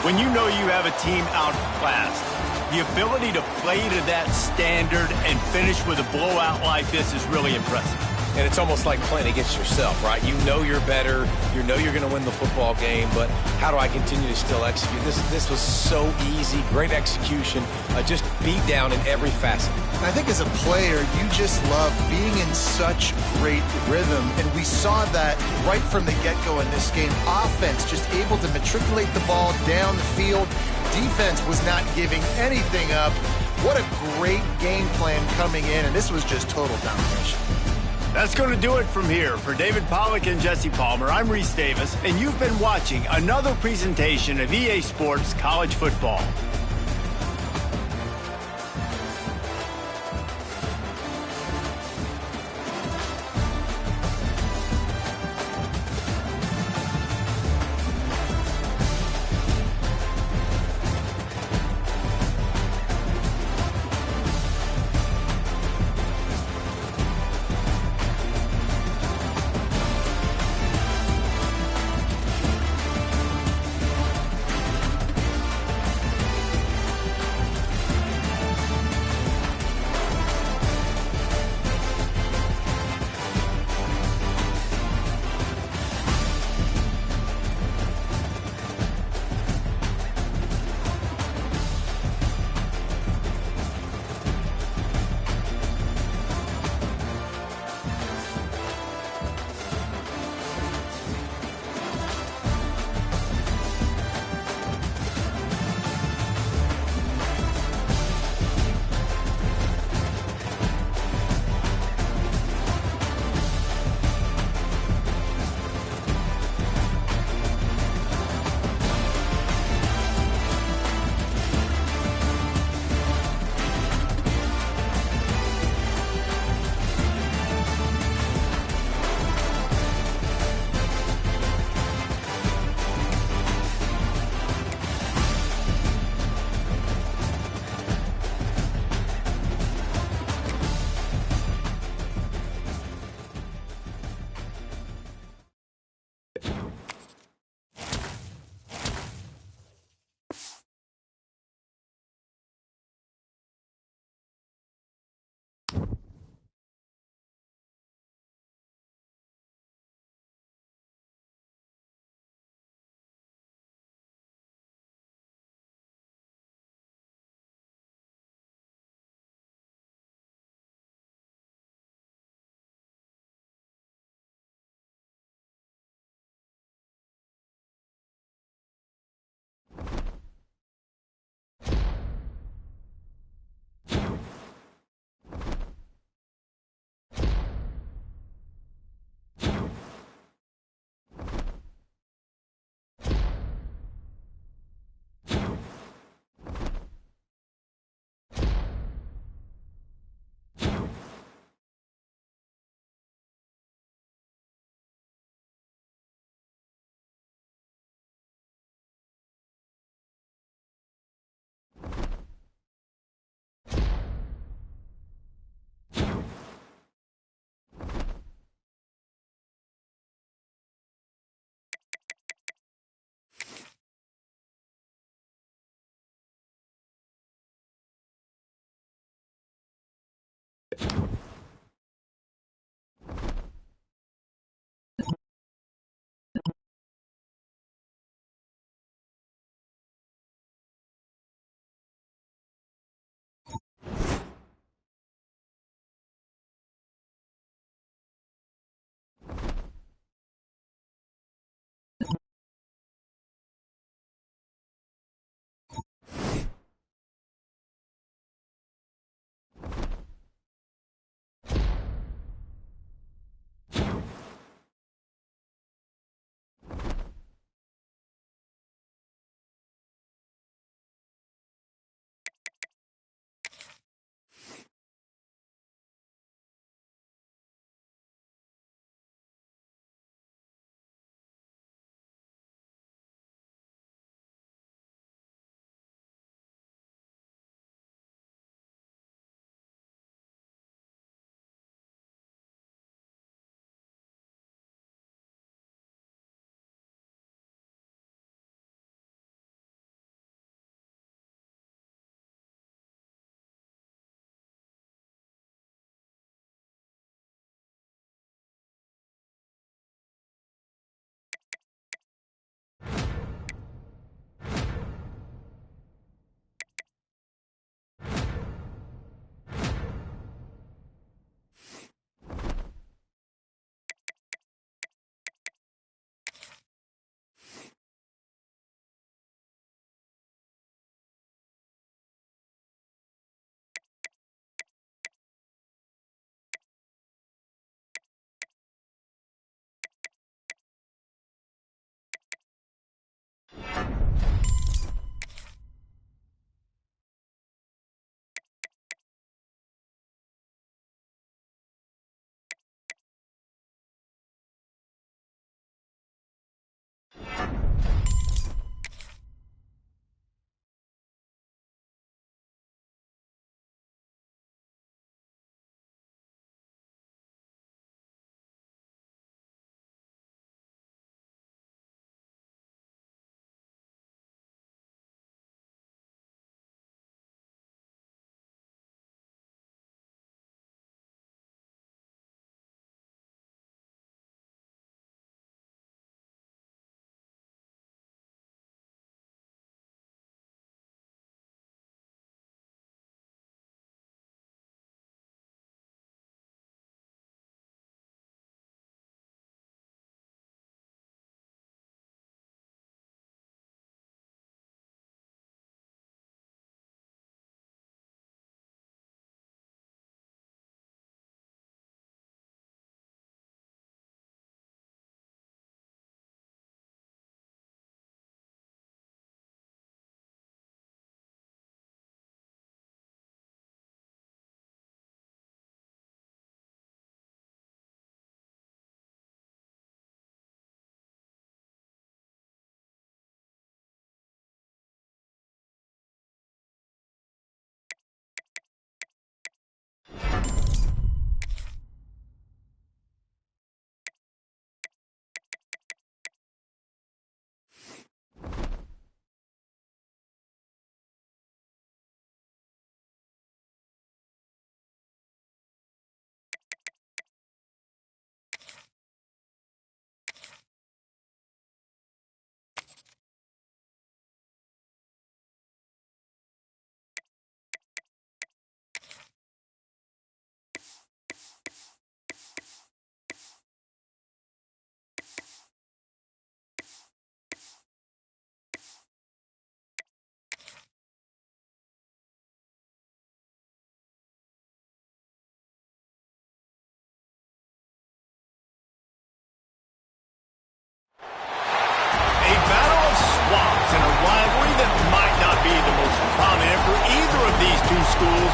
When you know you have a team outclassed, the ability to play to that standard and finish with a blowout like this is really impressive. and it's almost like playing against yourself, right? You know you're better, you know you're going to win the football game, but how do I continue to still execute? This was so easy, great execution, just beat down in every facet. I think as a player, you just love being in such great rhythm, and we saw that right from the get-go in this game. Offense just able to matriculate the ball down the field. Defense was not giving anything up. What a great game plan coming in, and this was just total domination. That's going to do it from here. For David Pollack and Jesse Palmer, I'm Reese Davis, and you've been watching another presentation of EA Sports College Football.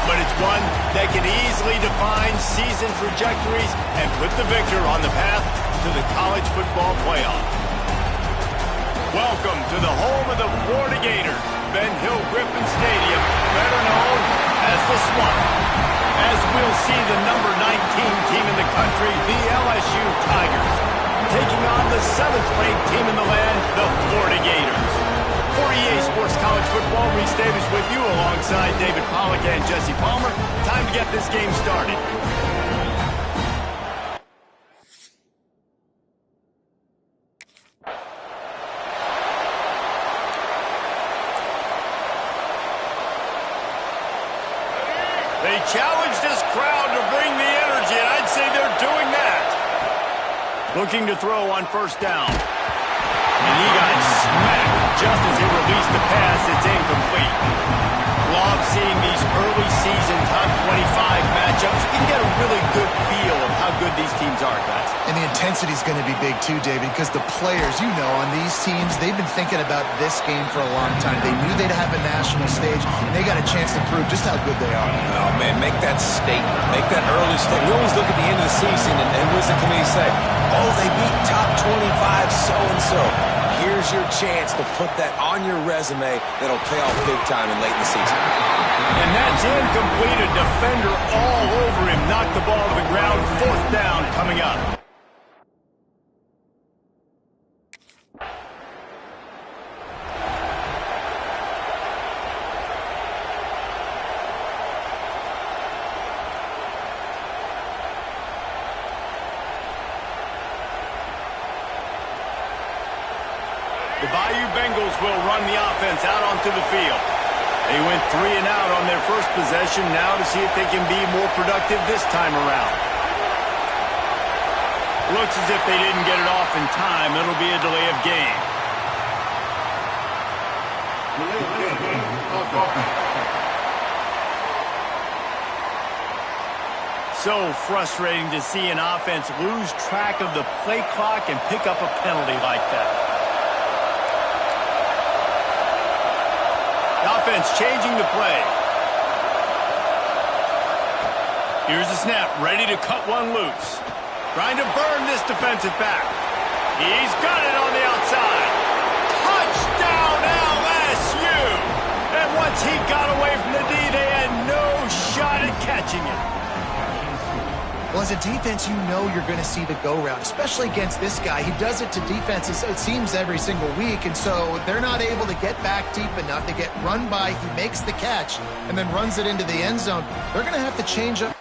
but it's one that can easily define season trajectories and put the victor on the path to the college football playoff. Welcome to the home of the Florida Gators, Ben Hill Griffin Stadium, better known as the Swamp. As we'll see the number 19 team in the country, the LSU Tigers, taking on the 7th-ranked team in the land, the Florida Gators. For EA Sports College Football, Reese Davis with you alongside David Pollack and Jesse Palmer. Time to get this game started. They challenge this crowd to bring the energy, and I'd say they're doing that. Looking to throw on first down. And he got smacked just as he released the pass. It's incomplete. Love seeing these early season top 25 matchups. You can get a really good feel of how good these teams are, guys. And the intensity is going to be big too, David, because the players, you know, on these teams, they've been thinking about this game for a long time. They knew they'd have a national stage, and they got a chance to prove just how good they are. Oh, man, make that statement. Make that early statement. We always look at the end of the season, and what does the committee say? Oh, they beat top 25 so-and-so. Here's your chance to put that on your resume that'll pay off big time and late in the season. And that's incomplete. A defender all over him. Knocked the ball to the ground. 4th down coming up. The Bayou Bengals will run the offense out onto the field. They went 3 and out on their first possession, now to see if they can be more productive this time around. Looks as if they didn't get it off in time. It'll be a delay of game. So frustrating to see an offense lose track of the play clock and pick up a penalty like that. Offense changing the play. Here's the snap, ready to cut one loose. Trying to burn this defensive back. He's got it on the outside. Touchdown LSU! And once he got away from the D, they had no shot at catching it. Well, as a defense, you know you're going to see the go-round, especially against this guy. He does it to defenses, it seems, every single week, and so they're not able to get back deep enough. They get run by, he makes the catch, and then runs it into the end zone. They're going to have to change up.